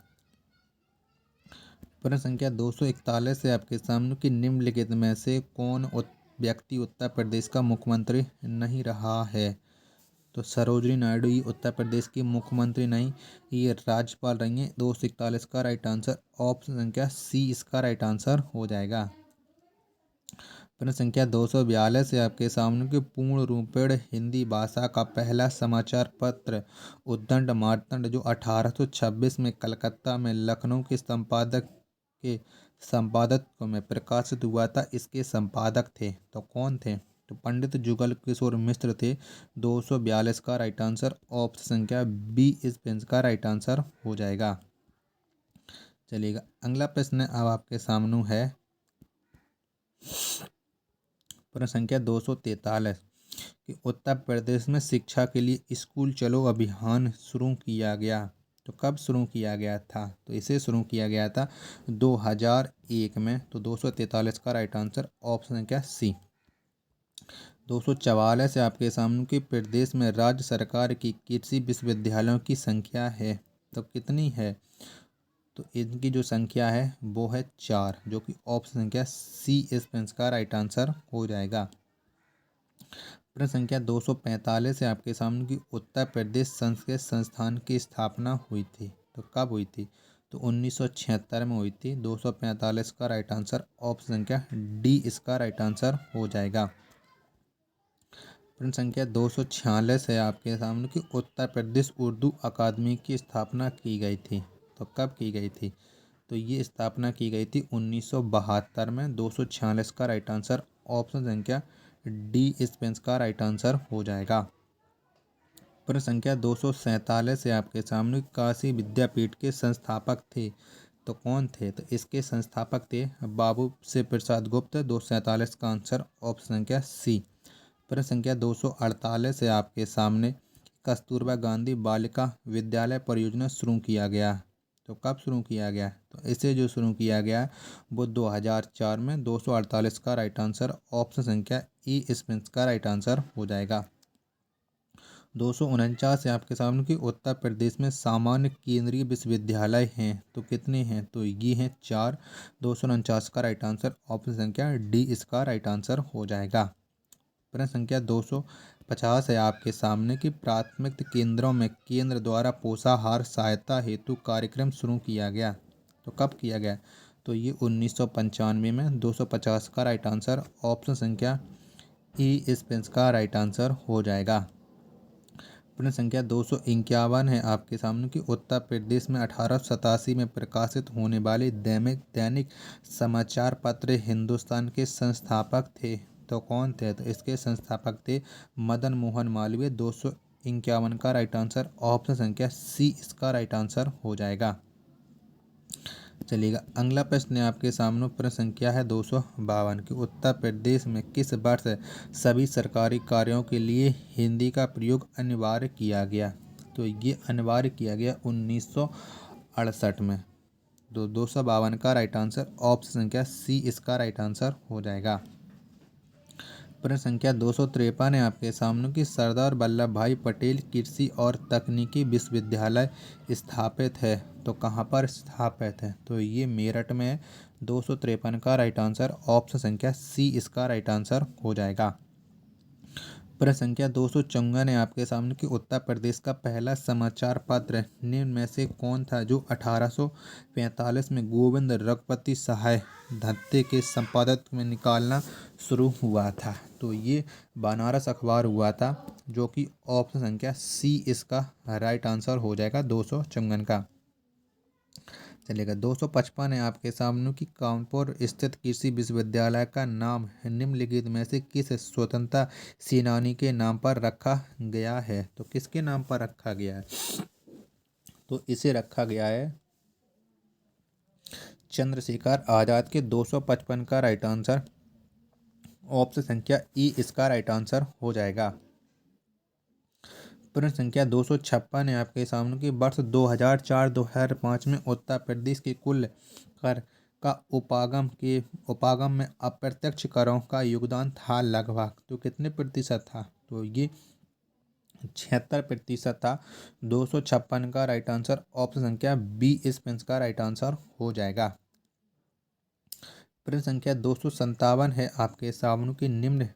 प्रश्न संख्या 241 से आपके सामने कि निम्नलिखित में से कौन व्यक्ति उत्तर प्रदेश का मुख्यमंत्री नहीं रहा है? तो सरोजिनी नायडू ये उत्तर प्रदेश की मुख्यमंत्री नहीं, ये राज्यपाल रही हैं। 241 का राइट आंसर ऑप्शन संख्या सी इसका राइट आंसर हो जाएगा। प्रश्न संख्या 242 से आपके सामने की पूर्ण रूपेण हिंदी भाषा का पहला समाचार पत्र उद्दंड मार्तंड जो 1826 में कलकत्ता में लखनऊ के संपादक के संपादक में प्रकाशित हुआ था, इसके संपादक थे, तो कौन थे? तो पंडित जुगल किशोर मिश्र थे। 242 का राइट आंसर ऑप्शन संख्या बी इस पेंस का राइट आंसर हो जाएगा। चलिएगा अगला प्रश्न अब आपके सामने है प्रश्न संख्या 243 कि उत्तर प्रदेश में शिक्षा के लिए स्कूल चलो अभियान शुरू किया गया, तो कब शुरू किया गया था? तो इसे शुरू किया गया था 2001 में। तो 243 का राइट आंसर ऑप्शन संख्या सी। 244 से आपके सामने कि प्रदेश में राज्य सरकार की कृषि विश्वविद्यालयों की संख्या है, तो कितनी है? तो इनकी जो संख्या है वो है 4, जो कि ऑप्शन संख्या सी इस पेंस का राइट आंसर हो जाएगा। प्रश्न संख्या 245 से आपके सामने की उत्तर प्रदेश संस्कृत संस्थान की स्थापना हुई थी, तो कब हुई थी? तो 1976 में हुई थी। 245 का राइट आंसर ऑप्शन संख्या डी इसका राइट आंसर हो जाएगा। प्रश्न संख्या 246 है आपके सामने कि उत्तर प्रदेश उर्दू अकादमी की स्थापना की गई थी, तो कब की गई थी? तो ये स्थापना की गई थी 1972 में। 246 का राइट आंसर ऑप्शन संख्या डी इस पेंस का राइट आंसर हो जाएगा। प्रश्न संख्या 247 से आपके सामने काशी विद्यापीठ के संस्थापक थे, तो कौन थे? तो इसके संस्थापक थे बाबू से प्रसाद गुप्त। 247 का आंसर ऑप्शन संख्या सी। प्रश्न संख्या 248 से आपके सामने कस्तूरबा गांधी बालिका विद्यालय परियोजना शुरू किया गया, तो कब शुरू किया गया? तो इसे जो शुरू किया गया वो 2004 में। 248 का राइट आंसर ऑप्शन संख्या ई इसमें का राइट आंसर हो जाएगा। 249 से आपके सामने कि उत्तर प्रदेश में सामान्य केंद्रीय विश्वविद्यालय हैं, तो कितने हैं? तो ये हैं 4। 249 का राइट आंसर ऑप्शन संख्या डी इसका राइट आंसर हो जाएगा। प्रश्न संख्या 250 है आपके सामने कि प्राथमिक केंद्रों में केंद्र द्वारा पोषाहार सहायता हेतु कार्यक्रम शुरू किया गया, तो कब किया गया? तो ये 1995 में। 250 का राइट आंसर ऑप्शन संख्या ई इस पेंस का राइट आंसर हो जाएगा। प्रश्न संख्या 251 है आपके सामने कि उत्तर प्रदेश में 1887 में प्रकाशित होने वाले दैनिक समाचार पत्र हिंदुस्तान के संस्थापक थे, तो कौन थे? तो इसके संस्थापक थे मदन मोहन मालवीय। 251 का राइट आंसर ऑप्शन संख्या सी इसका राइट आंसर हो जाएगा। चलिएगा अगला प्रश्न आपके सामने प्रश्न संख्या है 252 कि उत्तर प्रदेश में किस वर्ष सभी सरकारी कार्यों के लिए हिंदी का प्रयोग अनिवार्य किया गया? तो ये अनिवार्य किया गया 1968 में। 252 का राइट आंसर ऑप्शन संख्या सी इसका राइट आंसर हो जाएगा। प्रश्न संख्या 253 है आपके सामने कि सरदार वल्लभ भाई पटेल कृषि और तकनीकी विश्वविद्यालय स्थापित है, तो कहाँ पर स्थापित है? तो ये मेरठ में है। 253 का राइट आंसर ऑप्शन संख्या सी इसका राइट आंसर हो जाएगा। प्रश्न संख्या 254 है आपके सामने कि उत्तर प्रदेश का पहला समाचार पत्र निम्न में से कौन था जो 1845 में गोविंद रघुपति सहाय धत्ते के संपादक में निकालना शुरू हुआ था। तो ये बनारस अखबार हुआ था, जो कि ऑप्शन संख्या सी इसका राइट आंसर हो जाएगा 254 का। चलेगा 255 है आपके सामने कि कानपुर स्थित कृषि विश्वविद्यालय का नाम निम्नलिखित में से किस स्वतंत्रता सेनानी के नाम पर रखा गया है। तो किसके नाम पर रखा गया है? तो इसे रखा गया है चंद्रशेखर आजाद के। 255 का राइट आंसर ऑप्शन संख्या ई इसका राइट आंसर हो जाएगा। प्रश्न संख्या 256 है आपके सामने कि वर्ष 2004-2005 में उत्तर प्रदेश के कुल कर का उपागम में अप्रत्यक्ष करों का योगदान था लगभग, तो कितने प्रतिशत था? तो ये 76% था। 256 का राइट आंसर ऑप्शन संख्या बी इस का राइट आंसर हो जाएगा। प्रश्न संख्या 257 है आपके सामने कि निम्न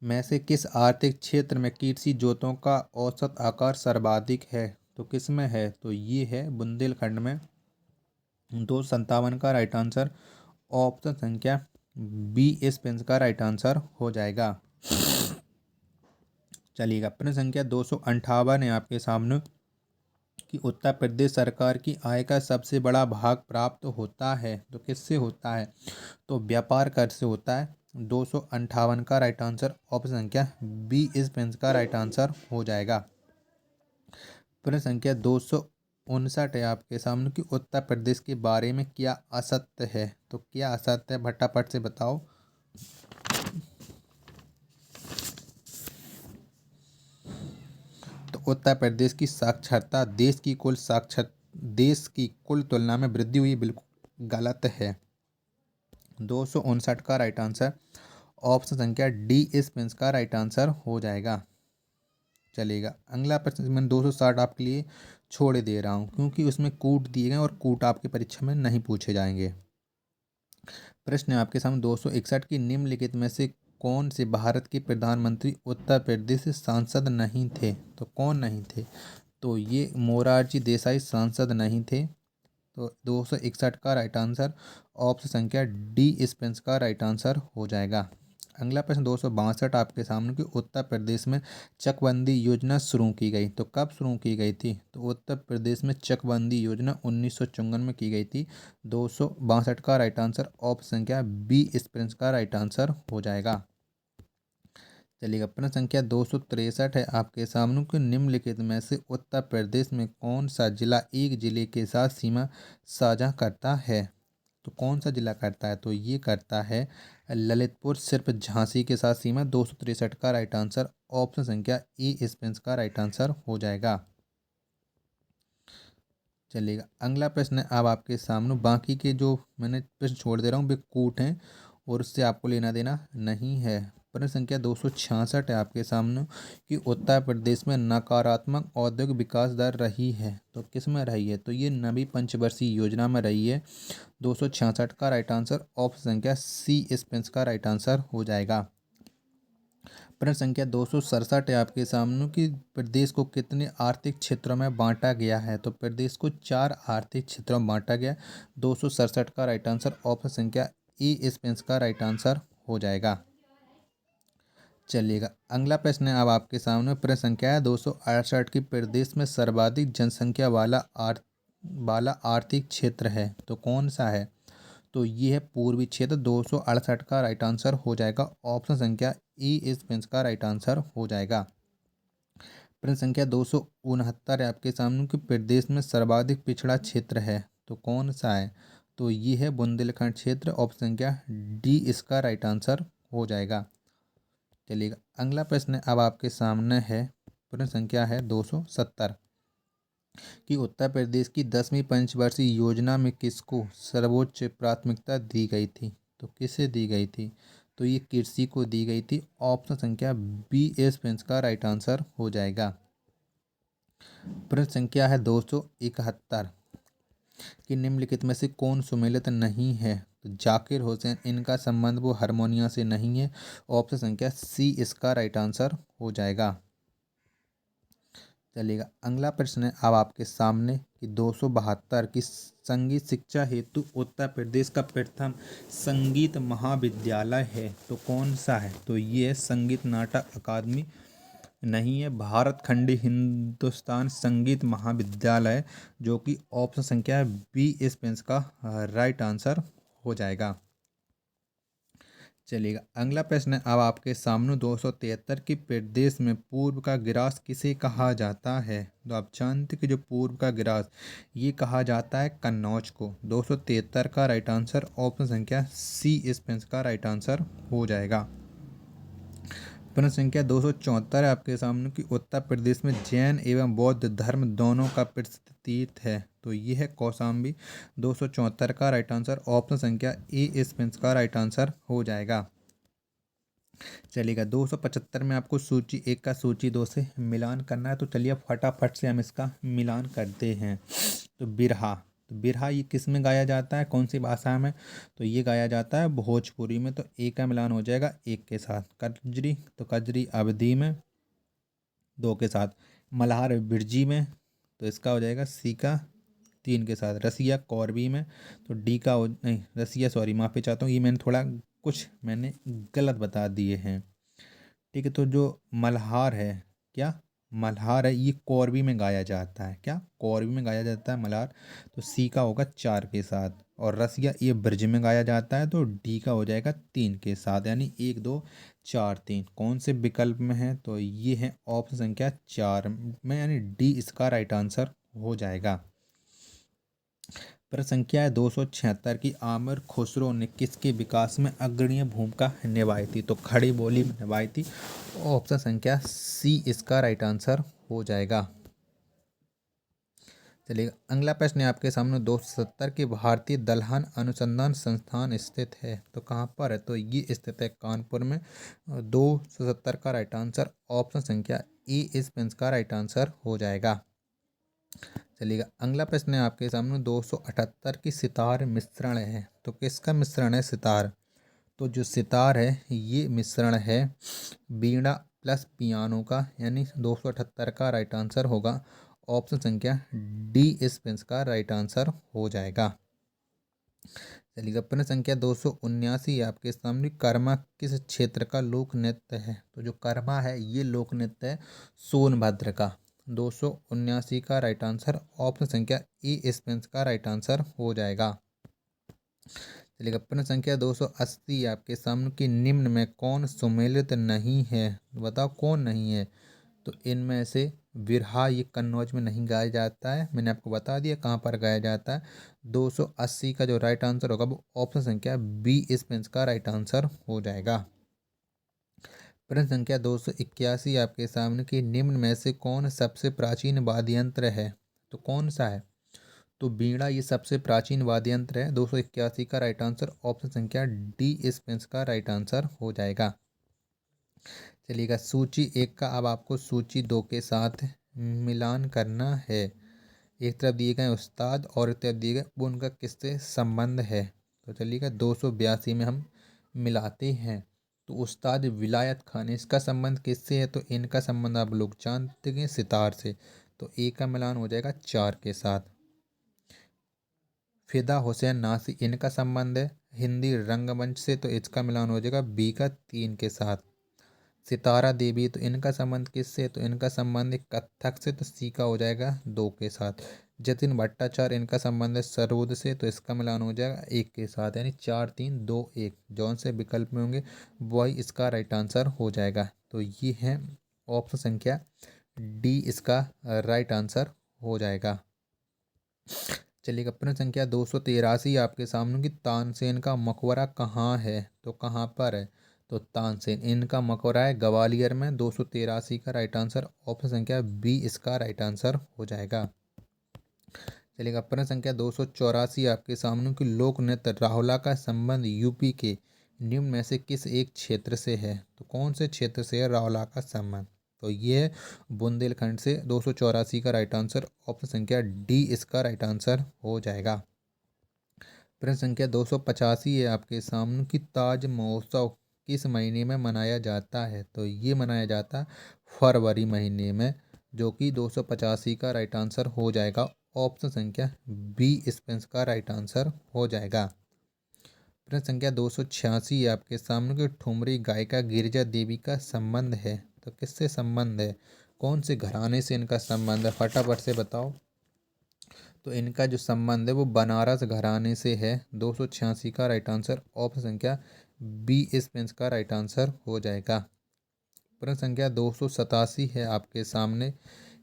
में से किस आर्थिक क्षेत्र में कृषि जोतों का औसत आकार सर्वाधिक है? तो किस में है? तो ये है बुंदेलखंड में। 257 का राइट आंसर ऑप्शन संख्या बी इस का राइट आंसर हो जाएगा। चलिएगा प्रश्न संख्या 258 है आपके सामने कि उत्तर प्रदेश सरकार की आय का सबसे बड़ा भाग प्राप्त होता है, तो किससे होता है? तो व्यापार कर से होता है। 258 का राइट आंसर ऑप्शन संख्या बी इस का राइट आंसर हो जाएगा। प्रश्न संख्या 259 है आपके सामने कि उत्तर प्रदेश के बारे में क्या असत्य है? तो क्या असत्य है, फटाफट से बताओ। तो उत्तर प्रदेश की साक्षरता देश की कुल तुलना में वृद्धि हुई, बिल्कुल गलत है। 259 का राइट आंसर ऑप्शन संख्या डी इस का राइट आंसर हो जाएगा। चलेगा अगला प्रश्न मैंने 260 आपके लिए छोड़ दे रहा हूँ, क्योंकि उसमें कूट दिए गए और कूट आपकी परीक्षा में नहीं पूछे जाएंगे। प्रश्न है आपके सामने 261 की निम्नलिखित में से कौन से भारत के प्रधानमंत्री उत्तर प्रदेश से सांसद नहीं थे? तो कौन नहीं थे? तो ये मोरारजी देसाई सांसद नहीं थे। तो 261 का राइट आंसर ऑप्शन संख्या डी इस का राइट आंसर हो जाएगा। अगला प्रश्न 262 आपके सामने कि उत्तर प्रदेश में चकबंदी योजना शुरू की गई, तो कब शुरू की गई थी? तो उत्तर प्रदेश में चकबंदी योजना 1954 में की गई थी। 262 का राइट आंसर ऑप्शन संख्या बी इस का राइट आंसर हो जाएगा। चलिएगा प्रश्न संख्या 263 है आपके सामने कि निम्नलिखित में से उत्तर प्रदेश में कौन सा जिला एक जिले के साथ सीमा साझा करता है? तो कौन सा जिला करता है? तो ये करता है ललितपुर सिर्फ झांसी के साथ सीमा। 263 का राइट आंसर ऑप्शन संख्या ए इस का राइट आंसर हो जाएगा। चलिएगा अगला प्रश्न है अब आपके सामने, बाकी के जो मैंने प्रश्न छोड़ दे रहा हूँ वे कूट हैं और उससे आपको लेना देना नहीं है। प्रश्न संख्या 266 है आपके सामने कि उत्तर प्रदेश में नकारात्मक औद्योगिक विकास दर रही है, तो किस में रही है? तो ये नवी पंचवर्षीय योजना में रही है। 266 का राइट आंसर ऑप्शन संख्या सी इस का राइट आंसर हो जाएगा। प्रश्न संख्या 267 है आपके सामने कि प्रदेश को कितने आर्थिक क्षेत्रों में बांटा गया है? तो प्रदेश को 4 आर्थिक क्षेत्रों में बांटा गया। 267 का राइट आंसर ऑप्शन संख्या ई इस का राइट आंसर हो जाएगा। चलिएगा अगला प्रश्न है अब आपके सामने। प्रश्न संख्या है 268 की प्रदेश में सर्वाधिक जनसंख्या वाला आर्थिक क्षेत्र है, तो कौन सा है? तो ये है पूर्वी क्षेत्र। 268 का राइट आंसर हो जाएगा ऑप्शन संख्या ई इस का राइट आंसर हो जाएगा। प्रश्न संख्या 269 है आपके सामने कि प्रदेश में सर्वाधिक पिछड़ा क्षेत्र है, तो कौन सा है? तो ये है बुंदेलखंड क्षेत्र। ऑप्शन संख्या डी इसका राइट आंसर हो जाएगा। चलिएगा अगला प्रश्न अब आपके सामने है। प्रश्न संख्या है 270 कि उत्तर प्रदेश की 10वीं पंचवर्षीय योजना में किसको सर्वोच्च प्राथमिकता दी गई थी? तो किसे दी गई थी? तो ये कृषि को दी गई थी। ऑप्शन संख्या बी इस का राइट आंसर हो जाएगा। प्रश्न संख्या है 271 कि निम्नलिखित में से कौन सुमेलित नहीं है? तो जाकिर हुसैन, इनका संबंध वो हारमोनिया से नहीं है। ऑप्शन संख्या सी इसका राइट आंसर हो जाएगा। चलिएगा, अगला प्रश्न है अब आपके सामने कि 272 की संगीत शिक्षा हेतु उत्तर प्रदेश का प्रथम संगीत महाविद्यालय है तो कौन सा है? तो ये है संगीत नाटक अकादमी नहीं है, भारत खंडी हिंदुस्तान संगीत महाविद्यालय, जो कि ऑप्शन संख्या बी इस पेंस का राइट आंसर हो जाएगा। चलिएगा, अगला प्रश्न है अब आपके सामने 273 की प्रदेश में पूर्व का गिरास किसे कहा जाता है? तो आप जानते कि जो पूर्व का गिरास ये कहा जाता है कन्नौज को। 273 का राइट आंसर ऑप्शन संख्या सी इस पेंस का राइट आंसर हो जाएगा। प्रश्न संख्या 274 है आपके सामने कि उत्तर प्रदेश में जैन एवं बौद्ध धर्म दोनों का प्रसिद्ध तीर्थ है तो ये है कौशाम्बी। 274 का राइट आंसर ऑप्शन संख्या ए इस पेंस का राइट आंसर हो जाएगा। चलिएगा, 275 में आपको सूची 1 का सूची 2 से मिलान करना है तो चलिए फटाफट से हम इसका मिलान करते हैं। तो बिरहा, तो बिरहा ये किस में गाया जाता है, कौन सी भाषा में? तो ये गाया जाता है भोजपुरी में, तो ए का मिलान हो जाएगा 1 के साथ। कजरी, तो कजरी अवधी में 2 के साथ। मल्हार बिरजी में, तो इसका हो जाएगा सी का 3 के साथ। रसिया कौरवी में, तो डी का हो नहीं रसिया, सॉरी माफ़ी चाहता हूँ, ये मैंने थोड़ा कुछ मैंने गलत बता दिए हैं। ठीक है, तो जो मल्हार है, क्या मल्हार है ये कौरवी में गाया जाता है, क्या कौरवी में गाया जाता है मल्हार, तो सी का होगा 4 के साथ। और रसिया ये ब्रज में गाया जाता है तो डी का हो जाएगा 3 के साथ, यानी 1 2 4 3। कौन से विकल्प में है? तो ये है ऑप्शन संख्या 4 में, यानी डी इसका राइट आंसर हो जाएगा। प्रश्न संख्या है 276 की आमिर खुसरो ने किसके विकास में अग्रणी भूमिका निभाई थी? तो खड़ी बोली में निभाई थी। ऑप्शन संख्या सी इसका राइट आंसर हो जाएगा। चलिए, अगला प्रश्न है आपके सामने 270 की भारतीय दलहन अनुसंधान संस्थान स्थित है तो कहाँ पर है? तो ये स्थित है कानपुर में। 270 का राइट आंसर ऑप्शन संख्या ए इस पेंस का राइट आंसर हो जाएगा। चलिएगा, अगला प्रश्न है आपके सामने 278 की सितार मिश्रण है तो किसका मिश्रण है सितार? तो जो सितार है ये मिश्रण है बीड़ा प्लस पियानो का, यानी 278 का राइट आंसर होगा ऑप्शन संख्या डी इस पेंस का राइट आंसर हो जाएगा। चलिएगा, प्रश्न संख्या 279 आपके सामने कर्मा किस क्षेत्र का लोक नृत्य है? तो जो कर्मा है ये लोक नृत्य है सोनभद्र का। 279 का राइट आंसर ऑप्शन संख्या ए इस पेंस का राइट आंसर हो जाएगा। चलिएगा, प्रश्न संख्या 280 आपके सामने कि निम्न में कौन सुमेलित नहीं है? बताओ कौन नहीं है? तो इनमें से बिरहा ये कन्नौज में नहीं गाया जाता है, मैंने आपको बता दिया कहाँ पर गाया जाता है। 280 का जो राइट आंसर होगा वो ऑप्शन संख्या बी इस पेंस का राइट आंसर हो जाएगा। प्रश्न संख्या 281 आपके सामने कि निम्न में से कौन सबसे प्राचीन वाद्य यंत्र है? तो कौन सा है? तो बीड़ा ये सबसे प्राचीन वाद्य यंत्र है। 281 का राइट आंसर ऑप्शन संख्या डी इस पेंस का राइट आंसर हो जाएगा। चलिएगा, सूची 1 का अब आपको सूची 2 के साथ मिलान करना है। एक तरफ दिए गए उस्ताद और एक तरफ दिए गए वो उनका किससे संबंध है। तो चलिएगा 282 में हम मिलाते हैं। तो उस्ताद विलायत खान, इसका संबंध किससे है? तो इनका संबंध आप लोग जानते हैं सितार से, तो ए का मिलान हो जाएगा 4 के साथ। फिदा हुसैन नासी, इनका संबंध है हिंदी रंगमंच से, तो इसका मिलान हो जाएगा बी का 3 के साथ। सितारा देवी, तो इनका संबंध किससे? तो इनका संबंध है कथक से, तो सी का हो जाएगा 2 के साथ। जतिन भट्टाचार्य, इनका संबंध है सरोद से, तो इसका मिलान हो जाएगा 1 के साथ, यानी 4 3 2 1 जौन से विकल्प में होंगे वही इसका राइट आंसर हो जाएगा। तो ये है ऑप्शन संख्या डी इसका राइट आंसर हो जाएगा। चलिएगा, प्रश्न संख्या 283 आपके सामने कि तानसेन का मकबरा कहाँ है? तो कहाँ पर है? तो तानसेन, इनका मकबरा है ग्वालियर में। 283 का राइट आंसर ऑप्शन संख्या बी इसका राइट आंसर हो जाएगा। चलिएगा, प्रश्न संख्या 284 आपके सामने कि लोक नृत्य राहुला का संबंध यूपी के निम्न में से किस एक क्षेत्र से है? तो कौन से क्षेत्र से है राहुला का संबंध? तो ये है बुंदेलखंड से। 284 का राइट आंसर ऑप्शन संख्या डी इसका राइट आंसर हो जाएगा। प्रश्न संख्या 285 है आपके सामने कि ताज महोत्सव किस महीने में मनाया जाता है। तो ये मनाया जाता है फरवरी महीने में, जो कि 285 का राइट आंसर हो जाएगा। ऑप्शन संख्या बी इसका राइट आंसर हो जाएगा। प्रश्न संख्या 286 है आपके सामने कि ठुमरी गायिका गिरिजा देवी का संबंध है। तो किससे संबंध है, कौन से घराने से इनका संबंध है, फटाफट से बताओ। तो इनका जो संबंध है वो बनारस घराने से है। 286 का राइट आंसर ऑप्शन संख्या बी का राइट आंसर हो जाएगा। प्रश्न संख्या 287 है आपके सामने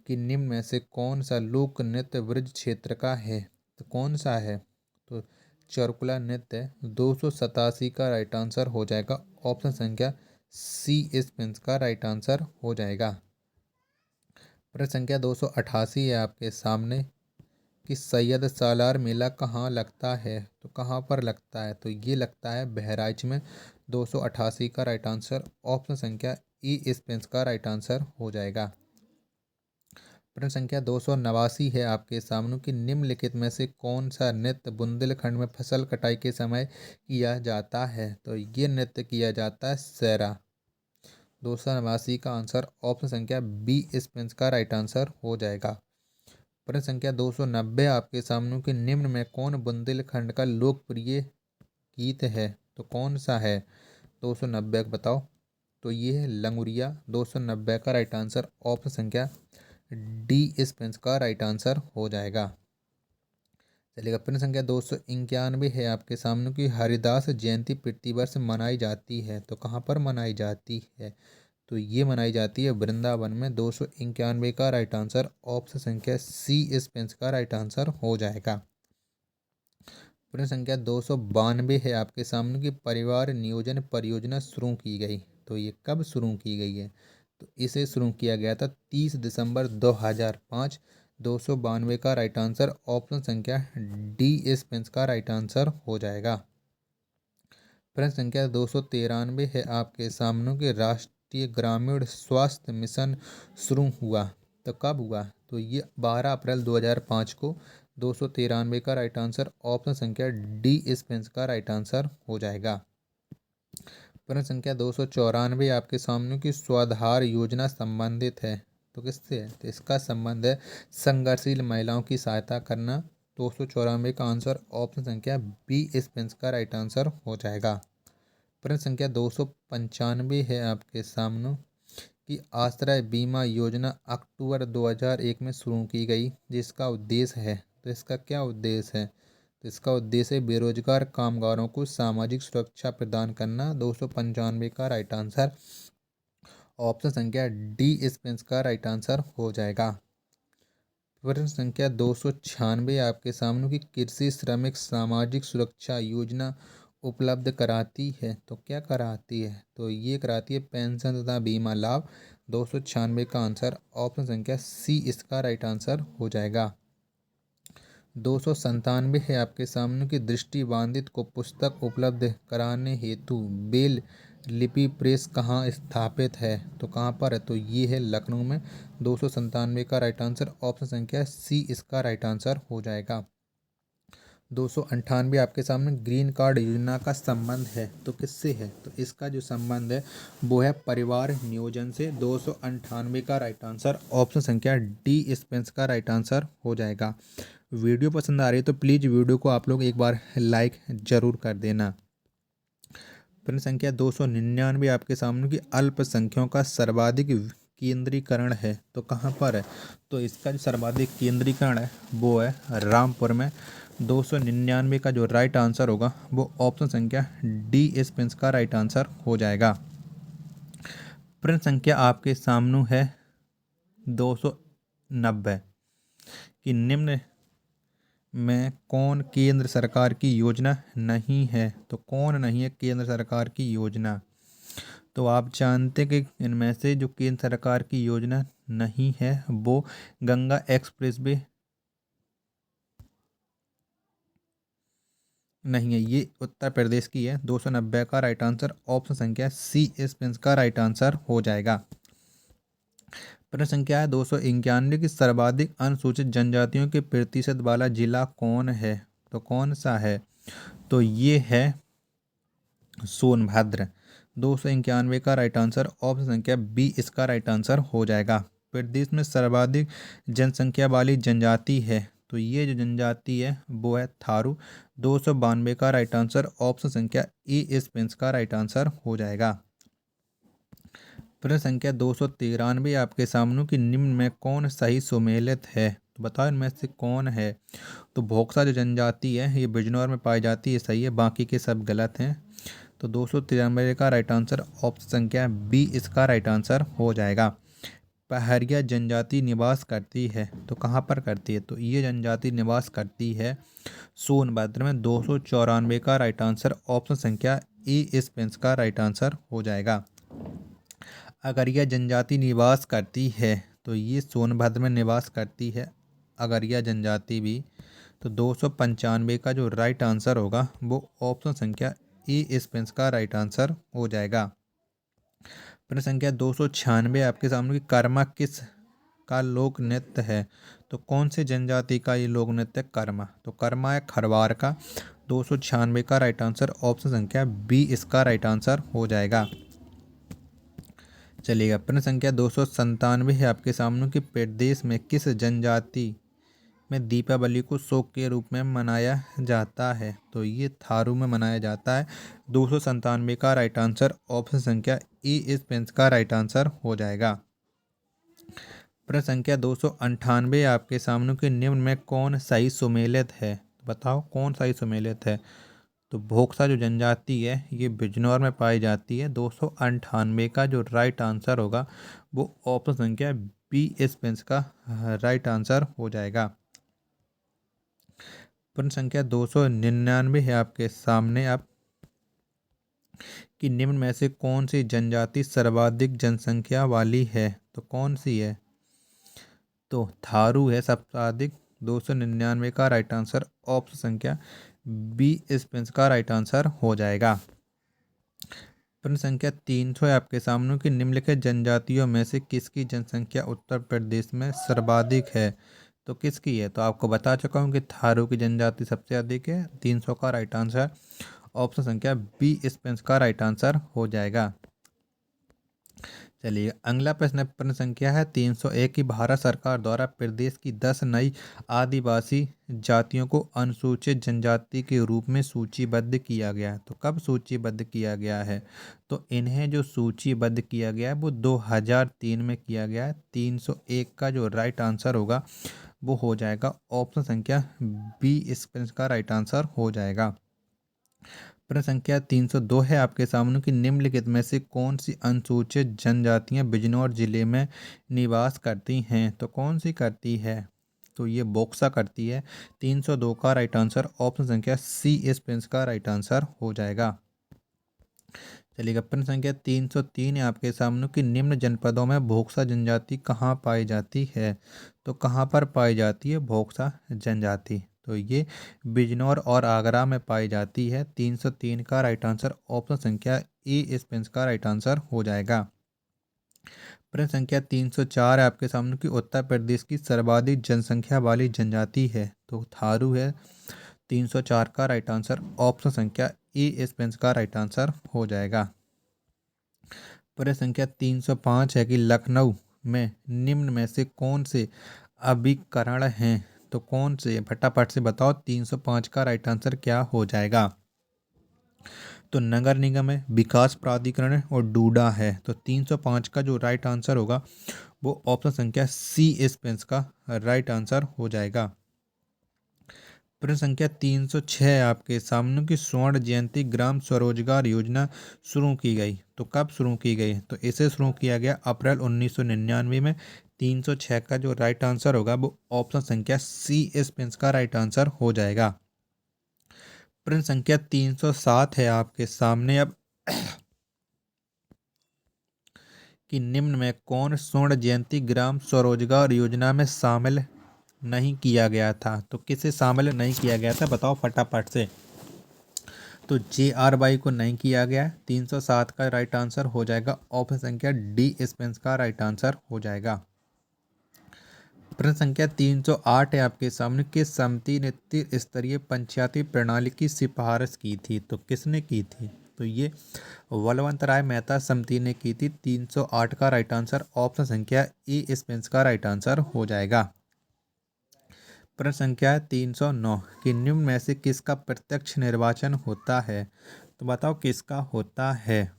कि निम्न में से कौन सा लोक नृत्य ब्रज क्षेत्र का है। तो कौन सा है, तो चरकुला नृत्य है। 287 का राइट आंसर हो जाएगा। ऑप्शन संख्या सी का राइट आंसर हो जाएगा। प्रश्न संख्या 288 है आपके सामने कि सैयद सालार मेला कहाँ लगता है। तो कहाँ पर लगता है, तो ये लगता है बहराइच में। 288 का राइट आंसर ऑप्शन संख्या ई का राइट आंसर हो जाएगा। प्रश्न संख्या 289 है आपके सामने कि निम्नलिखित में से कौन सा नृत्य बुंदेलखंड में फसल कटाई के समय किया जाता है। तो ये नृत्य किया जाता है सैरा। 289 का आंसर ऑप्शन संख्या बी का राइट आंसर हो जाएगा। प्रश्न संख्या 290 आपके सामने कि निम्न में कौन बुंदेलखंड का लोकप्रिय गीत है। तो कौन सा है, 290 बताओ। तो ये है लंगुरिया। 290 का राइट आंसर ऑप्शन संख्या डी का राइट आंसर हो जाएगा। चलिएगा, प्रश्न संख्या 291 है आपके सामने कि हरिदास जयंती प्रतिवर्ष मनाई जाती है। तो कहाँ पर मनाई जाती है, तो ये मनाई जाती है वृंदावन में। 291 का राइट आंसर ऑप्शन संख्या सी का राइट आंसर हो जाएगा। प्रश्न संख्या 292 है आपके सामने कि परिवार नियोजन परियोजना शुरू की गई। तो ये कब शुरू की गई है, तो इसे शुरू किया गया था 30 दिसंबर 2005। 292 का राइट आंसर ऑप्शन संख्या डी का राइट आंसर हो जाएगा। प्रश्न संख्या 293 है आपके सामने कि राष्ट्रीय ग्रामीण स्वास्थ्य मिशन शुरू हुआ। तो कब हुआ, तो ये 12 अप्रैल 2005 को। 293 का राइट आंसर ऑप्शन संख्या डी का राइट आंसर हो जाएगा। प्रश्न संख्या 294 आपके सामने की स्वाधार योजना संबंधित है। तो किससे है, तो इसका संबंध है संघर्षशील महिलाओं की सहायता करना। 294 का आंसर ऑप्शन संख्या बी का राइट आंसर हो जाएगा। प्रश्न संख्या 295 है आपके सामने कि आश्रय बीमा योजना अक्टूबर 2001 में शुरू की गई, जिसका उद्देश्य है। तो इसका क्या उद्देश्य है, तो इसका उद्देश्य है बेरोजगार कामगारों को सामाजिक सुरक्षा प्रदान करना। 295 का राइट आंसर ऑप्शन संख्या डी का राइट आंसर हो जाएगा। प्रश्न संख्या 296 आपके सामने की कृषि श्रमिक सामाजिक सुरक्षा योजना उपलब्ध कराती है। तो क्या कराती है, तो ये कराती है पेंशन तथा बीमा लाभ। 296 का आंसर ऑप्शन संख्या सी इसका राइट आंसर हो जाएगा। 297 है आपके सामने की दृष्टिबाधित को पुस्तक उपलब्ध कराने हेतु बेल लिपि प्रेस कहाँ स्थापित है। तो कहाँ पर है, तो ये है लखनऊ में। 297 का राइट आंसर ऑप्शन संख्या सी इसका राइट आंसर हो जाएगा। 298 आपके सामने ग्रीन कार्ड योजना का संबंध है। तो किससे है, तो इसका जो संबंध है वो है परिवार नियोजन से। 298 का राइट आंसर ऑप्शन संख्या डी का राइट आंसर हो जाएगा। वीडियो पसंद आ रही है तो प्लीज़ वीडियो को आप लोग एक बार लाइक ज़रूर कर देना। प्रश्न संख्या 299 आपके सामने की अल्पसंख्यकों का सर्वाधिक केंद्रीकरण है। तो कहाँ पर है, तो इसका जो सर्वाधिक केंद्रीकरण है वो है रामपुर में। 299 का जो राइट आंसर होगा वो ऑप्शन संख्या डी का राइट आंसर हो जाएगा। प्रश्न संख्या आपके सामने है 290 कि निम्न में कौन केंद्र सरकार की योजना नहीं है। तो कौन नहीं है केंद्र सरकार की योजना, तो आप जानते कि इनमें से जो केंद्र सरकार की योजना नहीं है वो गंगा एक्सप्रेसवे नहीं है, ये उत्तर प्रदेश की है। 290 का राइट आंसर ऑप्शन संख्या सी का राइट आंसर हो जाएगा। प्रश्न संख्या है 291 की सर्वाधिक अनुसूचित जनजातियों के प्रतिशत वाला जिला कौन है। तो कौन सा है, तो ये है सोनभद्र। 291 का राइट आंसर, ऑप्शन संख्या बी इसका राइट आंसर हो जाएगा। प्रदेश में सर्वाधिक जनसंख्या वाली जनजाति है, तो ये जो जनजाति है वो है थारू। 292 का राइट आंसर, ऑप्शन संख्या ए इस पेंस का राइट आंसर हो जाएगा। प्रश्न संख्या 293 आपके सामने कि निम्न में कौन सही सुमेलित है, तो बताओ इनमें से कौन है। तो भोक्सा जो जनजाति है ये बिजनौर में पाई जाती है, सही है, बाकी के सब गलत हैं। तो 293 का राइट आंसर, ऑप्शन संख्या बी इसका राइट आंसर हो जाएगा। पहाड़िया जनजाति निवास करती है, तो कहाँ पर करती है, तो ये जनजाति निवास करती है सोनभद्र में। 294 का राइट आंसर, ऑप्शन संख्या ए इस पेंस का राइट आंसर हो जाएगा। अगरिया जनजाति निवास करती है, तो ये सोनभद्र में निवास करती है अगरिया जनजाति भी। तो 295 का जो राइट आंसर होगा वो ऑप्शन संख्या ए इस पेंस का राइट आंसर हो जाएगा। प्रश्न संख्या 296 आपके सामने कि कर्मा किस का लोक नृत्य है, तो कौन सी जनजाति का ये लोक नृत्य कर्मा, तो कर्मा है खरवार का। 296 का राइट आंसर, ऑप्शन संख्या बी इसका राइट आंसर हो जाएगा। चलिएगा, प्रश्न संख्या 297 है आपके सामने कि प्रदेश में किस जनजाति में दीपावली को शोक के रूप में मनाया जाता है, तो ये थारू में मनाया जाता है। 297 का राइट आंसर, ऑप्शन संख्या ए इस पेंस का राइट आंसर हो जाएगा। प्रश्न संख्या 298 आपके सामने कि निम्न में कौन सही सुमेलित है, बताओ कौन सही सुमेलित है। तो भोक्सा जो जनजाति है ये बिजनौर में पाई जाती है। 298 का जो राइट आंसर होगा वो ऑप्शन संख्या बी इस पेंस का राइट आंसर हो जाएगा। प्रश्न संख्या 299 है आपके सामने आप कि निम्न में से कौन सी जनजाति सर्वाधिक जनसंख्या वाली है, तो कौन सी है, तो थारू है सर्वाधिक। 299 का राइट आंसर, ऑप्शन संख्या बी इस पेंस का राइट आंसर हो जाएगा। प्रश्न संख्या 300 है आपके सामने कि निम्नलिखित जनजातियों में से किसकी जनसंख्या उत्तर प्रदेश में सर्वाधिक है, तो किसकी है, तो आपको बता चुका हूँ कि थारू की जनजाति सबसे अधिक है। 300 का राइट आंसर, ऑप्शन संख्या बी इस पेंस का राइट आंसर हो जाएगा। चलिए अगला प्रश्न संख्या है 301 की भारत सरकार द्वारा प्रदेश की 10 नई आदिवासी जातियों को अनुसूचित जनजाति के रूप में सूचीबद्ध किया गया है, तो कब सूचीबद्ध किया गया है, तो इन्हें जो सूचीबद्ध किया गया है वो 2003 में किया गया है। 301 का जो राइट आंसर होगा वो हो जाएगा ऑप्शन संख्या बी इस प्रश्न का राइट आंसर हो जाएगा। प्रश्न संख्या 302 है आपके सामने कि निम्नलिखित में से कौन सी अनुसूचित जनजातियां बिजनौर जिले में निवास करती हैं, तो कौन सी करती है, तो ये बोक्सा करती है। 302 का राइट आंसर, ऑप्शन संख्या सी इस पेंस का राइट आंसर हो जाएगा। चलिएगा, प्रश्न संख्या 303 है आपके सामने कि निम्न जनपदों में भोक्सा जनजाति कहाँ पाई जाती है, तो कहाँ पर पाई जाती है भोक्सा जनजाति, तो ये बिजनौर और आगरा में पाई जाती है। 303 का राइट आंसर, ऑप्शन संख्या ए इस पेंस का राइट आंसर हो जाएगा। प्रश्न संख्या 304 है आपके सामने कि उत्तर प्रदेश की सर्वाधिक जनसंख्या वाली जनजाति है, तो थारू है। 304 का राइट आंसर, ऑप्शन संख्या ए इस पेंस का राइट आंसर हो जाएगा। प्रश्न संख्या 305 है कि लखनऊ में निम्न में से कौन से अभिकरण हैं, तो कौन से, फटाफट से बताओ। 305 का राइट आंसर क्या हो जाएगा, तो नगर निगम है, विकास प्राधिकरण है और डूडा है। तो 305 का जो राइट आंसर होगा वो ऑप्शन संख्या सी इस पेंस का राइट आंसर हो जाएगा। प्रश्न संख्या 306 आपके सामने की स्वर्ण जयंती ग्राम स्वरोजगार योजना शुरू की गई, तो कब शुरू की गई, तो इसे शुरू किया गया अप्रैल 1999 में। 306 का जो राइट आंसर होगा वो ऑप्शन संख्या सी इस पेंस का राइट आंसर हो जाएगा। प्रश्न संख्या 307 है आपके सामने अब कि निम्न में कौन स्वर्ण जयंती ग्राम स्वरोजगार योजना में शामिल नहीं किया गया था, तो किसे शामिल नहीं किया गया था, बताओ फटाफट से। तो JRY को नहीं किया गया। 307 का राइट आंसर हो जाएगा ऑप्शन संख्या डी इस पेंस का राइट आंसर हो जाएगा। प्रश्न संख्या 308 है आपके सामने। किस समिति ने त्रिस्तरीय पंचायती प्रणाली की सिफारिश की थी? तो किसने की थी? तो ये बलवंत राय मेहता समिति ने की थी। 308 का राइट आंसर ऑप्शन संख्या ए स्पेंस का राइट आंसर हो जाएगा। प्रश्न संख्या 309 कि निम्न में से किसका प्रत्यक्ष निर्वाचन होता है? तो बताओ किसका होता है?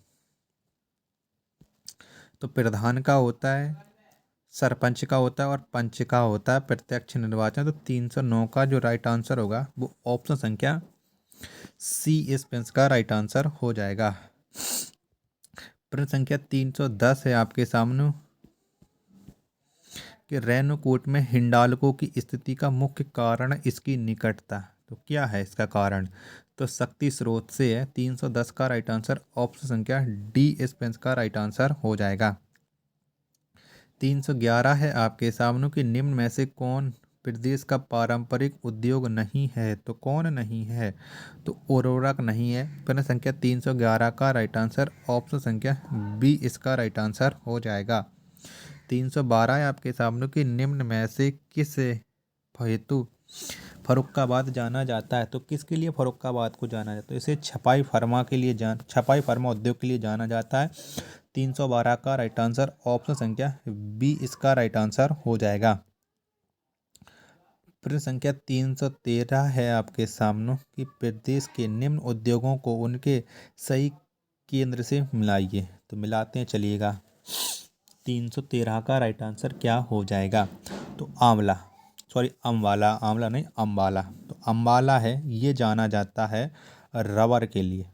तो प्रधान का होता है, सरपंच का होता है और पंच का होता है प्रत्यक्ष निर्वाचन। तो 309 का जो राइट आंसर होगा वो ऑप्शन संख्या सी स्पेंस का राइट आंसर हो जाएगा। प्रश्न संख्या 310 है आपके सामने कि रेणुकूट में हिंडाल्को की स्थिति का मुख्य कारण इसकी निकटता। तो क्या है इसका कारण? तो शक्ति स्रोत से है। 310 का राइट आंसर ऑप्शन संख्या डी स्पेंस का राइट आंसर हो जाएगा। 311 है आपके सामने कि निम्न में से कौन प्रदेश का पारंपरिक उद्योग नहीं है? तो कौन नहीं है? तो उर्वरक नहीं है। प्रश्न संख्या 311 का राइट आंसर ऑप्शन संख्या बी इसका राइट आंसर हो जाएगा। 312 है आपके सामने कि निम्न में से किस हेतु फर्रुखाबाद जाना जाता है? तो किसके लिए फर्रुखाबाद को जाना जाता है? तो इसे छपाई फरमा उद्योग के लिए जाना जाता है। 312 का राइट आंसर ऑप्शन संख्या बी इसका राइट आंसर हो जाएगा। प्रश्न संख्या 313 है आपके सामने कि प्रदेश के निम्न उद्योगों को उनके सही केंद्र से मिलाइए। तो मिलाते हैं चलिएगा। 313 का राइट आंसर क्या हो जाएगा? तो आमला नहीं अम्बाला। तो अम्बाला है, ये जाना जाता है रबर के लिए।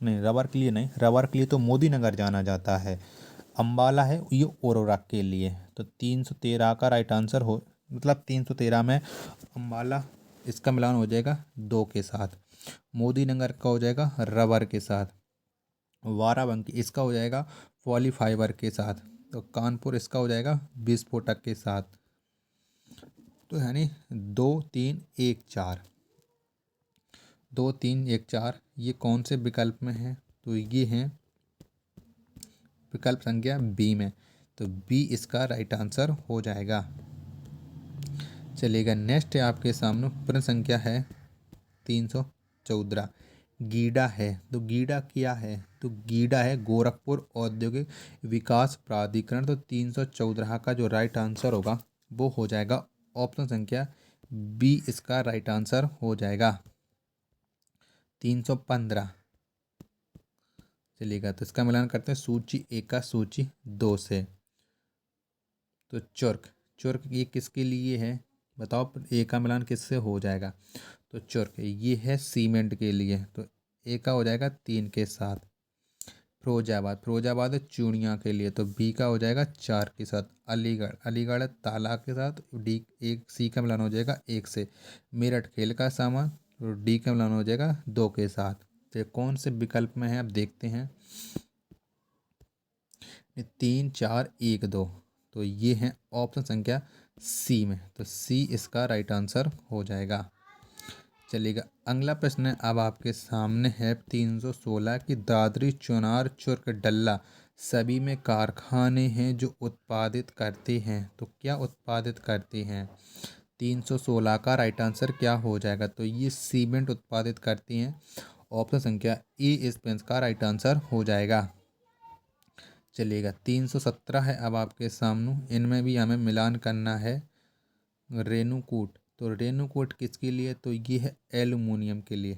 नहीं, रबर के लिए नहीं, रबर के लिए तो मोदी नगर जाना जाता है। अम्बाला है ये उर्वरक के लिए। तो 313 का राइट आंसर हो, मतलब 313 में अम्बाला इसका मिलान हो जाएगा 2 के साथ। मोदी नगर का हो जाएगा रबर के साथ। बाराबंकी इसका हो जाएगा पॉलीफाइबर के साथ। तो कानपुर इसका हो जाएगा विस्फोटक के साथ। तो यानी 2 3 1 4, 2 3 1 4 ये कौन से विकल्प में है? तो ये हैं विकल्प संख्या बी में। तो बी इसका राइट आंसर हो जाएगा। चलिएगा नेक्स्ट है आपके सामने। प्रश्न संख्या है 314। गीडा है, तो गीडा क्या है? तो गीडा है गोरखपुर औद्योगिक विकास प्राधिकरण। तो 314 का जो राइट आंसर होगा वो हो जाएगा ऑप्शन संख्या बी इसका राइट आंसर हो जाएगा। 315 चलिएगा, तो इसका मिलान करते हैं सूची 1 का सूची 2 से। तो चुर्क ये किसके लिए है? बताओ ए का मिलान किससे हो जाएगा? तो चुर्क ये है सीमेंट के लिए। तो ए का हो जाएगा 3 के साथ। फिरोजाबाद है चूड़ियाँ के लिए। तो बी का हो जाएगा 4 के साथ। अलीगढ़ है ताला के साथ। डी एक सी का मिलान हो जाएगा 1 से। मेरठ खेल का सामान। तो डी का मिलान हो जाएगा 2 के साथ। तो ये कौन से विकल्प में है अब देखते हैं। 3 4 1 2। तो ये है ऑप्शन संख्या सी में। तो सी इसका राइट आंसर हो जाएगा। चलिएगा अगला प्रश्न अब आपके सामने है 316 की दादरी चुनार चुर्क डल्ला सभी में कारखाने हैं जो उत्पादित करते हैं। तो क्या उत्पादित करते हैं? 316 का राइट आंसर क्या हो जाएगा? तो ये सीमेंट उत्पादित करती हैं। ऑप्शन संख्या ए स्पेंस का राइट आंसर हो जाएगा। चलिएगा 317 है अब आपके सामने। इनमें भी हमें मिलान करना है। रेणुकूट, तो रेणुकूट किसके लिए? तो ये है एल्युमिनियम के लिए।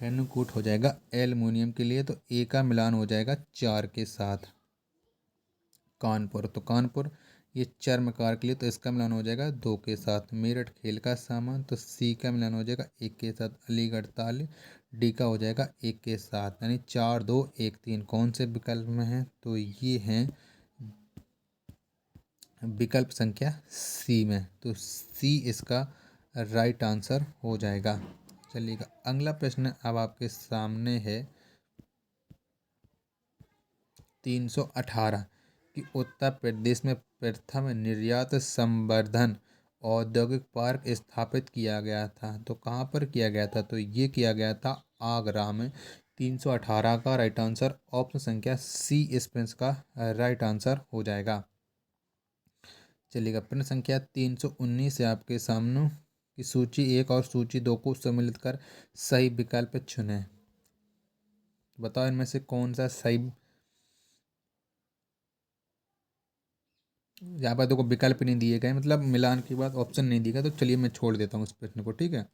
रेणुकूट हो जाएगा एल्युमिनियम के लिए। तो ए का मिलान हो जाएगा 4 के साथ। कानपुर, तो कानपुर ये चर्मकार के लिए। तो इसका मिलान हो जाएगा 2 के साथ। मेरठ खेल का सामान। तो सी का मिलान हो जाएगा 1 के साथ। अलीगढ़ ताल डी का हो जाएगा 1 के साथ। यानी 4 2 1 3 कौन से विकल्प में है? तो ये हैं विकल्प संख्या सी में। तो सी इसका राइट आंसर हो जाएगा। चलिएगा अगला प्रश्न अब आपके सामने है 318 कि उत्तर प्रदेश में प्रथम निर्यात संवर्धन औद्योगिक पार्क स्थापित किया गया था। तो कहाँ पर किया गया था? तो ये किया गया था आगरा में। 318 का राइट आंसर ऑप्शन संख्या सी स्पेंस का राइट आंसर हो जाएगा। चलिएगा, प्रश्न संख्या 319 से आपके सामने की सूची 1 और सूची 2 को सम्मिलित कर सही विकल्प चुनें। बताओ इनमें से कौन सा सही। यहाँ पर देखो विकल्प नहीं दिए गए, मतलब मिलान के बाद ऑप्शन नहीं दिए गए, तो चलिए मैं छोड़ देता हूँ इस प्रश्न को, ठीक है।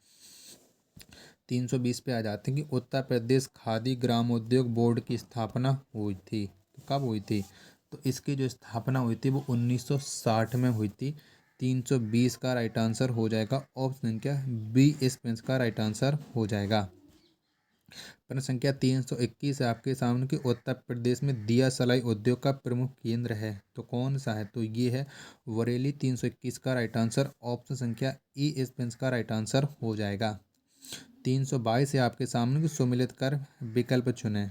320 पे आ जाते हैं कि उत्तर प्रदेश खादी ग्रामोद्योग बोर्ड की स्थापना हुई थी, तो कब हुई थी? तो इसकी जो स्थापना हुई थी वो 1960 में हुई थी। 320 का राइट आंसर हो जाएगा ऑप्शन संख्या बी, इस प्रश्न का राइट आंसर हो जाएगा। प्रश्न संख्या 321 है आपके सामने कि उत्तर प्रदेश में दिया सलाई उद्योग का प्रमुख केंद्र है, तो कौन सा है? तो ये है बरेली। 321 का राइट आंसर ऑप्शन संख्या ई, इस प्रश्न का राइट आंसर हो जाएगा। 322 है आपके सामने कि सुमिलित कर विकल्प चुने।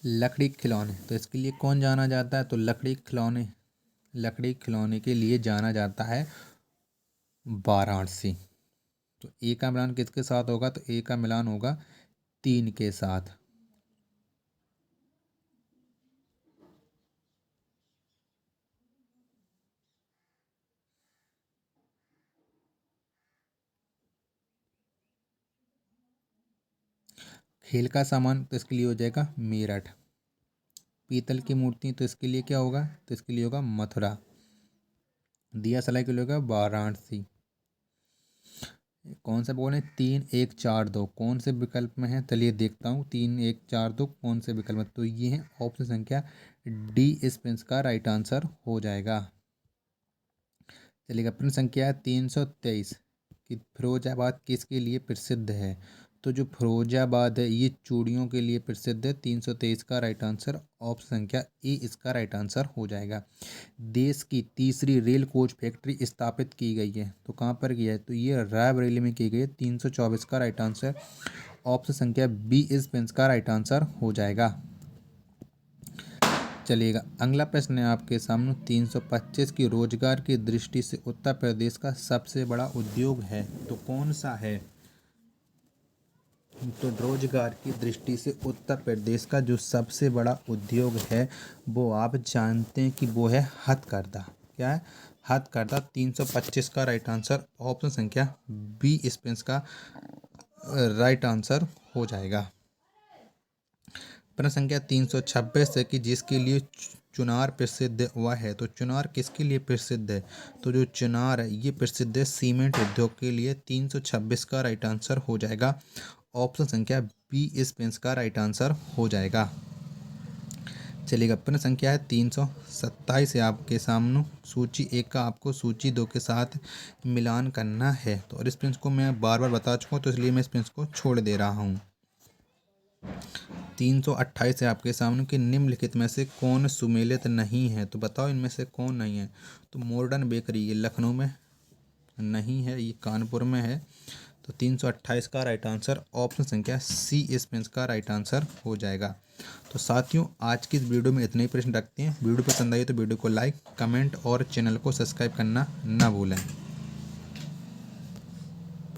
लकड़ी के खिलौने, तो इसके लिए कौन जाना जाता है? तो लकड़ी के खिलौने के लिए जाना जाता है वाराणसी। तो ए का मिलान किसके साथ होगा? तो ए का मिलान होगा 3 के साथ। खेल का सामान, तो इसके लिए हो जाएगा मेरठ। पीतल की मूर्ति, तो इसके लिए क्या होगा? तो इसके लिए होगा मथुरा। दिया सलाई के लिए होगा वाराणसी। कौन सा बोले? 3 1 4 2 कौन से विकल्प में है? चलिए देखता हूँ 3 1 4 2 कौन से विकल्प में, तो ये है ऑप्शन संख्या डी, इस प्रश्न का राइट आंसर हो जाएगा। चलिएगा, प्रश्न संख्या 323 कि फिरोजाबाद किसके लिए प्रसिद्ध है? तो जो फिरोजाबाद है ये चूड़ियों के लिए प्रसिद्ध है। 323 का राइट आंसर ऑप्शन संख्या ए, इसका राइट आंसर हो जाएगा। देश की तीसरी रेल कोच फैक्ट्री स्थापित की गई है, तो कहाँ पर की है? तो ये रायबरेली में की गई है। 324 का राइट आंसर ऑप्शन संख्या बी, इस पेंस का राइट आंसर हो जाएगा। चलिएगा, अगला प्रश्न है आपके सामने 325 की रोजगार की दृष्टि से उत्तर प्रदेश का सबसे बड़ा उद्योग है, तो कौन सा है? तो रोजगार की दृष्टि से उत्तर प्रदेश का जो सबसे बड़ा उद्योग है वो आप जानते हैं कि वो है हथकरघा। क्या है? हथकरघा। 325 का राइट आंसर ऑप्शन संख्या बी, इस पेंस का राइट आंसर हो जाएगा। प्रश्न संख्या 326 है कि जिसके लिए चुनार प्रसिद्ध हुआ है, तो चुनार किसके लिए प्रसिद्ध है? तो जो चुनार है ये प्रसिद्ध है सीमेंट उद्योग के लिए। 326 का राइट आंसर हो जाएगा ऑप्शन संख्या बी, इस पेंस का राइट आंसर हो जाएगा। चलिएगा, प्रश्न संख्या है 327 है आपके सामने सूची 1 का आपको सूची 2 के साथ मिलान करना है, तो और इस पेंस को मैं बार बार बता चुका हूँ, तो इसलिए मैं इस पेंस को छोड़ दे रहा हूँ। 328 है आपके सामने कि निम्नलिखित में से कौन सुमेलित नहीं है, तो बताओ इनमें से कौन नहीं है? तो मॉडर्न बेकरी ये लखनऊ में नहीं है, ये कानपुर में है। तो 328 का राइट आंसर ऑप्शन संख्या सी, इस पेंस का राइट आंसर हो जाएगा। तो साथियों, आज की इस वीडियो में इतने ही प्रश्न रखते हैं। वीडियो पसंद आई तो वीडियो को लाइक, कमेंट और चैनल को सब्सक्राइब करना ना भूलें।